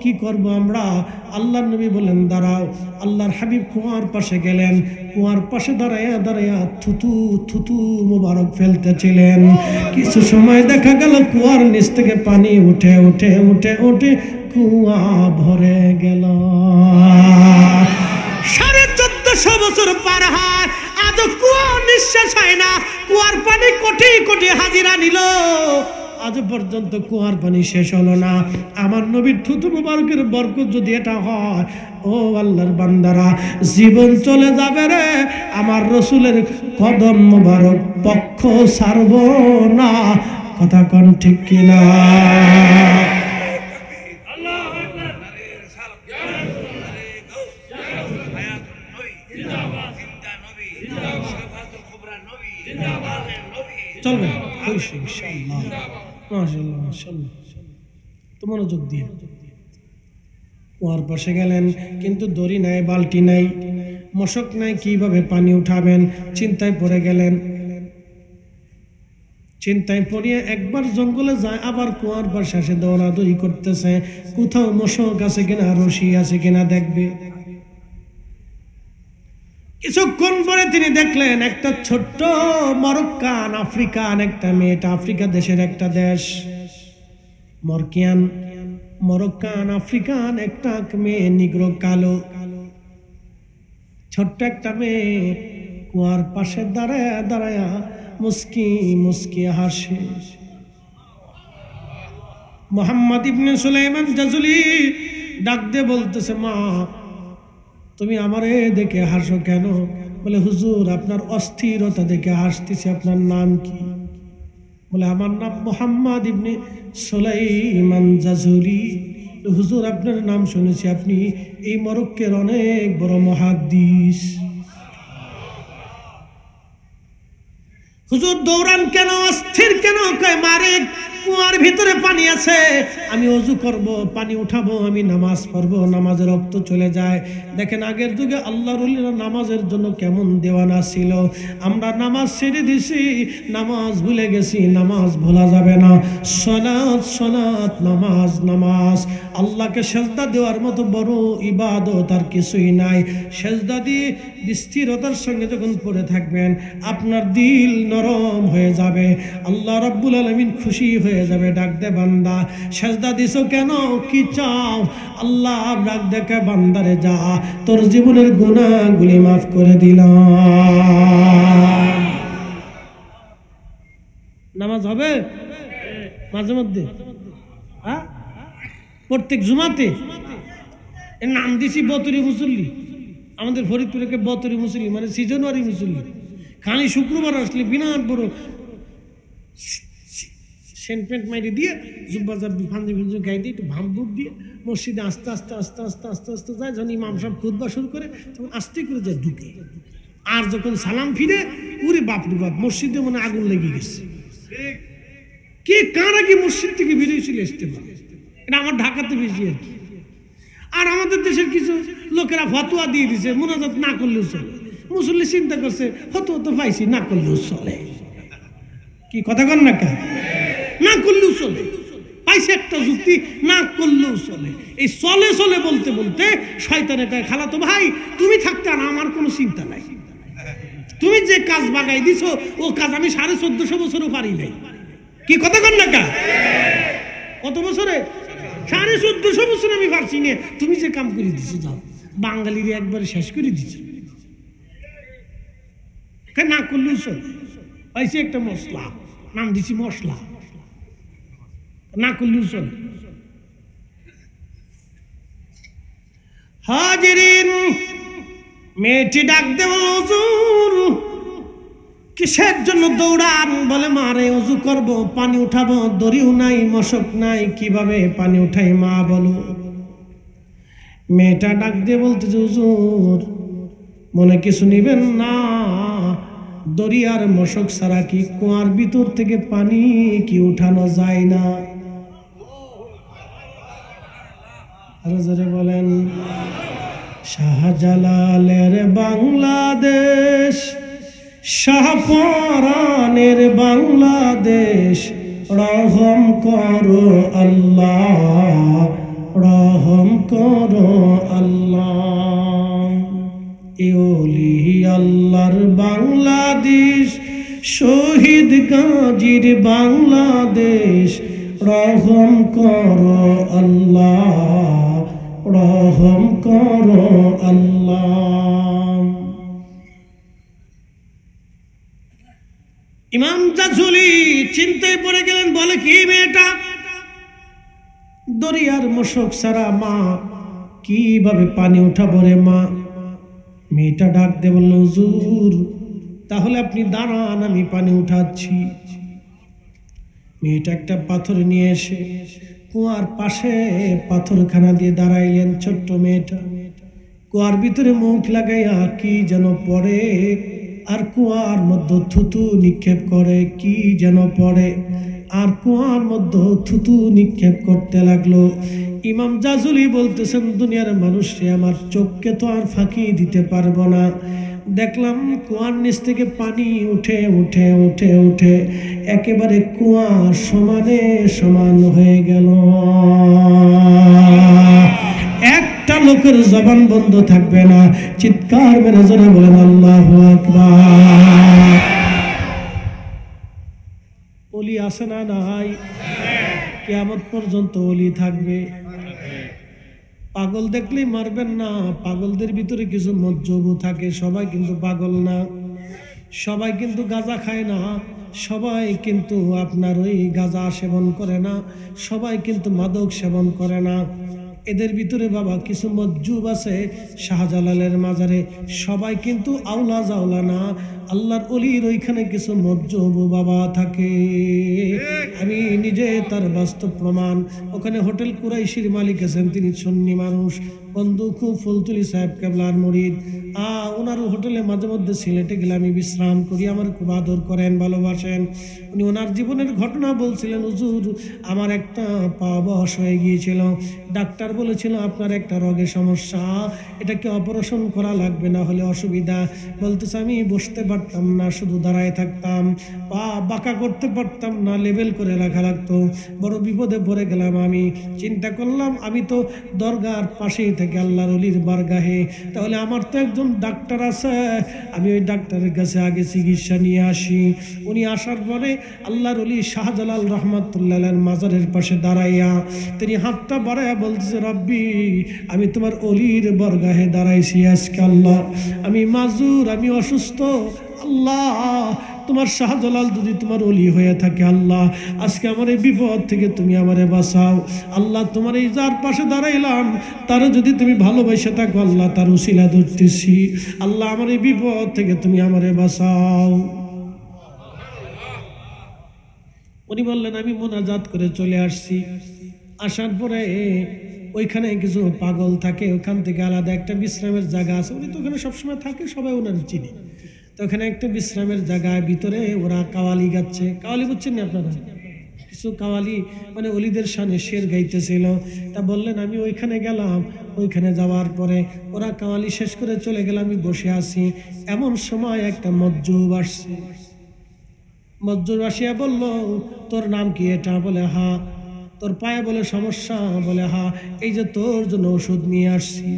কি করব আমরা? আল্লাহর নবী বলেন, দাঁড়াও। আল্লাহর হাবিব কুয়ার পাশে গেলেন, কুয়ার পাশে দাঁড়াইয়া দাঁড়াইয়া থুতু থুতু মুবারক ফেলতেছিলেন। কিছু সময় দেখা গেল কুয়ার নিচ থেকে পানি উঠে উঠে উঠে উঠে কুয়া ভরে গেল। 1450 বছর পার হয়, আজ কুয়া নিঃশেষ হয় না। কুয়ার পানি কোটি কোটি হাজিরা নিল, আজ পর্যন্ত কুয়ার পানি শেষ হলো না। আমার নবীর থুতু মুবারকের বরকত যদি এটা হয়, ও আল্লাহর বান্দারা, জীবন চলে যাবে রে, আমার রসুলের কদম মুবারক পক্ষ ছাড়ব না। কথা কোন ঠিক কিনা? চলবে ইনশাআল্লাহ, মাশাআল্লাহ মাশাআল্লাহ। তো মনোযোগ দিয়ে কুয়ার পাশে গেলেন, কিন্তু দড়ি নাই, বালতি নাই, মশক নাই, কিভাবে পানি উঠাবেন? চিন্তায় পড়ে গেলেন। চিন্তায় পড়িয়ে একবার জঙ্গলে যায়, আবার কুয়ার পাশে এসে দৌড়াদৌড়ি করতেছে, কোথাও মশক আছে কিনা, রশি আছে কিনা দেখবে। কিছুক্ষণ পরে তিনি দেখলেন একটা ছোট্ট মরক্কান আফ্রিকান একটা মেয়ে, আফ্রিকা দেশের একটা দেশ, মরক্কান আফ্রিকান একটা মেয়ে, নিগ্রো কালো, ছোট্ট একটা মেয়ে কুয়ার পাশে দাঁড়ায় দাঁড়ায় মুস্কি মুস্কি হাসে। মুহাম্মদ ইবনে সুলাইমান জাজুলি ডাক দিয়ে বলতেছে, মা তুমি আমারে দেখে হাসো কেন? বলে, হুজুর আপনার অস্থিরতা দেখে হাসতেছি। আপনার নাম কি? বলে, আমার নাম মুহাম্মদ ইবনে সুলাইমান জাজুলি। হুজুর আপনার নাম শুনেছি, আপনি এই মরক্কের অনেক বড় মুহাদ্দিস। হুজুর দৌড়ান কেন, অস্থির কেন? কয়, মারে কুয়ার ভিতরে পানি আছে, আমি ওযু করব, পানি উঠাবো, আমি নামাজ পড়বো, নামাজের রক্ত চলে যায়। দেখেন আগের যুগে আল্লাহর ওলিরা নামাজের জন্য কেমন দেওয়ানা ছিল। আমরা নামাজ ছেড়ে দিছি, নামাজ ভুলে গেছি, নামাজ ভোলা যাবে না। সালাত সালাত, নামাজ নামাজ। আল্লাহকে সেজদা দেওয়ার মতো বড় ইবাদত আর কিছুই নাই। সেজদা দিয়ে স্থিরতার সঙ্গে যখন পড়ে থাকবেন, আপনার দিল নরম হয়ে যাবে, আল্লাহ রাব্বুল আলামিন খুশি হয়ে যাবে। ডাক দে, বান্দা সেজদা দিছো কেন, কি চাও? আল্লাহ ডাক দেখে, বান্দারে যা, তোর জীবনের গুনাহগুলি মাফ করে দিলাম। নামাজ হবে মাঝে মধ্যে, হ্যাঁ, প্রত্যেক জুমাতে। এর নাম দিছি বতরি মুসল্লি। আমাদের ফরিদপুরে বতরি মুসল্লি মানে সিজনওয়ারি মুসল্লি। খালি শুক্রবার আসলে বিনাট বড় সেন্ট প্যান্ট মাইরে দিয়ে, জুব্বা জাব্বি ফান্দি ফুঞ্জু গাই দিয়ে, একটু ভামবুক দিয়ে মসজিদে আস্তে আস্তে আস্তে আস্তে আস্তে আস্তে যায়। যখন ইমাম সাহেব খুতবা শুরু করে, তখন আস্তে করে যায় ঢুকে। আর যখন সালাম ফিরে, উরে বাপরে বাপ, মসজিদে মনে আগুন লেগে গেছে। কে কার আগে মসজিদ থেকে বেরিয়েছিল আসতে পারে? এটা আমার ঢাকাতে বেশি আর কি। আর আমাদের দেশের কিছু লোকেরা ফতোয়া দিয়ে দিছে, মুনাজাত না করলেও চলে। মুসল্লি চিন্তা করছে, ফতোয়া তো পাইছি, না করলেও চলে। কি কথা কন না কা? না করলেও চলে, পাইছে একটা যুক্তি, না করলেও চলে। এই চলে চলে বলতে বলতে শয়তানে কয়, খালাতো ভাই তুমি থাকতে আর আমার কোনো চিন্তা নাই। তুমি যে কাজ বাগাই দিছো, ও কাজ আমি 1450 বছরও পারি নাই। কি কথা কন না কা? কত বছরে? 1450 বছর আমি পারছি না। তুমি যে কাম করে দিছো, যাও বাঙালির একবারে শেষ করে দিছো। না করলেও চলে, পাইছি একটা মশলা, নাম দিছি মশলা, না করলেও চলে। হাজিরিন, মেয়েটি ডাক দে বলল, হুজুর কিসের জন্য দৌড়ান? বলে মারে ওযু করব, পানি উঠাবো, দড়িও নাই, মশক নাই, কিভাবে পানি উঠাই মা বলো। মেয়েটা ডাক দিয়ে বলতেছে, হুজুর মনে কিছু নিবেন না, দড়ি আর মশক ছাড়া কি কুয়ার ভিতর থেকে পানি কি উঠানো যায় না? আরো জোরে বলেন। শাহজালালের বাংলাদেশ, শাহপরানের বাংলাদেশ, রহম করো আল্লাহ, রহম করো আল্লাহ। এ ওলি আল্লাহর বাংলাদেশ, শহীদ গাজীর বাংলাদেশ, রহম করো আল্লাহ, রহম করো আল্লাহ। ইমাম জাজুলি চিন্তায় পড়ে গেলেন, বলে কি মেয়েটা দরিয়ার মশক ছাড়া মা কিভাবে পানি উঠাবো রে মা? মেয়েটা ডাক দিয়ে বলল, হুজুর তাহলে আপনি দাঁড়ান, আমি পানি উঠাচ্ছি। মেয়েটা একটা পাথর নিয়ে এসে কুয়ার পাশে পাথরখানা দিয়ে দাঁড়াইলেন। ছোট্ট মেয়েটা কুয়ার ভিতরে মুখ লাগাইয়া কি যেন পড়ে, আর কুয়ার মধ্যে থুতু নিক্ষেপ করে, কি যেন পড়ে, আর কুয়ার মধ্যে থুতু নিক্ষেপ করতে লাগলো। ইমাম জাজুলি বলতেছেন, দুনিয়ার মানুষে আমার চোখকে তো আর ফাঁকি দিতে পারবো না। দেখলাম কুয়ার নিচ থেকে পানি উঠে উঠে উঠে উঠে একেবারে কুয়া সমানে সমান হয়ে গেল। একটা লোকের জবান বন্ধ থাকবে না, চিৎকার মেরে জোরে বলেন আল্লাহু আকবার। ওলি আছে না নাই? কিয়ামত পর্যন্ত ওলি থাকবে। পাগল দেখলেই মারবেন না, পাগলদের ভিতরে কিছু মজ্জবু থাকে। সবাই কিন্তু পাগল না, সবাই কিন্তু গাঁজা খায় না, সবাই কিন্তু আপনার ওই গাঁজা সেবন করে না, সবাই কিন্তু মাদক সেবন করে না। এদের ভিতরে বাবা কিছু মজ্জুব আছে শাহজালালের মাজারে, সবাই কিন্তু আওলা জাওলা না। আল্লাহর ওলির ওইখানে কিছু মজ্জুব বাবা থাকে, আমি নিজে তার বাস্তব প্রমাণ। ওখানে হোটেল কুরাইশির মালিক আছেন, তিনি সুন্নি মানুষ, বন্ধু খুব ফুলতুলি সাহেব কেবলার মুরিদ। ওনার হোটেলে মাঝে মধ্যে সিলেটে গেলে আমি বিশ্রাম করি, আমার খুব আদর করেন, ভালোবাসেন। উনি ওনার জীবনের ঘটনা বলছিলেন, হুজুর আমার একটা পা বয়স হয়ে গিয়েছিল, ডাক্তার বলেছিল আপনার একটা রোগের সমস্যা, এটাকে অপারেশন করা লাগবে, না হলে অসুবিধা। বলতেছে আমি বসতে পারতাম না, শুধু দাঁড়ায় থাকতাম, পা বাঁকা করতে পারতাম না, লেবেল করে রাখা লাগতো। বড় বিপদে পড়ে গেলাম। আমি চিন্তা করলাম আমি তো দরগার পাশেই থেকে আল্লাহর ওলির বারগাহে, তাহলে আমার তো একজন ডাক্তার আছে, আমি ওই ডাক্তারের কাছে আগে চিকিৎসা নিয়ে আসি। উনি আসার পরে আল্লাহর ওলি শাহজালাল রহমাতুল্লাহ মাজারের পাশে দাঁড়াইয়া তিনি হাতটা বাড়াইয়া বলতেছে, রব্বি আমি তোমার ওলির বরগাহে দাঁড়াইছি আজকে, আল্লাহ আমি মাজুর, আমি অসুস্থ, আল্লাহ তোমার শাহজালাল যদি তোমার ওলি হয়ে থাকে, আল্লাহ আজকে আমার এই বিপদ থেকে তুমি আমারে বাঁচাও। আল্লাহ তোমার এই যার পাশে দাঁড়াইলাম তারও যদি তুমি ভালোবাসে থাকো, আল্লাহ তার উসিলা ধরতেছি, আল্লাহ আমার এই বিপদ থেকে তুমি আমারে বাঁচাও। উনি বললেন আমি মোনাজাত করে চলে আসছি। আসার পরে ওইখানে কিছু পাগল থাকে, ওখান থেকে আলাদা একটা বিশ্রামের জায়গা আছে, উনি তো ওখানে সবসময় থাকে, সবাই ওনার চিনি। তো ওখানে একটা বিশ্রামের জায়গায় ভিতরে ওরা কাওয়ালি গাচ্ছে। কাওয়ালি বুঝছেন না আপনারা? কিছু কাওয়ালি মানে অলিদের শানে শের গাইতেছিল। তা বললেন আমি ওইখানে গেলাম, ওইখানে যাওয়ার পরে ওরা কাওয়ালি শেষ করে চলে গেলাম, আমি বসে আছি। এমন সময় একটা মজ্জুব আসছে। মজ্জুর আসিয়া বলল, তোর নাম কি? এটা বলে হা। তোর পায়ে বলে সমস্যা? বলে হা। এই যে তোর জন্য ওষুধ নিয়ে আসছি।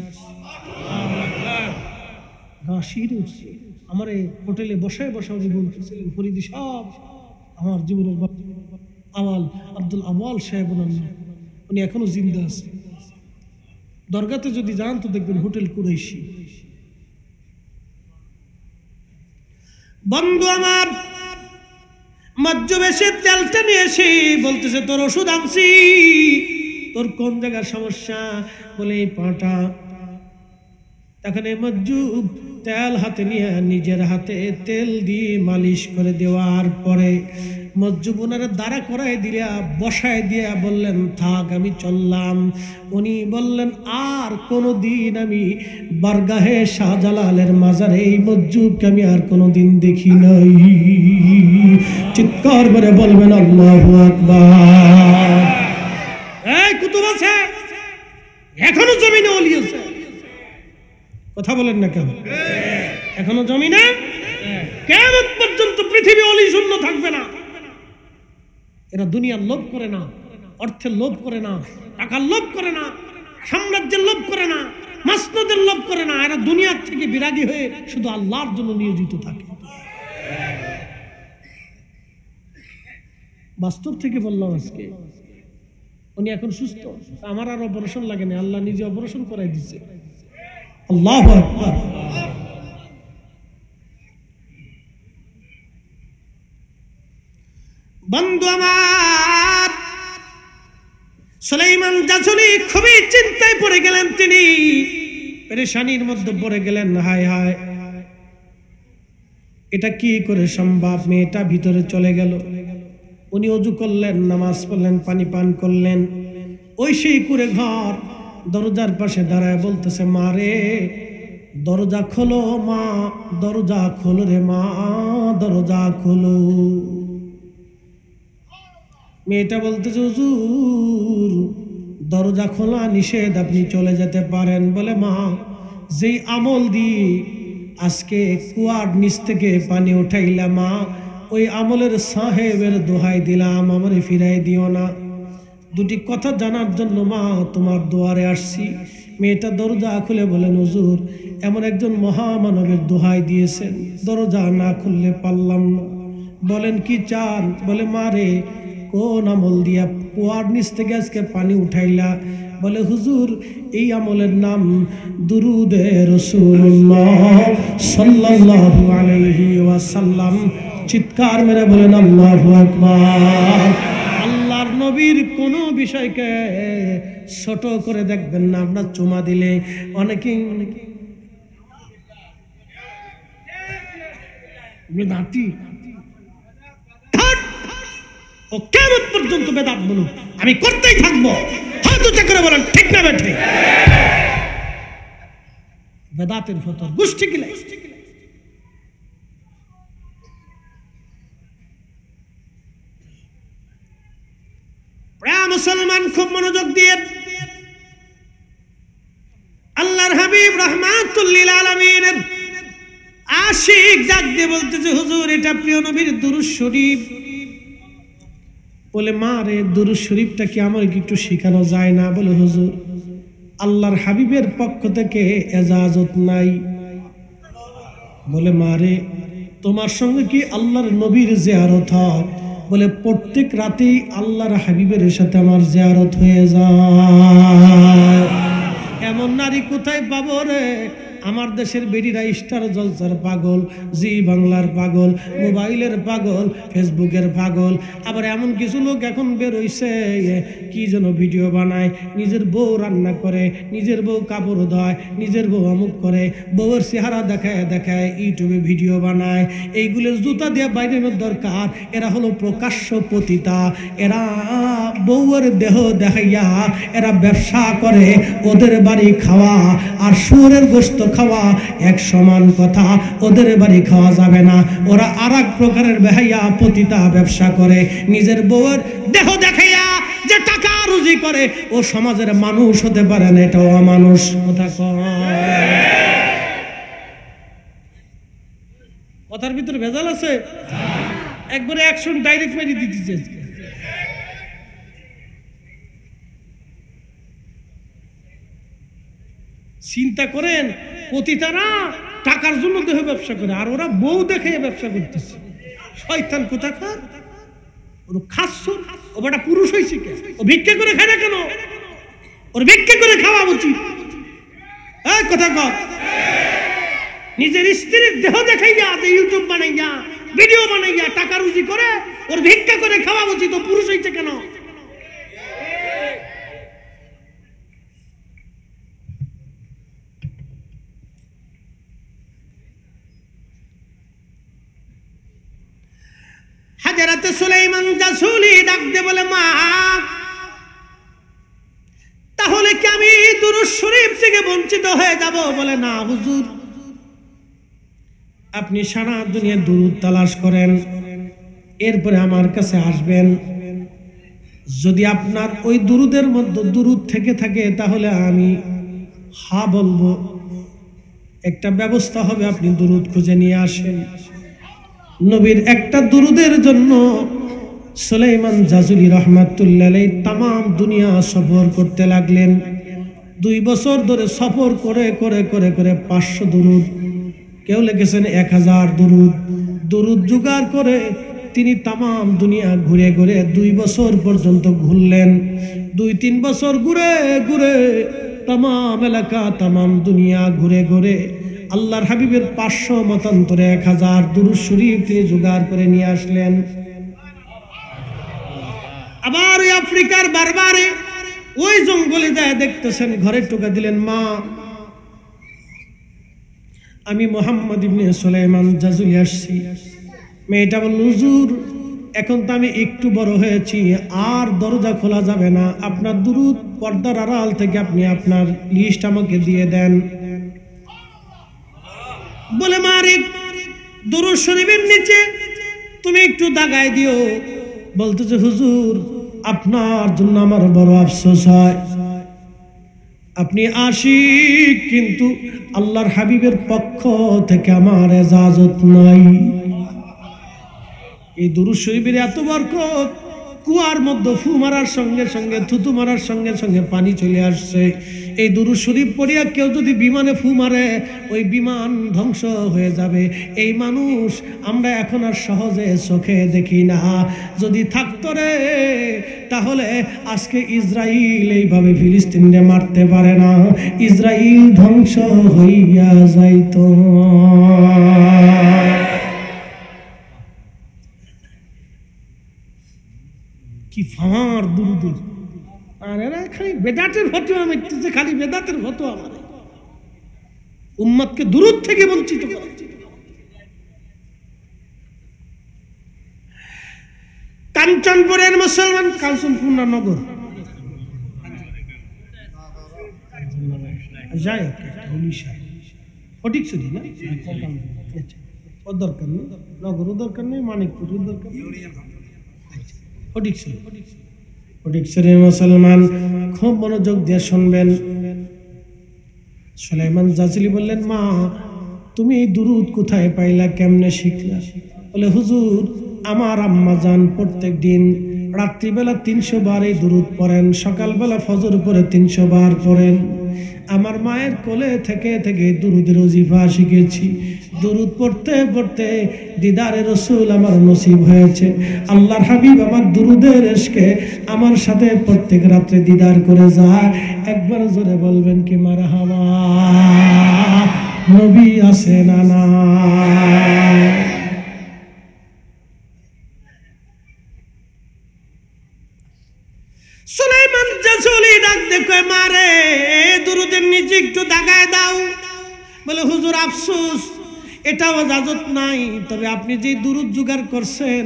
আমার এই হোটেলে বসায় বসা উনি বলতেছিলেন, ফরিদি সব আমার জীবনের আওয়াল আব্দুল আওয়াল সাহেব ওনার নাম, উনি এখনো জিন্দা আছে। দরগাতে যদি যান তো দেখবেন হোটেল কুরাইশি। বন্ধু আমার মজ্জবেশে তেলটা নিয়ে এসে বলতেছে তোর ওষুধ আনছি, তোর কোন জায়গার সমস্যা? বলে এই পাটা। তখন এই মজ্জুব তেল হাতে নিয়ে নিজের হাতে তেল দিয়ে মালিশ করে দেওয়ার পরে মজ্জুব ওনারা দাঁড়া করাই দিয়া বসায় দিয়া বললেন থাক আমি চললাম। উনি বললেন আর কোনোদিন আমি বারগাহে শাহজালালের মাজারে এই মজ্জুবকে আমি আর কোনোদিন দেখি নাই। চিৎকার করে বলবেন আল্লাহু আকবার। এই কুতুব আছে এখনো জমিনে ওলি আছে, কথা বলেন না কেন? এখনো জমিনে কিয়ামত পর্যন্ত পৃথিবী ওলি শূন্য থাকবে না। এরা দুনিয়ার লোভ করে না, অর্থের লোভ করে না, টাকার লোভ করে না, সাম্রাজ্যের লোভ করে না, মাসনদের লোভ করে না। এরা দুনিয়ার থেকে বিরাগী হয়ে শুধু আল্লাহর জন্য নিয়োজিত থাকে। বাস্তব থেকে বললাম আজকে। উনি এখন সুস্থ, আমার আর অপারেশন লাগে না, আল্লাহ নিজে অপারেশন করাই দিচ্ছে। আল্লাহু আকবার। বন্ধু আমার সুলাইমান জাসুলি খুবই চিন্তায় পড়ে গেলেন, তিনি পেরেশানির মধ্যে পড়ে গেলেন। হায় হায়, এটা কি করে সম্ভব? মেয়েটা ভিতরে চলে গেল। উনি ওযু করলেন, নামাজ পড়লেন, পানি পান করলেন। ওই সেই করে ঘর দরজার পাশে দাঁড়ায় বলতেছে মা রে দরজা খোলো, মা দরজা খোলো রে, মা দরজা খোলো। মেয়েটা বলতেছে হুজুর দরজা খোলা নিষেধ, আপনি চলে যেতে পারেন। বলে মা যেই আমল দিয়ে আজকে কুয়ার নিচ থেকে পানি উঠাইলাম, মা ওই আমলের সাহেবের দোহাই দিলাম, আমারে ফিরাই দিও না। দুটি কথা জানার জন্য মা তোমার দুয়ারে আসছি। মেয়েটা দরজা খুলে বলেন হুজুর এমন একজন মহামানবের দোহাই দিয়েছেন, দরজা না খুললে পারলাম না। বলেন কি চান? বলে মা রে কোন আমল দিয়া কুয়ার নিচ থেকে আজকে পানি উঠাইলা? বলে হুজুর এই আমলের নাম দুরুদে রাসূলুল্লাহ সাল্লাল্লাহু আলাইহি ওয়াসাল্লাম। চিৎকার মেরে বলেন আল্লাহু আকবার। আল্লাহর নবীর কোন বিষয়কে ছোট করে দেখবেন না। আমরা চুমা দিলে অনেকেই বেদাতি, ও কিয়ামত পর্যন্ত বেদাত বলো, আমি করতেই থাকবো। হাত উঁচা করে বলেন ঠিক না বেঠিক? বেদাতের ফতোয়া গোষ্ঠী গিলে। মুসলমান খুব মনোযোগ দিয়ে আল্লাহর হাবিব রাহমাতুল লিল আলামিনের আশিক ডাক দিয়ে বলতেছে হুজুর এটা প্রিয় নবীর দুরূদ শরীফ। বলে মা রে দুরূদ শরীফটা কি আমার একটু শেখানো যায় না? বলে হুজুর আল্লাহর হাবিবের পক্ষ থেকে এজাজত নাই। বলে মা রে তোমার সঙ্গে কি আল্লাহর নবীর জিয়ারত হয়? বলে প্রত্যেক রাতেই আল্লাহর হাবিবের সাথে আমার জিয়ারত হয়ে যায়। এমন নারী কোথায় পাবো রে? আমার দেশের বেডিরা স্টার জলসার পাগল, জি বাংলার পাগল, মোবাইলের পাগল, ফেসবুকের পাগল। আবার এমন কিছু লোক এখন বের হইছে কি যেন ভিডিও বানায়, নিজের বউ রান্না করে, নিজের বউ কাপড় ধোয়, নিজের বউ অমুক করে, বউয়ের চেহারা দেখায় দেখায় ইউটিউবে ভিডিও বানায়। এইগুলোর জুতা দিয়ে বাইরের দরকার। এরা হলো প্রকাশ্য পতিতা। এরা বউয়ের দেহ দেখাইয়া এরা ব্যবসা করে। ওদের বাড়ি খাওয়া আর শুয়োরের গোশত খাওয়া এক সমান কথা। ওদের বাড়ি খাওয়া যাবে না। ওরা আর এক প্রকারের বেহাইয়া পতিতা ব্যবসা করে। নিজের বউয়ের দেহ দেখাইয়া যে টাকা রুজি করে ও সমাজের মানুষ হতে পারে না, এটা অমানুষ। কথা কথার ভিতরে ভেজাল আছে। একবারে অ্যাকশন ডাইরেক্ট মেরে দিতেছে। চিন্তা করেন পতিতারা টাকার জন্য দেহ ব্যবসা করে, আর ওরা বউ দেখে ব্যবসা করতেছে। শয়তান কোথাকার। ওর খাসুর ও বেটা পুরুষ হয়েছে কে? ও ভিক্ষা করে খায় না কেন? ওর ভিক্ষা করে খাওয়া উচিত। এই কথা কর। নিজের স্ত্রীর দেহ দেখাইয়া ইউটিউব বানাইয়া ভিডিও বানাইয়া টাকা রুজি করে ওর ভিক্ষা করে খাওয়া উচিত, পুরুষ হইছে কেন? হাজরাতে সুলাইমান জাসুলি ডাকতে বলে, মা তাহলে কি আমি দুরূদ শরীফ থেকে বঞ্চিত হয়ে যাব? বলে, না হুজুর, আপনি সারা দুনিয়া দুরূদ তালাশ করেন, এরপরে আমার কাছে আসবেন। যদি আপনার ওই দুরূদের মধ্যে দুরূদ থেকে থাকে তাহলে আমি হা বলবো, একটা ব্যবস্থা হবে, আপনি দুরূদ খুঁজে নিয়ে আসেন। নবীর একটা দুরূদের জন্য সুলাইমান জাজুলি রহমাতুল্লাহ আলাইহি তাম দুনিয়া সফর করতে লাগলেন। 2 বছর ধরে সফর করে করে করে করে 500 দুরূদ, কেউ লিখেছেন 1000 দুরূদ, দুরূদ জোগাড় করে তিনি তাম দুনিয়া ঘুরে ঘুরে 2 বছর পর্যন্ত ঘুরলেন। 2-3 বছর ঘুরে ঘুরে তাম এলাকা তাম দুনিয়া ঘুরে ঘুরে আল্লাহর হাবিবের 500 মতান্তরে 1000 দুরূদ শরীফ তিনি জোগাড় করে নিয়ে আসলেন। আবার ওই আফ্রিকার বারবারে ওই জঙ্গলে যায় দেখতেছেন, ঘরে টোকা দিলেন, মা আমি মুহাম্মদ ইবনে সুলাইমান জাজুলি আসছি। মেয়েটা বলল, হুজুর এখন তো আমি একটু বড় হয়েছি, আর দরজা খোলা যাবে না, আপনার দুরূদ পর্দার আড়াল থেকে আপনি আপনার লিস্ট আমাকে দিয়ে দেন। বলে, মারিক দুরূদ শরীফের নিচে তুমি একটু দাগায় দিও। বলতেছে, হুজুর আপনার জন্য আমার বড় আফসোস হয়, আপনি আশিক কিন্তু আল্লাহর হাবিবের পক্ষ থেকে আমার ইজাজত নাই। এই দুরূদ শরীফের এত বরকত, কুয়ার মধ্যে ফু মারার সঙ্গে সঙ্গে থুতু মারার সঙ্গে সঙ্গে পানি চলে আসছে। এই দুরূদ শরীফ পড়িয়া কেউ যদি বিমানে ফু মারে ওই বিমান ধ্বংস হয়ে যাবে। এই মানুষ আমরা এখন আর সহজে চোখে দেখি না, যদি থাকতো রে তাহলে আজকে ইসরাইল এইভাবে ফিলিস্তিনে মারতে পারে না, ইসরাইল ধ্বংস হইয়া যাইত। কি ফাঁর দুরূদ! আর এরা খালি বেদাতের ফতোয়া মিটতেছে, খালি বেদাতের ফতোয়া মানে উম্মতকে দুরূদ থেকে বঞ্চিত করে। কাঞ্চনপুরের মুসলমান, কাঞ্চনপুর না নগর যায় ফটিকছড়ি না, ওর দরকার নেই, নগরও দরকার নেই, মানিকপুরের দরকার নেই, ফটিকছড়ির মুসলমান খুব মনোযোগ দিয়ে শুনবেন। সুলাইমান জাজুলি বললেন, মা তুমি এই দুরূদ কোথায় পাইলা, কেমনে শিখলা? বলে, হুজুর আমার আম্মা জান প্রত্যেক দিন রাত্রিবেলা 300 বার এই দুরূদ পড়েন, সকালবেলা ফজর পরে 300 বার পড়েন। আমার মায়ের কোলে থেকে থেকে দুরূদের ওজিফা শিখেছি। দুরূদ পড়তে পড়তে দিদারে রাসূল আমার নসিব হয়েছে। আল্লাহর হাবিব আমার দুরূদের ইশকে আমার সাথে প্রত্যেক রাতে দিদার করে যায়। একবার জোরে বলবেন কি মারহাবা? নবী আছে না না? সুলাইমান জাসুলি ডাক দেখে, মারে দুরূদের নিচে একটু দাগায় দাও। বলে, হুজুর আফসোস এটাও ইজাজত নাই, তবে আপনি যে দুরূদ জোগাড় করছেন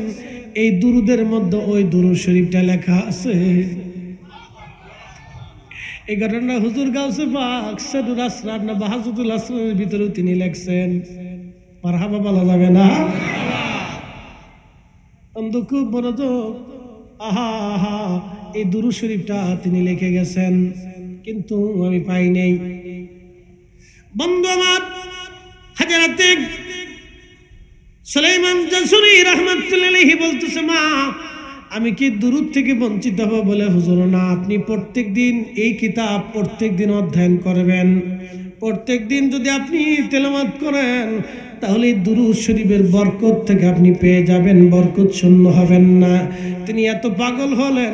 এই দুরূদের মধ্যে ওই দুরূদ শরীফটা লেখা আছে। এই ঘটনা হুজুর গাউসে পাক সাদুর আসরার না বাহাজুতুল আসরারের ভিতরেও তিনি লেখছেন। মারহাবা বলা যাবে না? অন্ধ খুব মনোযোগ, আহা আহা এই দুরূদ শরীফটা তিনি লিখে গেছেন, কিন্তু আমি পাই নাই। বন্ধু আমার, হযরতে সুলাইমান জাসুলি রাহমাতুল্লাহি আলাইহি বলতেছে, মা আমি কি দুরূদ থেকে বঞ্চিত হব? বলে, হুজুর না, আপনি প্রত্যেকদিন এই কিতাব প্রত্যেকদিন অধ্যয়ন করবেন। প্রত্যেকদিন যদি আপনি তেলাওয়াত করেন তাহলে দুরূদ শরীফের বরকত থেকে আপনি পেয়ে যাবেন, বরকত শূন্য হবেন না। তিনি এত পাগল হলেন,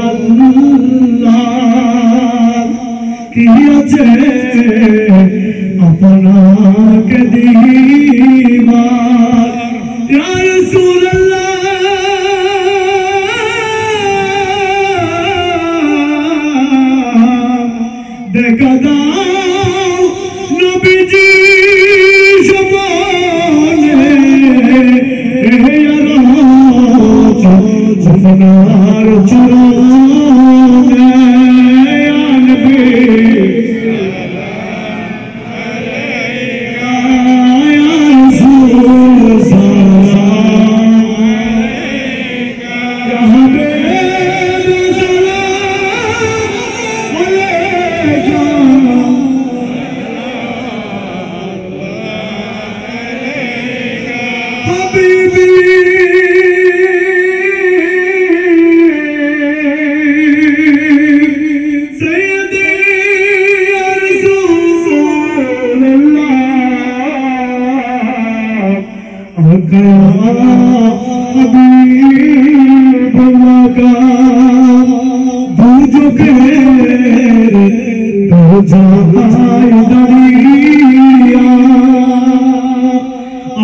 আল্লাহ কি আছে আপনাকে দিবার ইয়া রাসূলুল্লাহ দেখা দাও নবীজি সপনে আপনার চরণে আনবে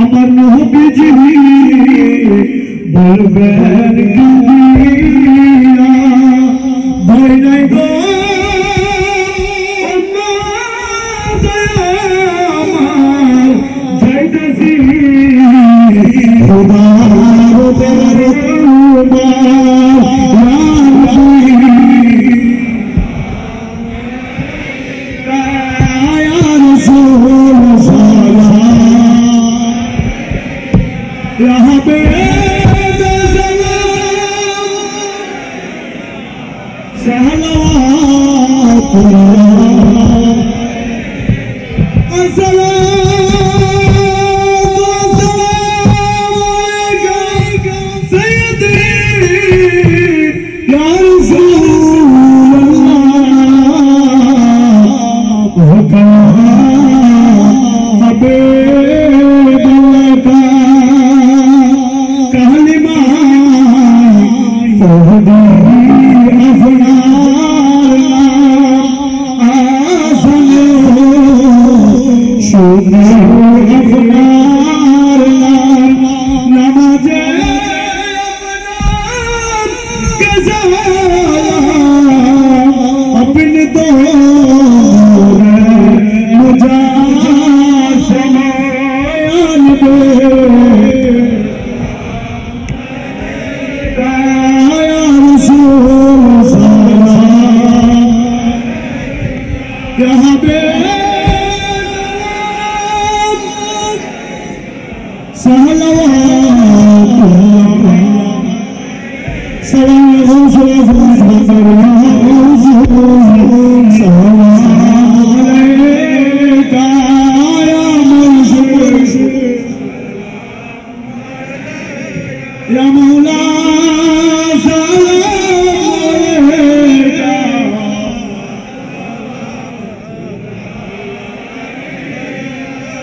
আমার নবীজি বলবেন কাঁদিয়া ভয় নাই গো আমার যাইতেছি খোদার দরবারে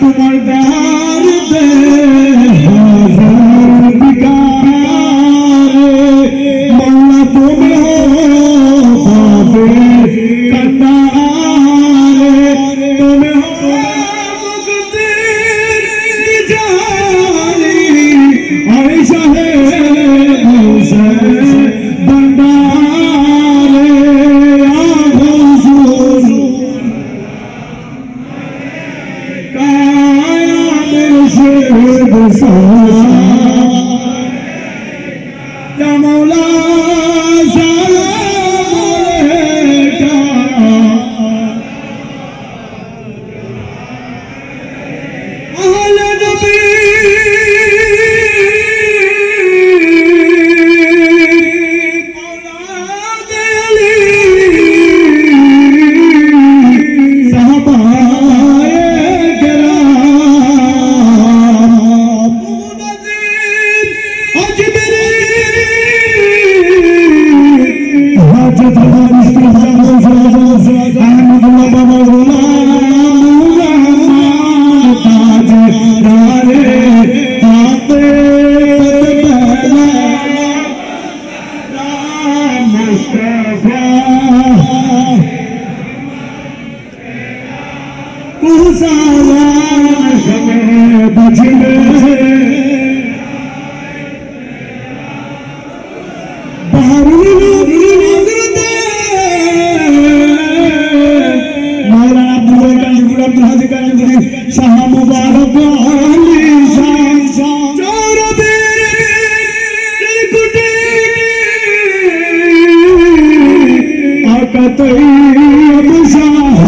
তোমার দ্বার দে মৌলা তুমি হো কন্দারে তুমি হো মুক্তির জানি আয়েশা হে বন্দারে Ya Mawla salam alayka Ahle Nabi Aulad Ali Sahabaye kiram Munadir Ajmeri Namaste. सारा हमें बचले मौलाना अब्दुल शाह मुबारक अली शाह चौरबे कुटे आका तैयब शाह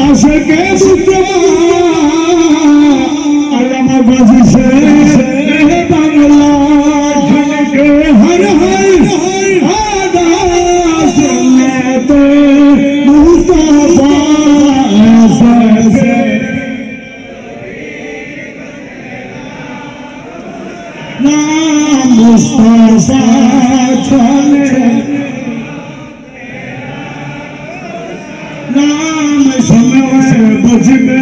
आशिक मुस्तफा अल्लामा गाजी से बांग्ला के हर आदा सुन्नत मुस्तफा से नाम मुस्तफा चले नाम समय बजने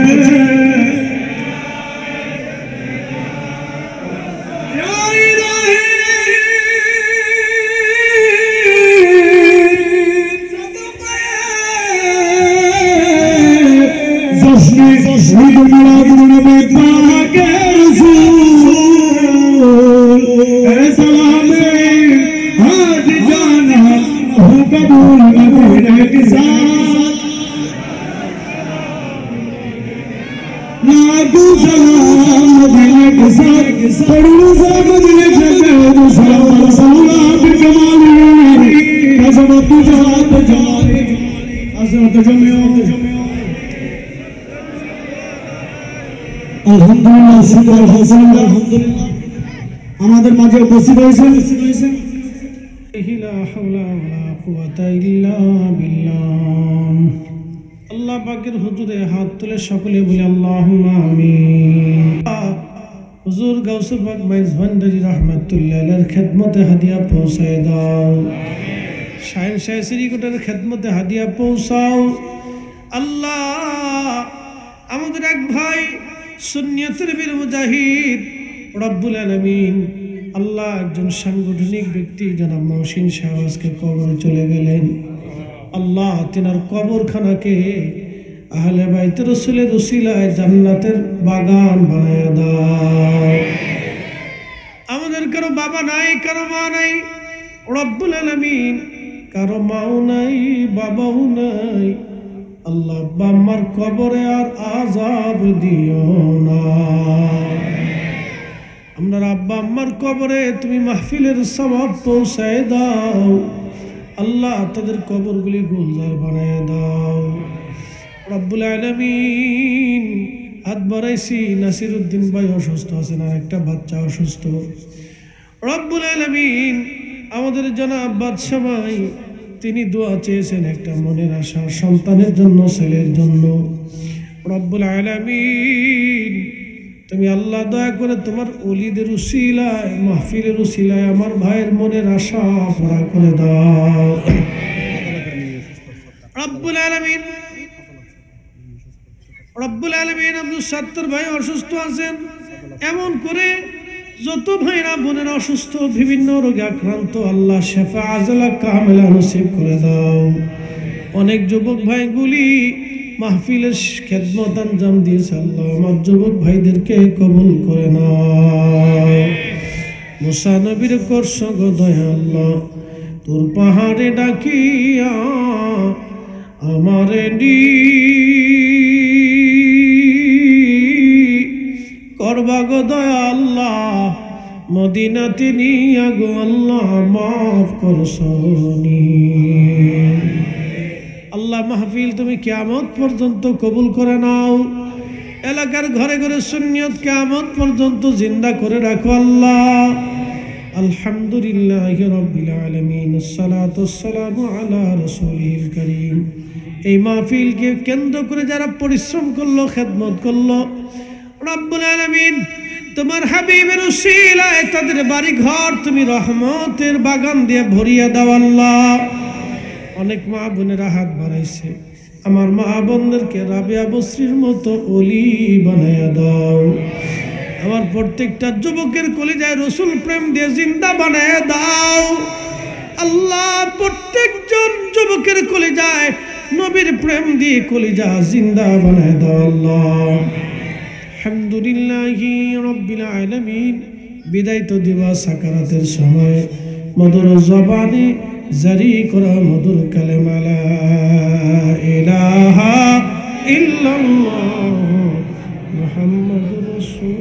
আলহামদুলিল্লাহ আমাদের মাঝে উপস্থিত হয়েছেন আল্লাহ পাকের হুজুরে হাত তুলে সকলে বলি আল্লাহুম্মা আমিন। হুজুর গাউসুল পাক মাইজ ভান্ডারী রাহমাতুল্লাহ আলাইহির খেদমতে হাদিয়া পৌঁছায় দাও। শাহিন শাহ শ্রীকোটের খেদমতে হাদিয়া পৌঁছাও। আল্লাহ আমাদের এক ভাই সুন্নিয়তের বীর মুজাহিদ রব্বুল আলামিন আল্লাহ একজন সাংগঠনিক ব্যক্তি জনাব মহসিন সাহেব আজকে কবরে চলে গেলেন। আল্লাহ তিনার কবরখানাকে আহলে বাইত রাসূলের উসিলায় জান্নাতের বাগান বানায়া দাও। আমাদের কারো বাবা নাই, কারো মা নাই, রব্বুল আলামিন কারো মাও নাই, বাবাও নাই। আল্লাহ আব্বা আম্মার কবরে আর আযাব দিও না। আমরা আব্বা আম্মার কবরে তুমি মাহফিলের সওয়াব পৌঁছায় দাও। আল্লাহ তাদের কবরগুলি গুলজার বানায় দাও। রব্বুল আলামিন হাত বাড়াইছি, নাসিরউদ্দিন ভাই অসুস্থ আছেন, আর একটা বাচ্চা অসুস্থ। রব্বুল আলামিন আমাদের জনাব বাদশা ভাই তিনি দোয়া চেয়েছেন একটা মনের আশা সন্তানের জন্য, ছেলের জন্য। রব্বুল আলামিন তুমি আল্লাহ দয়া করে তোমার ওলিদের উসিলায় মাহফিলের উসিলায় আমার ভাইয়ের মনের আশা পুরা করে দাও। রব্বুল আলামিন আব্দুল সাত্তার ভাই অসুস্থ আছেন, এমন করে যত ভাইরা বোনেরা অসুস্থ বিভিন্ন রোগে আক্রান্ত আল্লাহ শেফা আজলা কামেলা নসিব করে দাও। অনেক যুবক ভাইগুলি মাহফিলের খেদমত আঞ্জাম দিয়েছে, আল্লাহ আমার যুবক ভাইদেরকে কবুল করে নাও। মুসা নবীর করছ গো দয়া আল্লাহ, তোর পাহাড়ে ডাকিয়া আমারে নি করবা গো দয়া আল্লাহ, মদিনাতে নিয়া গো আল্লাহ মাফ করছনি। আল্লাহ মাহফিল তুমি কিয়ামত পর্যন্ত কবুল করে নাও। এলাকার ঘরে ঘরে সুন্নিয়ত কিয়ামত পর্যন্ত জিন্দা করে রাখো আল্লাহ। আলহামদুলিল্লাহি রাব্বিল আলামিন, আসসালাতু ওয়াসসালামু আলা রাসূলিল কারীম। এই মাহফিলকে কেন্দ্র করে যারা পরিশ্রম করলো, খেদমত করলো, রব্বুল আলামিন তোমার হাবিবের উসিলায় তাদের বাড়ি ঘর তুমি রহমতের বাগান দিয়ে ভরিয়ে দাও আল্লাহ। অনেক মা বোনেরা হাত বাড়াইছে, আমার মা বোনদেরকে রাবিয়া বসরির মতো ওলি বানায়া দাও। আমার প্রত্যেকটা যুবকের কলিজায় রসুল প্রেম দিয়ে জিন্দা বানায়া দাও আল্লাহ। প্রত্যেকজন যুবকের কলিজায় নবীর প্রেম দিয়ে কলিজা জিন্দা বানায় দাও আল্লাহ। আলহামদুলিল্লাহি রাব্বিল আলামিন। বিদায় তো দিবা সাকারাতের সময় মধুর জবানে জারি করা মধুর কালেমা লা ইলাহা ইল্লাল্লাহ মুহাম্মাদুর রাসূল।